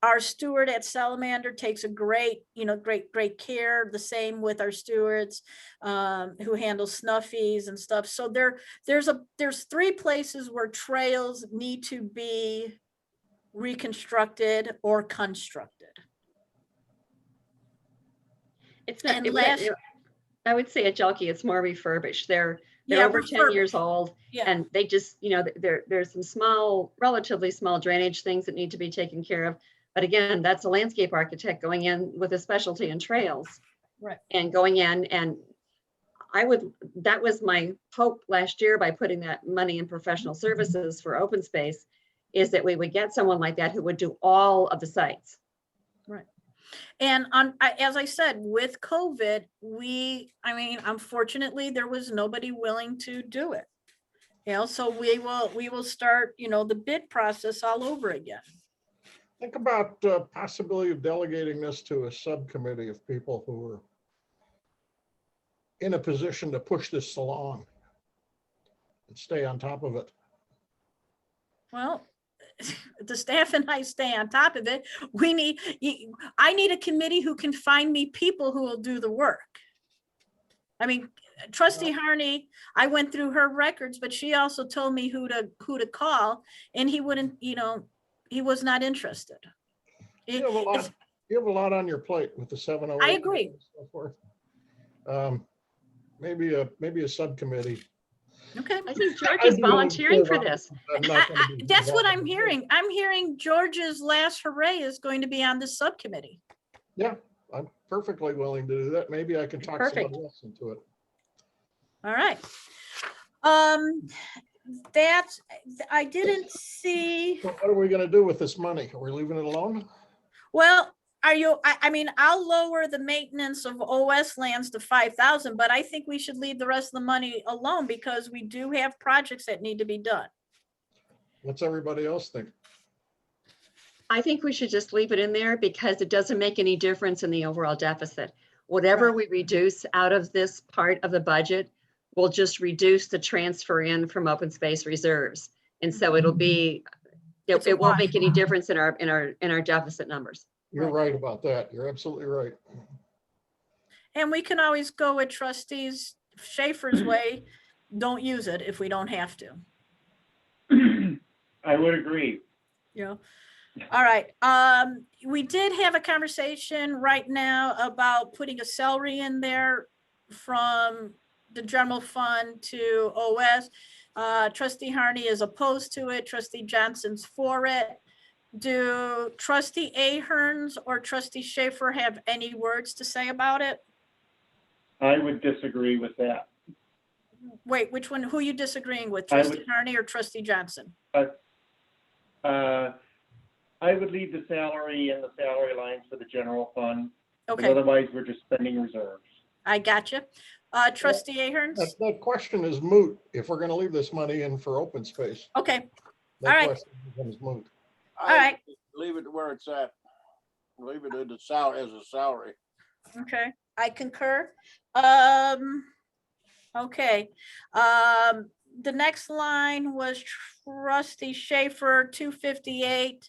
our steward at Salamander takes a great care. The same with our stewards who handle snuffies and stuff. So there's 3 places where trails need to be reconstructed or constructed. It's not. I would say at Jelke, it's more refurbished. They're over 10 years old, and they just, there's some relatively small drainage things that need to be taken care of. But again, that's a landscape architect going in with a specialty in trails, right? And going in, and that was my hope last year by putting that money in professional services for open space, is that we would get someone like that who would do all of the sites. Right. And as I said, with COVID, unfortunately, there was nobody willing to do it. So we will start, the bid process all over again. Think about possibility of delegating this to a subcommittee of people who are in a position to push this along and stay on top of it. Well, the staff and I stay on top of it. I need a committee who can find me people who will do the work. I mean, Trustee Harney, I went through her records, but she also told me who to call, and he wouldn't, he was not interested. You have a lot on your plate with the 708. I agree. And so forth. Maybe a subcommittee. Okay. I think George is volunteering for this. That's what I'm hearing. I'm hearing George's last hooray is going to be on this subcommittee. Yeah, I'm perfectly willing to do that. Maybe I can talk somebody else into it. All right. I didn't see. So what are we going to do with this money? Are we leaving it alone? Well, I'll lower the maintenance of OS lands to 5,000, but I think we should leave the rest of the money alone because we do have projects that need to be done. What's everybody else think? I think we should just leave it in there because it doesn't make any difference in the overall deficit. Whatever we reduce out of this part of the budget will just reduce the transfer in from open space reserves. And so it'll be, it won't make any difference in our deficit numbers. You're right about that. You're absolutely right. And we can always go with Trustees Schaffer's way. Don't use it if we don't have to. I would agree. you know. All right, we did have a conversation right now about putting a salary in there from the general fund to OS. Trustee Harney is opposed to it. Trustee Johnson's for it. Do Trustee Aherns or Trustee Schaffer have any words to say about it? I would disagree with that. Wait, which one, who are you disagreeing with? I Trustee would- Harney or Trustee Johnson? I would leave the salary in the salary lines for the general fund. But Okay, otherwise, we're just spending reserves. I got you. Trustee Aherns? That question is moot if we're gonna leave this money in for open space. Okay, That All right. question becomes moot. all right, Leave it where it's at. Leave it in the salary as a salary. okay, I concur. Okay, the next line was Trustee Schaffer, 258.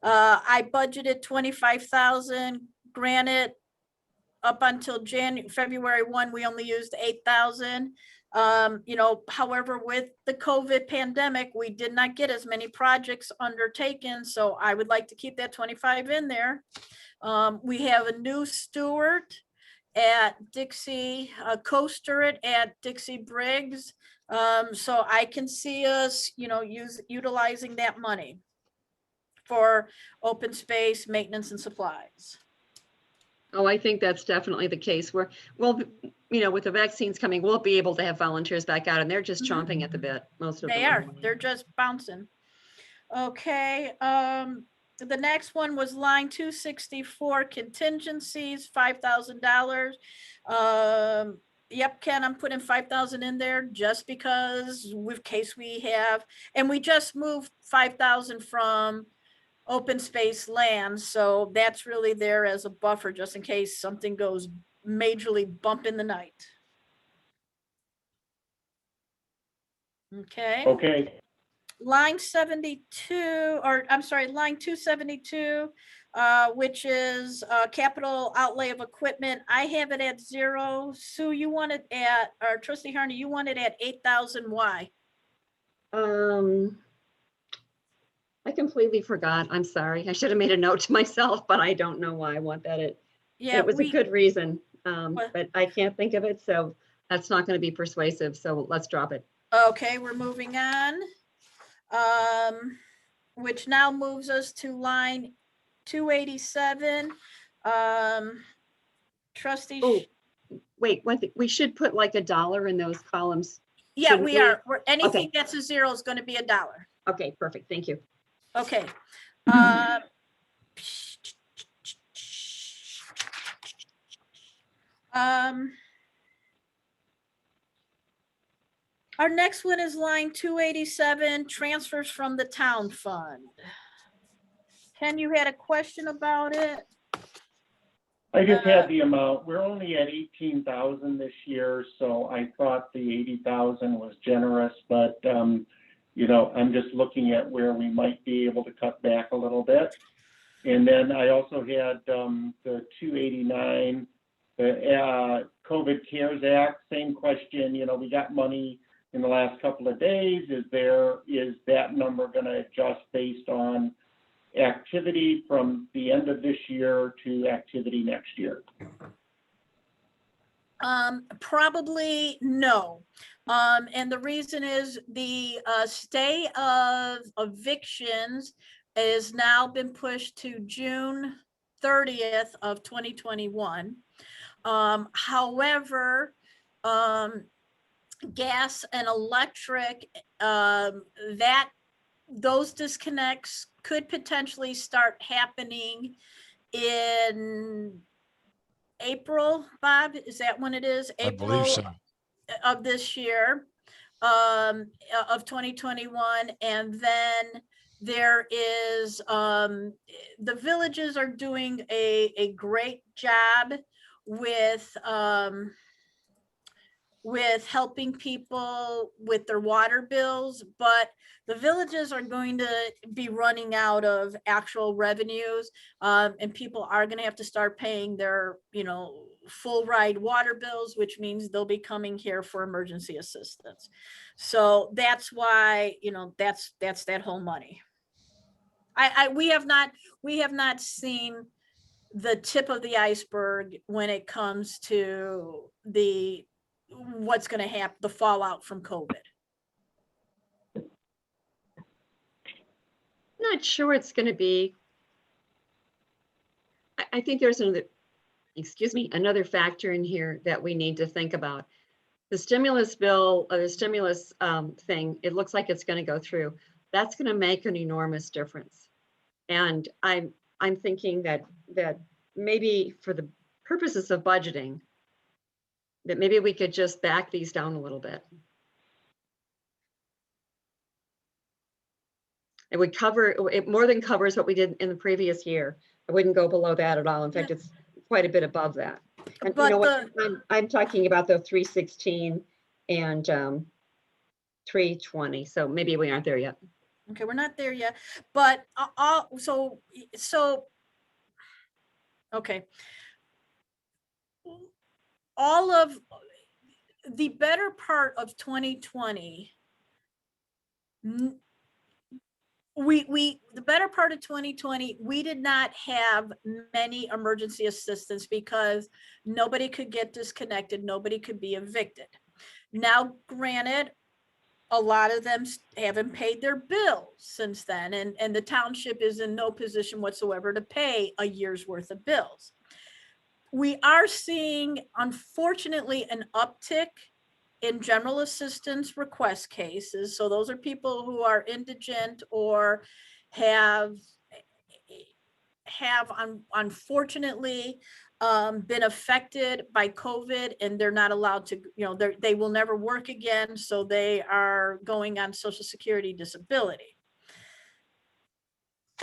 I budgeted 25,000, granted, up until February 1, we only used 8,000. You know, however, with the COVID pandemic, we did not get as many projects undertaken, so I would like to keep that 25 in there. We have a new steward at Dixie, co-steward at Dixie Briggs. So I can see us, you know, utilizing that money for open space, maintenance and supplies. Oh, I think that's definitely the case where, well, you know, with the vaccines coming, we'll be able to have volunteers back out and they're just chomping at the bit, most of them. They are, they're just bouncing. Okay, the next one was line 264, contingencies, $5,000. Yep, Ken, I'm putting 5,000 in there just because with case we have, and we just moved 5,000 from open space land, so that's really there as a buffer just in case something goes majorly bump in the night. Okay. Okay, Line 72, or I'm sorry, line 272, which is capital outlay of equipment. I have it at 0. Sue, you want it at, or Trustee Harney, you want it at 8,000. Why? I completely forgot. I'm sorry. I should have made a note to myself, but I don't know why I want that. It was a good reason, but I can't think of it. So that's not going to be persuasive. So let's drop it. Okay, we're moving on. Which now moves us to line 287. Trustee. Oh, wait, we should put like $1 in those columns. Yeah, shouldn't we are. Anything Okay. that's a 0 is going to be $1. Okay, perfect. Thank you. Okay. Our next one is line 287, transfers from the town fund. Ken, you had a question about it? I just had the amount. We're only at 18,000 this year, so I thought the 80,000 was generous, but you know, I'm just looking at where we might be able to cut back a little bit. And then I also had the 289, the COVID CARES Act, same question. You know, we got money in the last couple of days. Is that number going to adjust based on activity from the end of this year to activity next year? Probably no. And the reason is the stay of evictions has now been pushed to June 30th of 2021. However, gas and electric, those disconnects could potentially start happening in April. Bob, is that when it is? I believe so. Of this year, of 2021. And then there is, the villages are doing a great job with helping people with their water bills, but the villages are going to be running out of actual revenues, and people are going to have to start paying their, you know, full ride water bills, which means they'll be coming here for emergency assistance. So that's why, you know, that's that whole money. we have not seen the tip of the iceberg when it comes to what's going to happen, the fallout from COVID. Not sure it's going to be. I think there's another factor in here that we need to think about. The stimulus bill, or the stimulus thing, it looks like it's going to go through. That's going to make an enormous difference. And I'm thinking that maybe for the purposes of budgeting, that maybe we could just back these down a little bit. It would cover, it more than covers what we did in the previous year. I wouldn't go below that at all. In fact, it's quite a bit above that. And But you know what, I'm talking about the 316 and 320. So maybe we aren't there yet. Okay, we're not there yet, but okay. All of the better part of 2020, the better part of 2020, we did not have many emergency assistance because nobody could get disconnected, nobody could be evicted. Now, granted, a lot of them haven't paid their bills since then, and the township is in no position whatsoever to pay a year's worth of bills. We are seeing, unfortunately, an uptick in general assistance request cases. So those are people who are indigent or have unfortunately been affected by COVID, and they're not allowed to, they will never work again. So they are going on Social Security disability.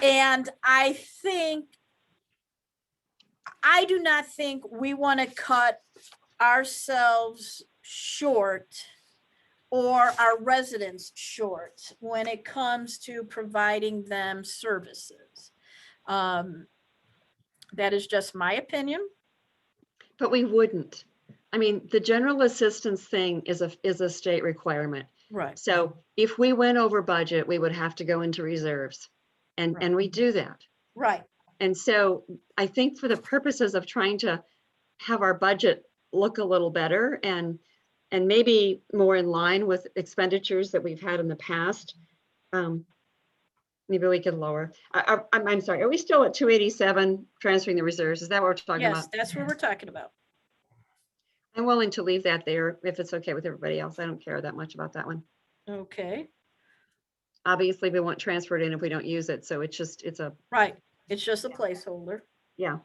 And I do not think we want to cut ourselves short or our residents short when it comes to providing them services. That is just my opinion. But we wouldn't. I mean, the general assistance thing is a state requirement. Right. So if we went over budget, we would have to go into reserves, and we do that. Right. And so I think for the purposes of trying to have our budget look a little better and maybe more in line with expenditures that we've had in the past, maybe we could lower. I'm sorry, are we still at 287 transferring the reserves? Is that what we're talking about? Yes, that's what we're talking about. I'm willing to leave that there if it's okay with everybody else. I don't care that much about that one. Okay. Obviously, we won't transfer it in if we don't use it. So it's a. Right. It's just a placeholder. Yeah.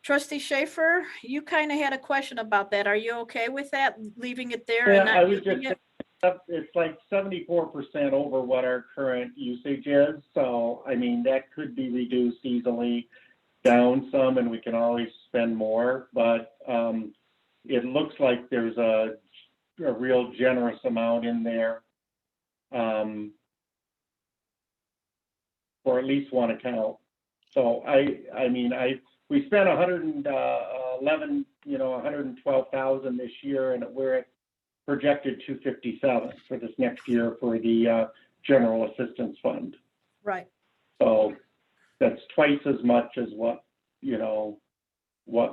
Trustee Schaffer, you kind of had a question about that. Are you okay with that, leaving it there? Yeah, and not I was using just, it? it's like 74% over what our current usage is. So, I mean, that could be reduced easily down some, and we can always spend more. But it looks like there's a real generous amount in there for at least one account. So we spent 112,000 this year, and we're at projected 257 for this next year for the general assistance fund. Right. So that's twice as much as what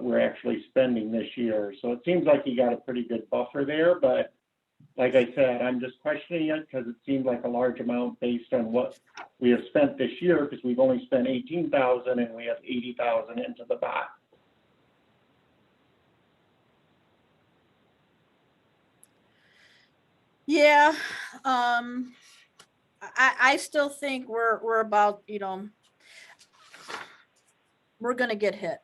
we're actually spending this year. So it seems like you got a pretty good buffer there, but like I said, I'm just questioning it because it seems like a large amount based on what we have spent this year, because we've only spent 18,000 and we have 80,000 into the pot. Yeah. I still think we're about, we're going to get hit.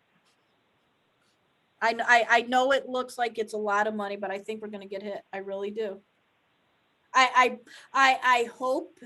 I know it looks like it's a lot of money, but I think we're going to get hit. I really do. I hope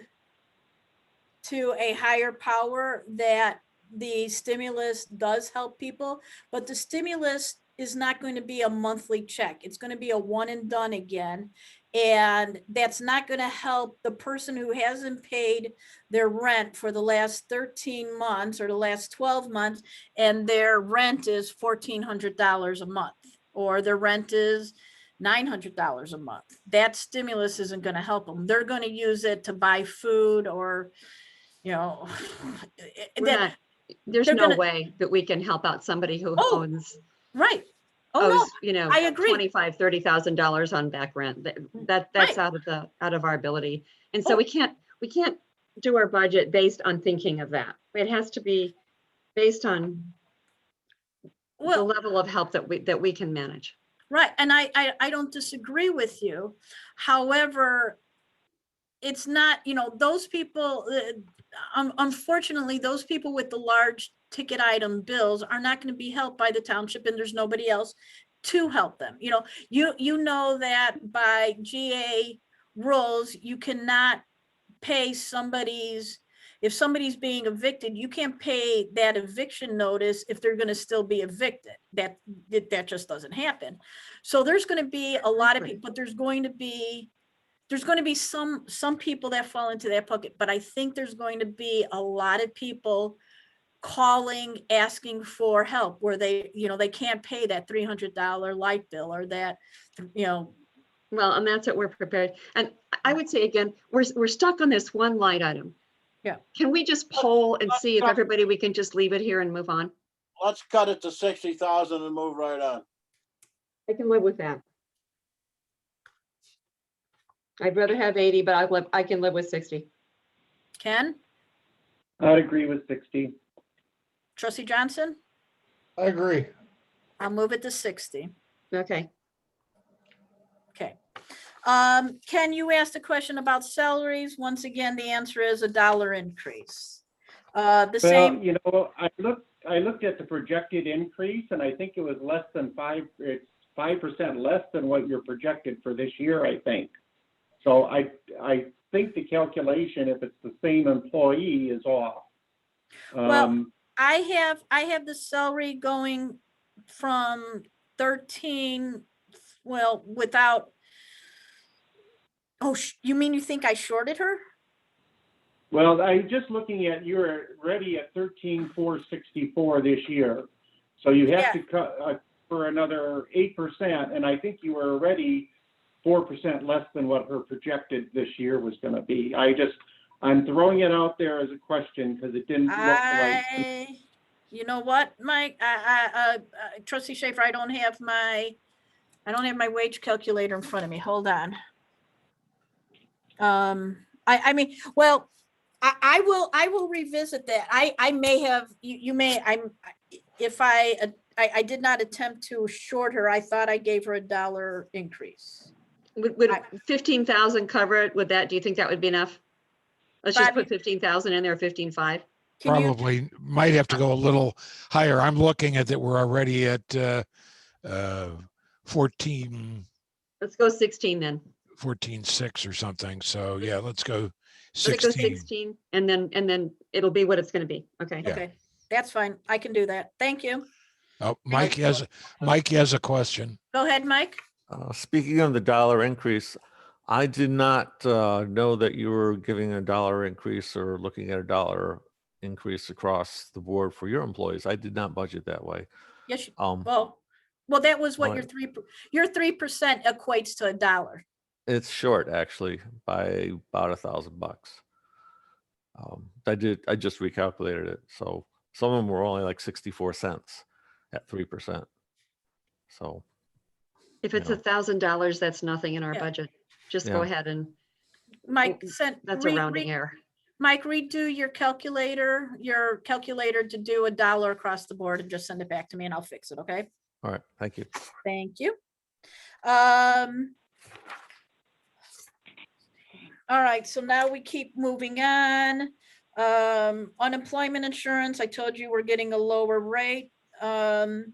to a higher power that the stimulus does help people, but the stimulus is not going to be a monthly check. It's going to be a one and done again. And that's not going to help the person who hasn't paid their rent for the last 13 months or the last 12 months, and their rent is $1,400 a month, or their rent is $900 a month. That stimulus isn't going to help them. They're going to use it to buy food or, There's they're no gonna- way that we can help out somebody who Oh, owns, right. Oh, owes, no, I agree. $25,000, $30,000 on back rent. That's Right. out of our ability. And so Oh. we can't do our budget based on thinking of that. It has to be based on the Well, level of help that we can manage. right. And I don't disagree with you. However, it's not, those people, unfortunately, those people with the large ticket item bills are not going to be helped by the township, and there's nobody else to help them. You know that by GA rules, you cannot pay if somebody's being evicted, you can't pay that eviction notice if they're going to still be evicted. That just doesn't happen. So there's going to be a lot of people, but there's going to be some people that fall into that bucket, but I think there's going to be a lot of people calling, asking for help where they can't pay that $300 light bill or that, Well, and that's what we're prepared. And I would say again, we're stuck on this one light item. Yeah. Can we just poll and see if everybody, we can just leave it here and move on? Let's cut it to 60,000 and move right on. I can live with that. I'd rather have 80, but I can live with 60. Ken, I'd agree with 60. Trustee Johnson, I agree. I'll move it to 60. Okay. Okay. Ken, you asked a question about salaries. Once again, the answer is $1 increase. The same. I looked at the projected increase, and I think it was less than 5%. It's 5% less than what you're projected for this year, I think. So I think the calculation, if it's the same employee, is off. Well, I have the salary going from 13, well, without, you mean you think I shorted her? Well, I'm just looking at, you're already at 13,464 this year. So you have to cut for another 8%, and I think you were already 4% less than what her projected this year was going to be. I'm throwing it out there as a question because it didn't look like. You know what, Mike? Trustee Schaffer, I don't have my wage calculator in front of me. Hold on. I mean, well, I will revisit that. I may have, I did not attempt to short her. I thought I gave her $1 increase. Would 15,000 cover it? Do you think that would be enough? Let's just put 15,000 in there, 15,5. Probably might have to go a little higher. I'm looking at that. We're already at 14. Let's go 16 then. 14.6 or something. So yeah, let's go 16. Let's go 16, and then it'll be what it's going to be. Okay. Yeah. Okay, that's fine. I can do that. Thank you. Oh, Mike has a question. Go ahead, Mike. Speaking of the $1 increase, I did not know that you were giving a $1 increase or looking at a $1 increase across the board for your employees. I did not budget that way. Yes. Well, that was what right. your 3% equates to $1. It's short actually by about $1,000. I just recalculated it. So some of them were only like 64 cents at 3%. So if it's $1,000, that's nothing in our budget. Just go ahead and Mike that's a rounding error. Mike, redo your calculator to do $1 across the board and just send it back to me and I'll fix it. Okay. All right. Thank you. Thank you. All right, so now we keep moving on. Unemployment insurance, I told you we're getting a lower rate. The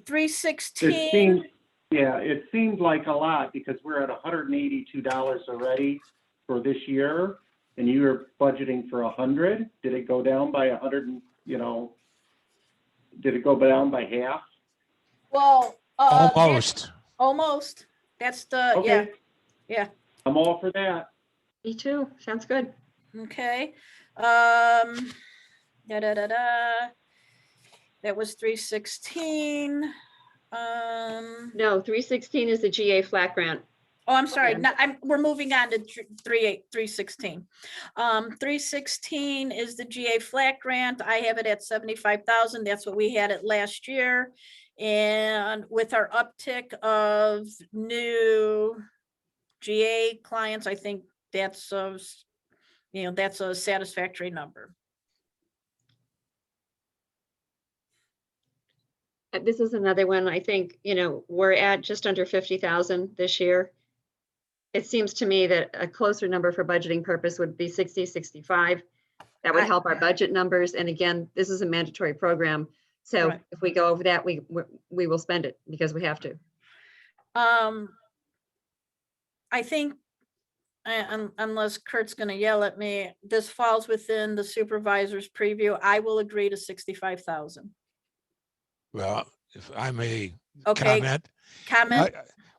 316. It seemed like a lot because we're at $182 already for this year, and you were budgeting for 100. Did it go down by 100? Did it go down by half? Well, almost. That's the okay. Yeah. I'm all for that. Me too. Sounds good. Okay. That was 316. No, 316 is the GA flat grant. Oh, I'm sorry. Yeah. No, we're moving on to 316. 316 is the GA flat grant. I have it at 75,000. That's what we had it last year. And with our uptick of new GA clients, I think that's that's a satisfactory number. This is another one, I think, we're at just under 50,000 this year. It seems to me that a closer number for budgeting purpose would be 60, 65. That would help our budget numbers. And again, this is a mandatory program. So Right. if we go over that, we will spend it because we have to. I think, unless Kurt's going to yell at me, this falls within the supervisor's preview. I will agree to 65,000. Well, if I may Okay. comment.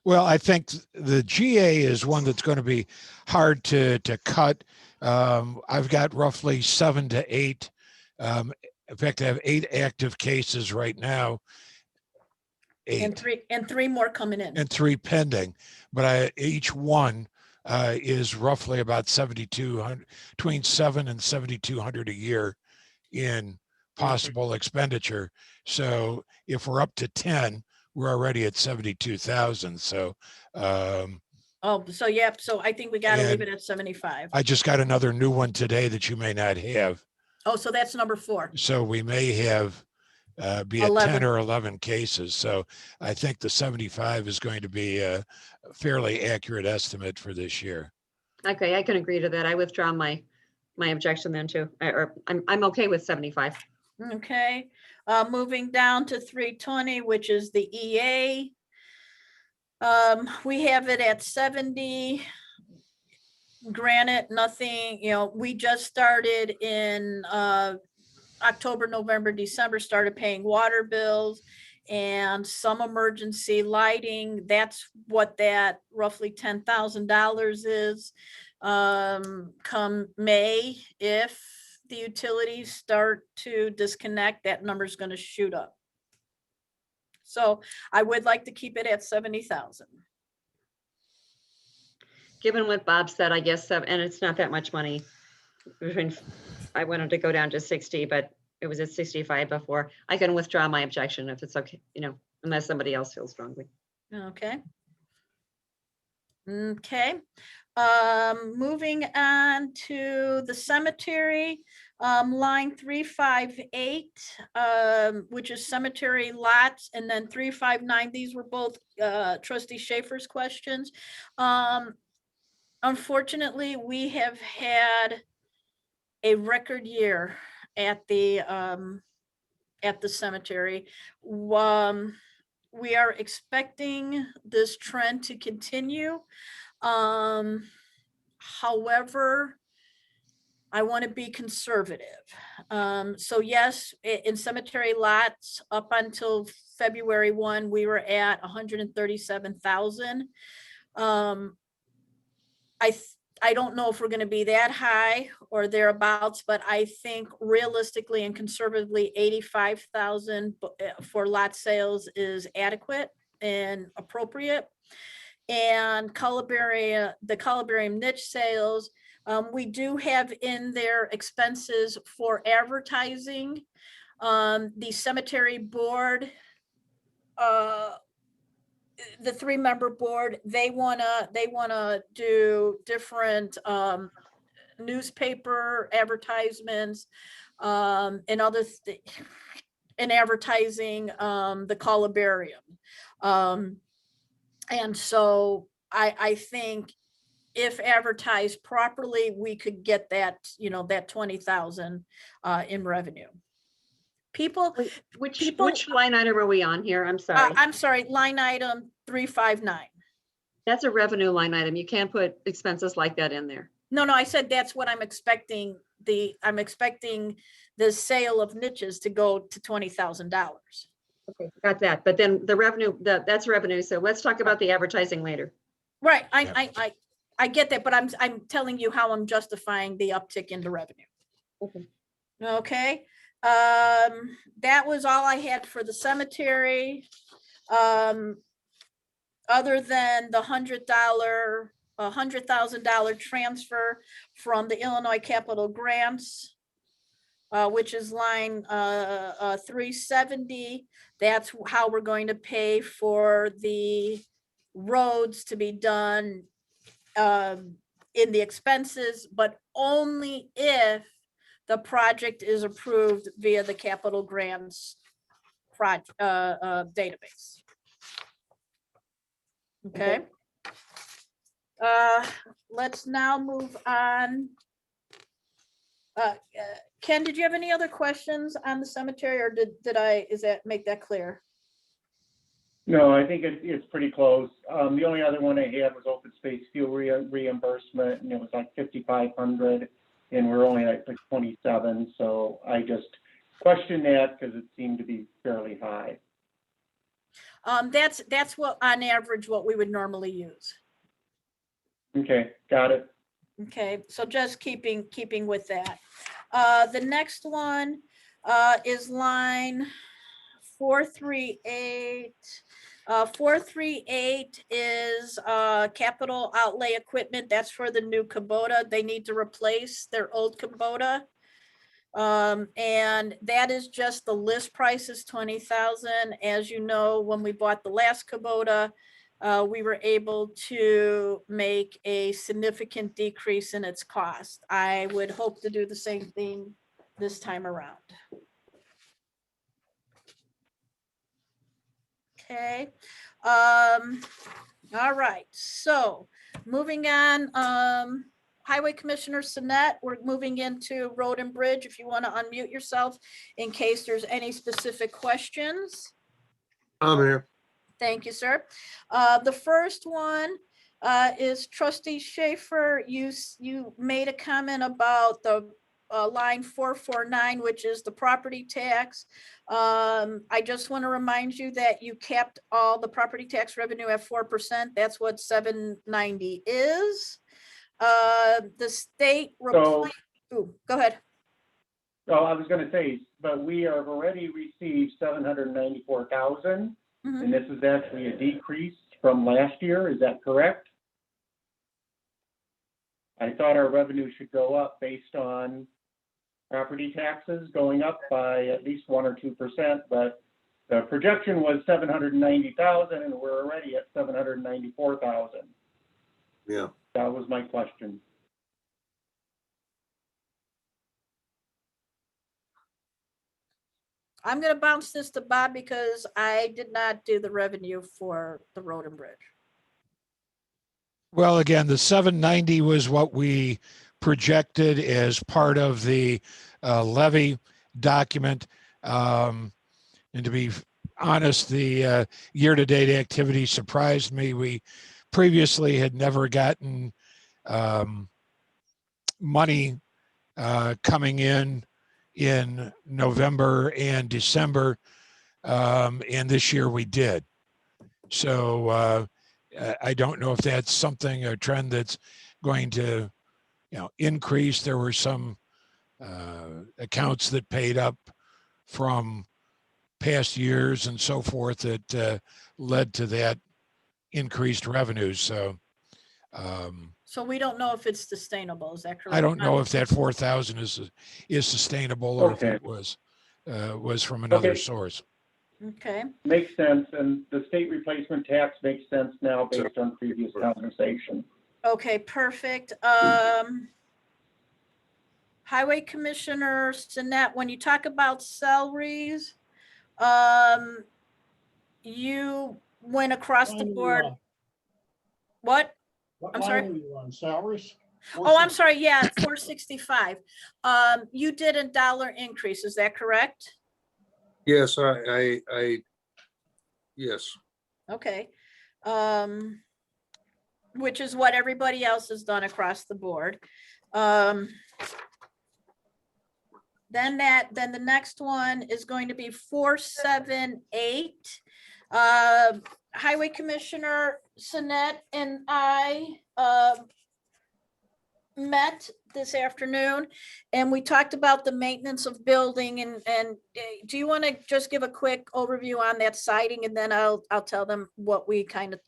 Well, I think the GA is one that's going to be hard to cut. I've got roughly 7 to 8. In fact, I have 8 active cases right now. 8. And three more coming in. And 3 pending. But each one is roughly about 7,200, between 7 and 7,200 a year in possible expenditure. So if we're up to 10, we're already at 72,000. So, so yeah, so I think we got to leave it at 75. I just got another new one today that you may not have. Oh, so that's number 4. So we may have be at 11. 10 or 11 cases. So I think the 75 is going to be a fairly accurate estimate for this year. Okay, I can agree to that. I withdraw my objection then too. I'm okay with 75. Okay, moving down to 320, which is the EA. We have it at 70. Granted, nothing, we just started in October, November, December, started paying water bills and some emergency lighting. That's what that roughly $10,000 is. Come May, if the utilities start to disconnect, that number is going to shoot up. So I would like to keep it at 70,000. Given what Bob said, I guess, and it's not that much money. I wanted to go down to 60, but it was at 65 before. I can withdraw my objection if it's okay, unless somebody else feels strongly. Okay. Okay. Moving on to the cemetery, line 358, which is cemetery lots, and then 359. These were both Trustee Schaffer's questions. Unfortunately, we have had a record year at the cemetery. We are expecting this trend to continue. However, I want to be conservative. So yes, in cemetery lots up until February 1, we were at 137,000. I don't know if we're going to be that high or thereabouts, but I think realistically and conservatively 85,000 for lot sales is adequate and appropriate. And the columbarium niche sales, we do have in their expenses for advertising. The cemetery board, the 3-member board, they wanna do different newspaper advertisements and other in advertising the columbarium. And so I think if advertised properly, we could get that, that 20,000 in revenue. Which line item are we on here? I'm sorry. I'm sorry, line item 359. That's a revenue line item. You can't put expenses like that in there. No, I said that's what I'm expecting. I'm expecting the sale of niches to go to $20,000. Okay, got that. But then the revenue, that's revenue. So let's talk about the advertising later. Right. I get that, but I'm telling you how I'm justifying the uptick in the revenue. Okay. Okay. That was all I had for the cemetery. Other than the $100,000 transfer from the Illinois Capital Grants, which is line 370. That's how we're going to pay for the roads to be done in the expenses, but only if the project is approved via the capital grants database. Okay. Let's now move on. Ken, did you have any other questions on the cemetery, or did I make that clear? No, I think it's pretty close. The only other one I had was open space fuel reimbursement, and it was like 5,500, and we're only at like 27. So I just questioned that because it seemed to be fairly high. That's what on average what we would normally use. Okay, got it. Okay, so just keeping with that. The next one is line 438. 438 is capital outlay equipment. That's for the new Kubota. They need to replace their old Kubota. And that is just the list price is 20,000. As you know, when we bought the last Kubota, we were able to make a significant decrease in its cost. I would hope to do the same thing this time around. Okay. All right. So moving on, Highway Commissioner Sinnett, we're moving into Road and Bridge. If you want to unmute yourself in case there's any specific questions. I'm here. Thank you, sir. The first one is Trustee Schaffer. You made a comment about the line 449, which is the property tax. I just want to remind you that you kept all the property tax revenue at 4%. That's what 790 is. The state. So, ooh, go ahead. well, I was going to say, but we have already received 794,000, and this is actually a decrease from last year. Is that correct? I thought our revenue should go up based on property taxes going up by at least 1 or 2%, but the projection was 790,000, and we're already at 794,000. Yeah. That was my question. I'm going to bounce this to Bob because I did not do the revenue for the Road and Bridge. Well, again, the 790 was what we projected as part of the levy document. And to be honest, the year-to-date activity surprised me. We previously had never gotten money coming in November and December, and this year we did. So I don't know if that's something, a trend that's going to, increase. There were some accounts that paid up from past years and so forth that led to that increased revenue. So so we don't know if it's sustainable. Is that correct? I don't know if that 4,000 is sustainable or if it was from another source. Okay. Makes sense, and the state replacement tax makes sense now based on previous conversation. Okay, perfect. Highway Commissioner Sinnett, when you talk about salaries, you went across the board. What? I'm sorry. Line are you on, salaries? Oh, I'm sorry. Yeah, 465. You did a dollar increase. Is that correct? Yes, yes. Okay. Which is what everybody else has done across the board. Then the next one is going to be 478. Highway Commissioner Sinnett and I met this afternoon and we talked about the maintenance of building and do you want to just give a quick overview on that siding and then I'll tell them what we kind of,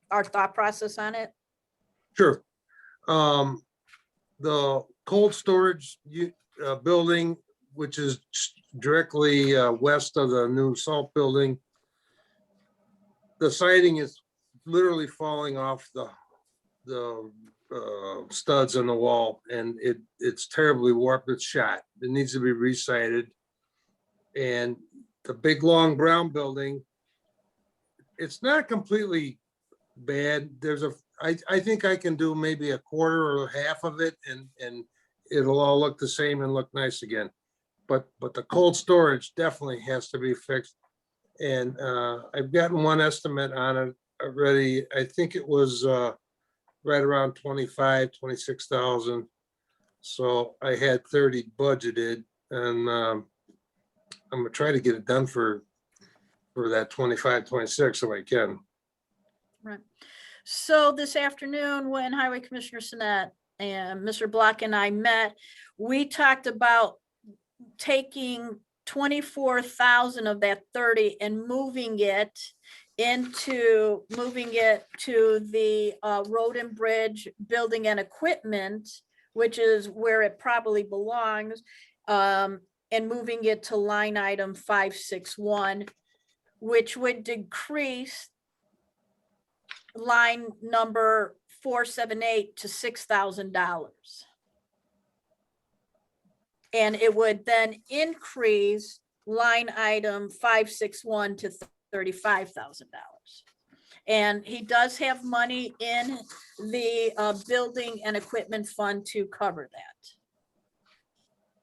our thought process on it? Sure. The cold storage building, which is directly west of the new salt building, the siding is literally falling off the studs on the wall, and it's terribly warped. It's shot. It needs to be resided. And the big long brown building, it's not completely bad. I think I can do maybe a quarter or half of it, and it'll all look the same and look nice again. But the cold storage definitely has to be fixed. And I've gotten one estimate on it already. I think it was right around 26,000. So I had 30 budgeted, and I'm gonna try to get it done for that 25, 26 so I can. Right. So this afternoon, when Highway Commissioner Sinnett and Mr. Block and I met, we talked about taking 24,000 of that 30 and moving it to the road and bridge building and equipment, which is where it probably belongs, and moving it to line item 561, which would decrease line number 478 to $6,000. And it would then increase line item 561 to $35,000. And he does have money in the building and equipment fund to cover that.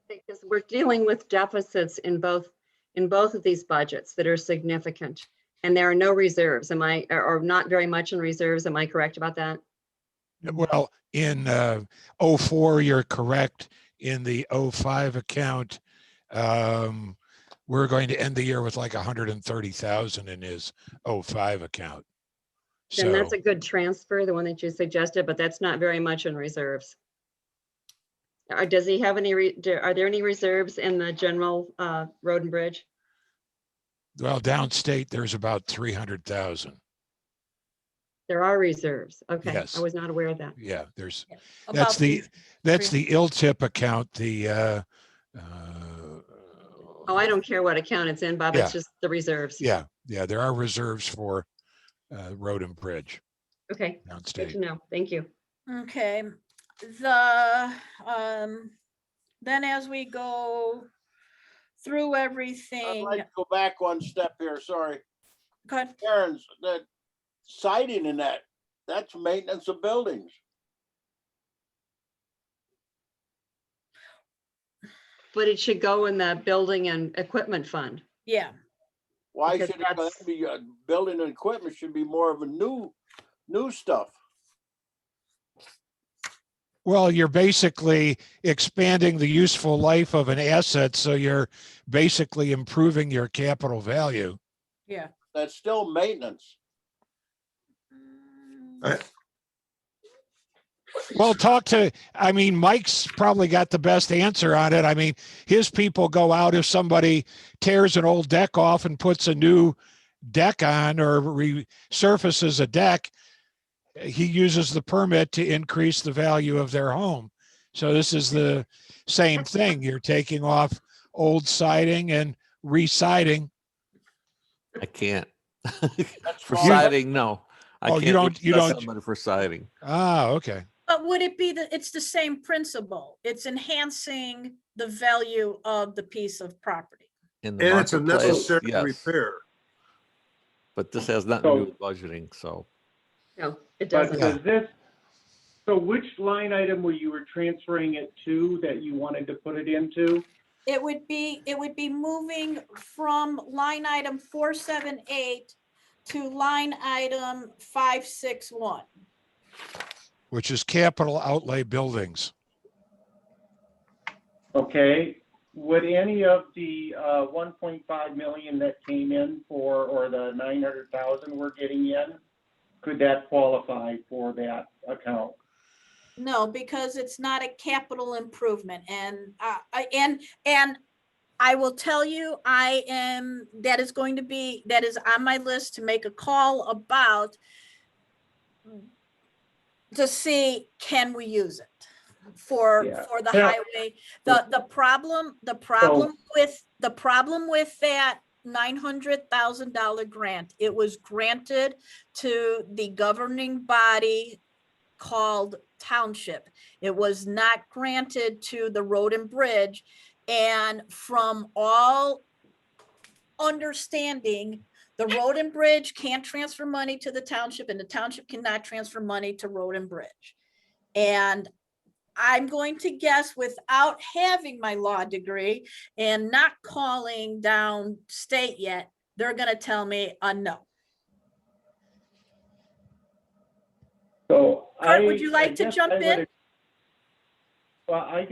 Because we're dealing with deficits in both of these budgets that are significant. And there are no reserves. Or not very much in reserves. Am I correct about that? Well, in 04, you're correct. In the 05 account, we're going to end the year with like 130,000 in his 05 account. Then that's a good transfer, the one that you suggested, but that's not very much in reserves. Does he have any, are there any reserves in the general road and bridge? Well, downstate, there's about 300,000. There are reserves. Okay, Yes. I was not aware of that. Yeah, there's, Yeah. that's the ILTIP account, the, Oh, I don't care what account it's in, Bob. Yeah. It's just the reserves. yeah, there are reserves for road and bridge Okay, good downstate. to know. Thank you. Okay, then as we go through I'd everything, like to go back one step here, sorry. good. Aherns, that siding in that's maintenance of buildings. But it should go in the building and equipment fund. Yeah, Why Because should it be, building and equipment should be more of a new stuff? Well, you're basically expanding the useful life of an asset, so you're basically improving your capital value. yeah. That's still maintenance. Well, Mike's probably got the best answer on it. I mean, his people go out if somebody tears an old deck off and puts a new deck on or resurfaces a deck, he uses the permit to increase the value of their home. So this is the same thing. You're taking off old siding and re-siding. I can't. That's For small. siding, no. I Oh, can't you don't- repossess somebody for siding. Ah, okay. But would it be it's the same principle? It's enhancing the value of the piece of property. In the And it's a marketplace, necessary yes. repair. But this has nothing to do with budgeting, so. No, it But doesn't. does this, so which line item were you transferring it to that you wanted to put it into? It would be moving from line item 478 to line item 561. Which is capital outlay buildings. Okay, would any of the 1.5 million that came in for, or the 900,000 we're getting in, could that qualify for that account? No, because it's not a capital improvement, and I will tell you, that is on my list to make a call about, to see, can we use it for Yeah. the Yeah. highway? The problem with that $900,000 grant, it was granted to the governing body called township. It was not granted to the road and bridge. And from all understanding, the road and bridge can't transfer money to the township, and the township cannot transfer money to road and bridge. And I'm going to guess, without having my law degree and not calling down state yet, they're going to tell me a no. So Kurt, would you like to jump in? Well, I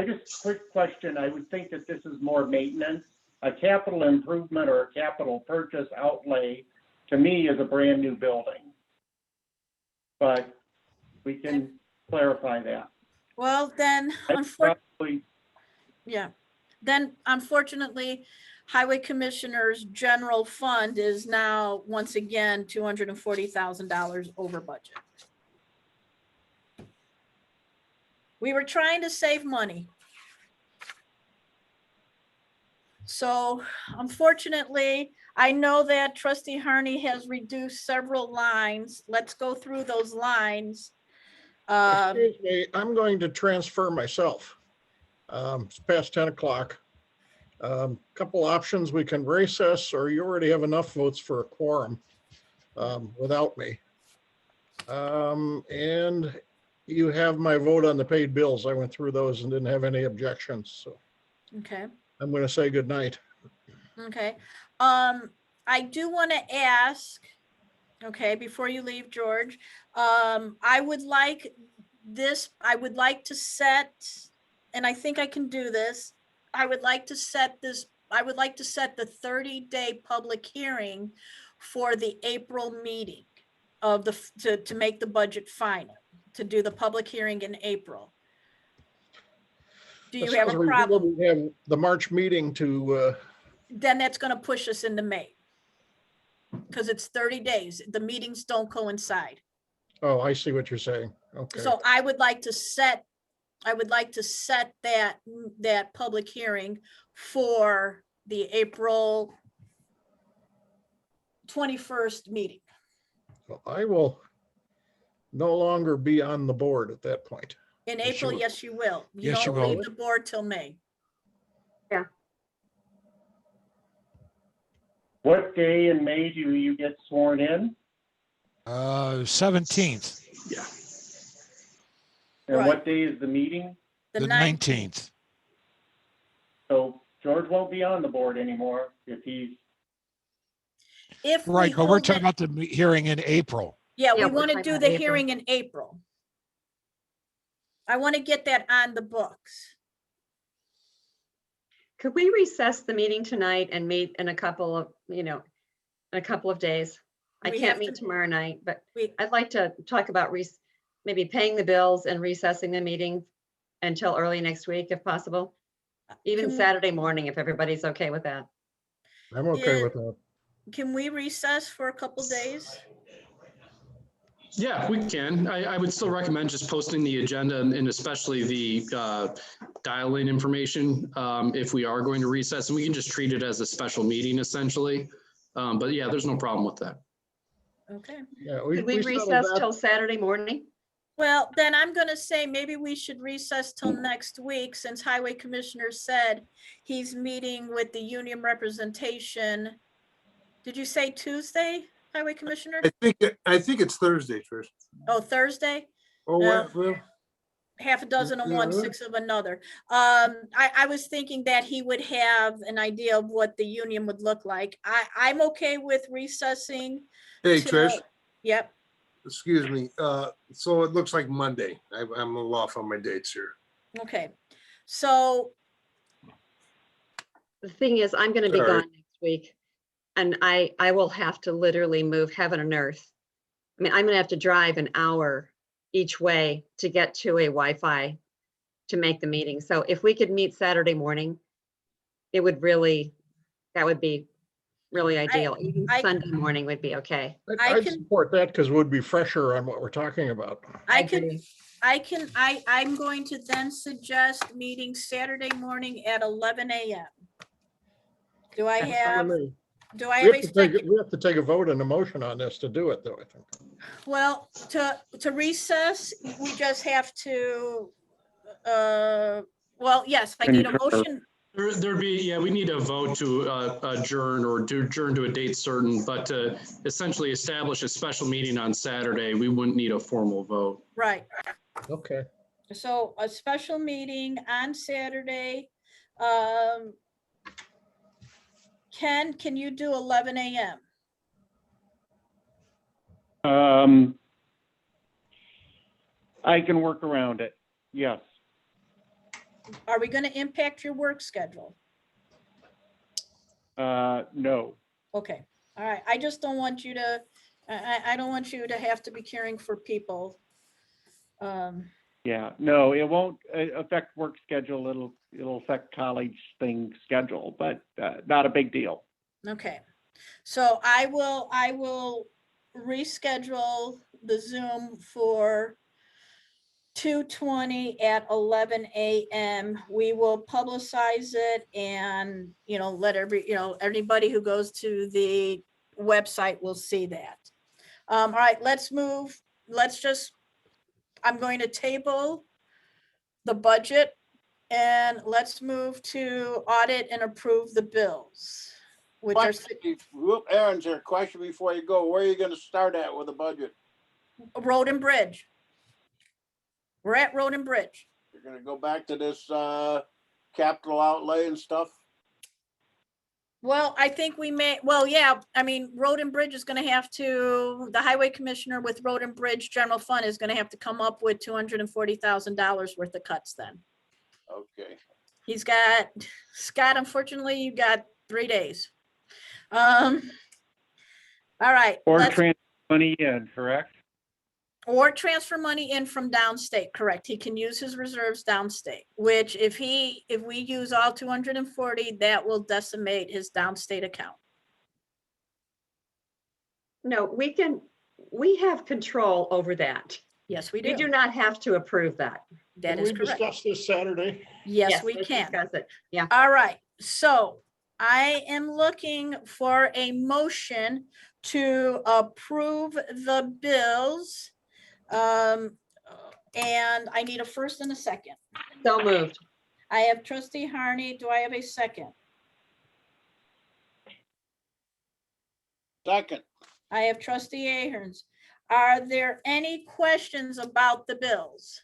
just, quick question. I would think that this is more maintenance. A capital improvement or a capital purchase outlay, to me, is a brand new building. But we can clarify that. Well, then, unfortunately, Highway Commissioner's general fund is now once again $240,000 over budget. We were trying to save money. So unfortunately, I know that Trustee Harney has reduced several lines. Let's go through those lines. Excuse me, I'm going to transfer myself. It's past 10 o'clock. Couple options, we can recess, or you already have enough votes for a quorum without me. And you have my vote on the paid bills. I went through those and didn't have any objections. So Okay. I'm going to say good night. Okay. I do want to ask, okay, before you leave, George, I would like to set, and I think I can do this. I would like to set the 30-day public hearing for the April meeting of to make the budget final, to do the public hearing in April. Do you have a problem? We have the March meeting to. Then that's going to push us into May, because it's 30 days. The meetings don't coincide. Oh, I see what you're saying. Okay. So I would like to set that public hearing for the April 21st meeting. Well, I will no longer be on the board at that point. In April, yes, you will. You Yes, you don't will. leave the board till May. Yeah. What day in May do you get sworn in? 17th, Yeah. And Right. what day is the meeting? the 19th. So George won't be on the board anymore if he's, If we Right, but we're hold talking it- about the hearing in April. Yeah, we Yeah, we're want to talking do about the April. hearing in April. I want to get that on the books. Could we recess the meeting tonight and meet in a couple of days? I We can't have meet to- tomorrow night, but We, I'd like to talk about maybe paying the bills and recessing the meeting until early next week, if possible. Even Can we- Saturday morning, if everybody's okay with that. I'm okay Yeah. with that. can we recess for a couple days? Yeah, we can. I would still recommend just posting the agenda and especially the dial-in information if we are going to recess, and we can just treat it as a special meeting essentially. But yeah, there's no problem with that. Okay. Yeah, Could we settled recess that. till Saturday morning? Well, then I'm going to say maybe we should recess till next week, since Highway Commissioner said he's meeting with the union representation. Did you say Tuesday, Highway Commissioner? I think it's Thursday, Trish. Oh, Thursday? Oh, well, Half a dozen of one, Yeah. 6 of another. I was thinking that he would have an idea of what the union would look like. I'm okay with recessing. hey, till- Trish, Yep. excuse me. So it looks like Monday. I'm a little off on my dates here. Okay. So, The thing is, I'm going to be Sorry. gone next week, and I will have to literally move heaven and earth. I mean, I'm going to have to drive an hour each way to get to a Wi-Fi to make the meeting. So if we could meet Saturday morning, it would really, that would be really ideal. Even I- Sunday morning would be okay. I'd support that because it would be fresher on what we're talking about. I'm going to then suggest meeting Saturday morning at 11 a.m. Do I That's fine have, with me. do I We have have a to take, second? we have to take a vote and a motion on this to do it, though, I think. Well, to recess, we just have to, well, yes, I need a motion. There'd be, yeah, we need a vote to adjourn or to adjourn to a date certain, but to essentially establish a special meeting on Saturday, we wouldn't need a formal vote. Right. Okay. So a special meeting on Saturday. Ken, can you do 11 a.m.? I can work around it. Yes. Are we going to impact your work schedule? No. Okay, all right. I just don't want you to, I don't want you to have to be caring for people. Yeah, no, it won't affect work schedule. It'll affect college thing schedule, but not a big deal. Okay, so I will reschedule the Zoom for 2/20 at 11 a.m. We will publicize it and, let everybody who goes to the website will see that. All right, let's move. I'm going to table the budget and let's move to audit and approve the bills, which are Aaron's here. Question before you go. Where are you going to start at with the budget? road and bridge. We're at road and bridge. You're going to go back to this capital outlay and stuff? Well, I think we may, yeah, I mean, road and bridge is going to have to, the highway commissioner with road and bridge general fund is going to have to come up with $240,000 worth of cuts then. Okay. He's got, Scott, unfortunately, you got 3 days. All right. Or transfer money in, correct? Or transfer money in from downstate, correct. He can use his reserves downstate, which if we use all 240, that will decimate his downstate account. No, we have control over that. Yes, we do. We do not have to approve that. That Can is we correct. discuss this Saturday? Yes, we let's can. discuss it. Yeah. All right. So I am looking for a motion to approve the bills. And I need a first and a second. So moved. I have Trustee Harney. Do I have a second? Second. I have Trustee Aherns. Are there any questions about the bills?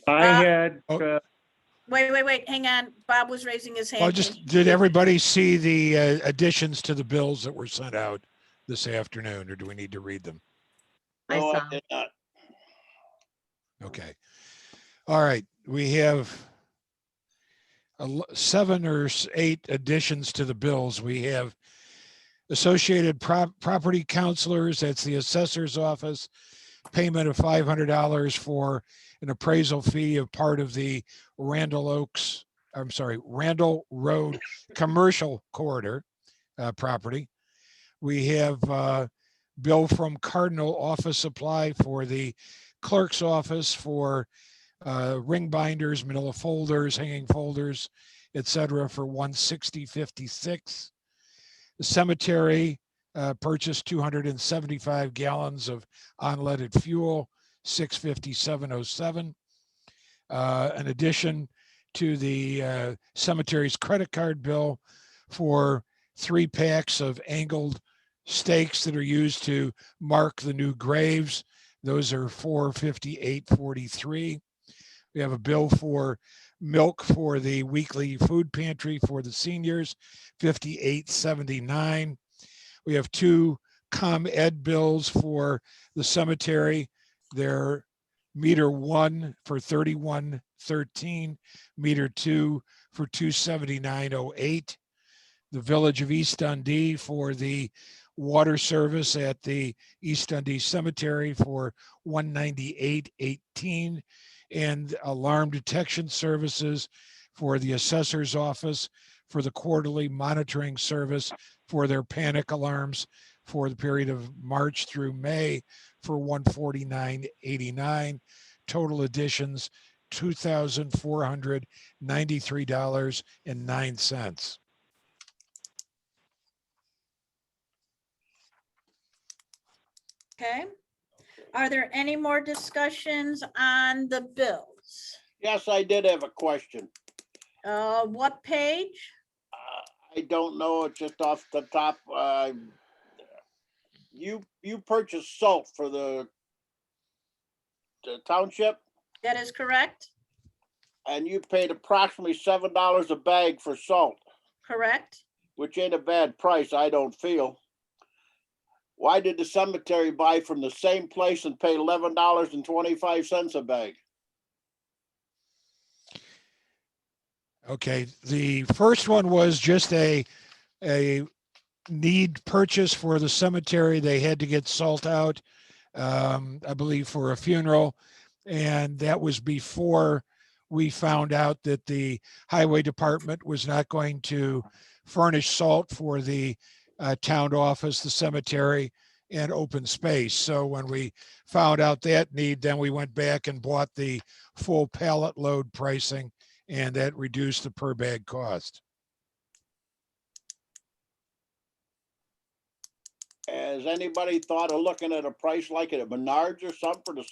I had, Wait, hang on. Bob was raising his hand. Did everybody see the additions to the bills that were sent out this afternoon, or do we need to read them? I No, saw. I did not. Okay. All right. We have 7 or 8 additions to the bills. We have associated property counselors. That's the assessor's office. Payment of $500 for an appraisal fee of part of the Randall Road commercial corridor property. We have bill from Cardinal Office Supply for the clerk's office for ring binders, manila folders, hanging folders, etc. for $160.56. The cemetery purchased 275 gallons of unleaded fuel, $657.07. In addition to the cemetery's credit card bill for 3 packs of angled stakes that are used to mark the new graves. Those are $458.43. We have a bill for milk for the weekly food pantry for the seniors, $58.79. We have 2 ComEd bills for the cemetery. They're meter 1 for $31.13, meter 2 for $279.08. The Village of East Dundee for the water service at the East Dundee Cemetery for $198.18, and alarm detection services for the assessor's office for the quarterly monitoring service for their panic alarms for the period of March through May for $149.89. Total additions, $2,493.09. Okay. Are there any more discussions on the bills? Yes, I did have a question. What page? I don't know, it's just off the top. You purchased salt for the township, That is correct? and you paid approximately $7 a bag for salt, Correct? which ain't a bad price, I don't feel. Why did the cemetery buy from the same place and pay $11.25 a bag? Okay, the first one was just a need purchase for the cemetery. They had to get salt out, I believe, for a funeral. And that was before we found out that the highway department was not going to furnish salt for the town office, the cemetery, and open space. So when we found out that need, then we went back and bought the full pallet load pricing, and that reduced the per bag cost. Has anybody thought of looking at a price like it at Menards or something for the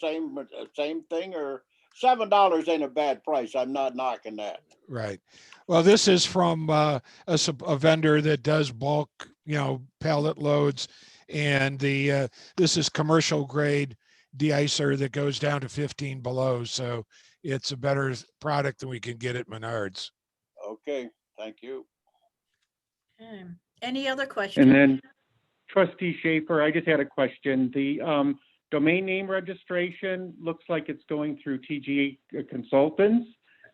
same thing? Or $7 ain't a bad price. I'm not knocking that. Right. Well, this is from a vendor that does bulk, pallet loads, and this is commercial grade de-icer that goes down to 15 below. So it's a better product than we can get at Menards. Okay, thank you. Okay. Any other questions? And then Trustee Schaffer, I just had a question. The domain name registration looks like it's going through TGA Consultants.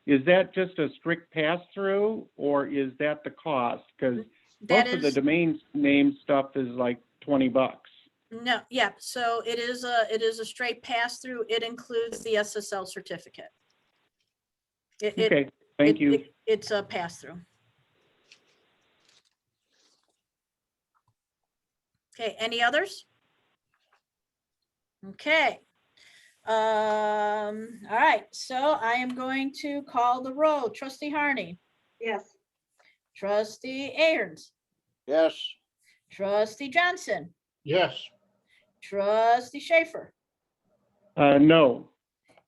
Is that just a strict pass-through, or is that the cost? Because most of the domain name stuff is like $20. No, yeah, so it is a straight pass-through. It includes the SSL certificate. Okay, thank you. It's a pass-through. Okay, any others? Okay. All right, so I am going to call the roll. Trustee Harney. Yes. Trustee Aherns. Yes. Trustee Johnson. Yes. Trustee Schaffer. No.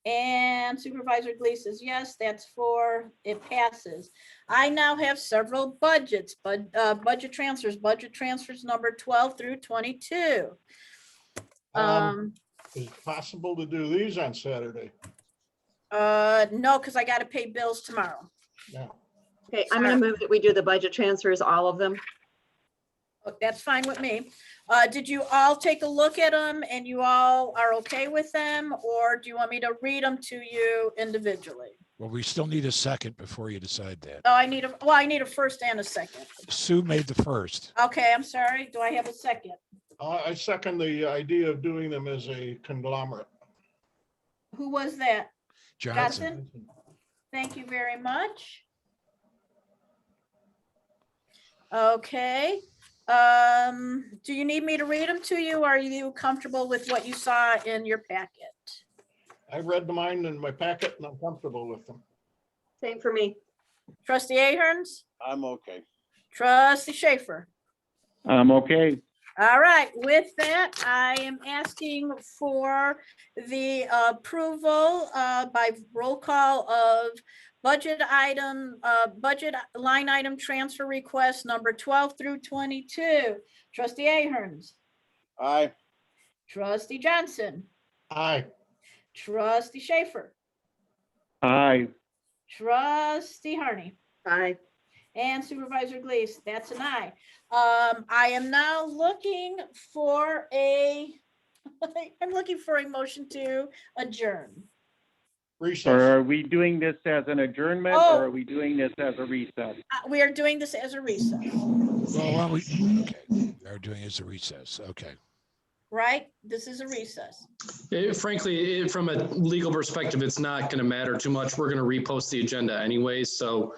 And Supervisor Glees says yes, that's 4, it passes. I now have several budgets, but budget transfers number 12 through 22. Is it possible to do these on Saturday? No, because I got to pay bills tomorrow. No. Okay, I'm going to move that we do the budget transfers, all of them. That's fine with me. Did you all take a look at them and you all are okay with them, or do you want me to read them to you individually? Well, we still need a second before you decide that. Oh, I need a first and a second. Sue made the first. Okay, I'm sorry. Do I have a second? I second the idea of doing them as a conglomerate. Who was that? Johnson. Thank you very much. Okay. Do you need me to read them to you? Or are you comfortable with what you saw in your packet? I read mine in my packet and I'm comfortable with them. Same for me. Trustee Aherns? I'm okay. Trustee Schaffer? I'm okay. All right, with that, I am asking for the approval by roll call of budget line item transfer request number 12 through 22. Trustee Aherns. Aye. Trustee Johnson. Aye. Trustee Schaffer. Aye. Trustee Harney. Aye. And Supervisor Glees, that's an aye. I am now looking for I'm looking for a motion to adjourn. Recess. Are we doing this as an adjournment, or are we doing this as a recess? We are doing this as a recess. Well, okay. are doing is a recess. Okay. right? This is a recess. Frankly, from a legal perspective, it's not going to matter too much. We're going to repost the agenda anyway. So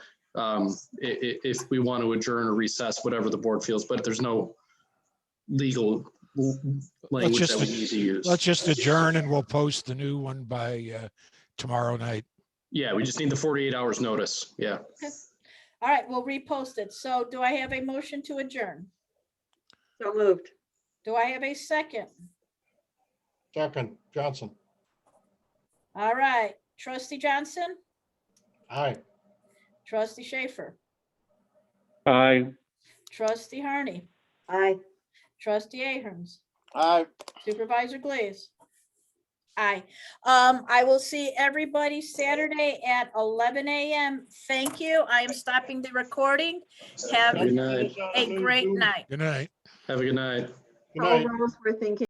if we want to adjourn or recess, whatever the board feels, but there's no legal language that we need to use. Let's just adjourn and we'll post the new one by tomorrow night. Yeah, we just need the 48 hours notice. Yeah. Okay. All right, we'll repost it. So do I have a motion to adjourn? So moved. Do I have a second? Second, Johnson. All right, Trustee Johnson, Aye. Trustee Schaefer, Aye. Trustee Harney, Aye. Trustee Aherns, Aye. Supervisor Glees. Aye. I will see everybody Saturday at 11 a.m. Thank you. I am stopping the recording. Have Good night. a great night. Good night. Have a good night. Good night. We're thinking.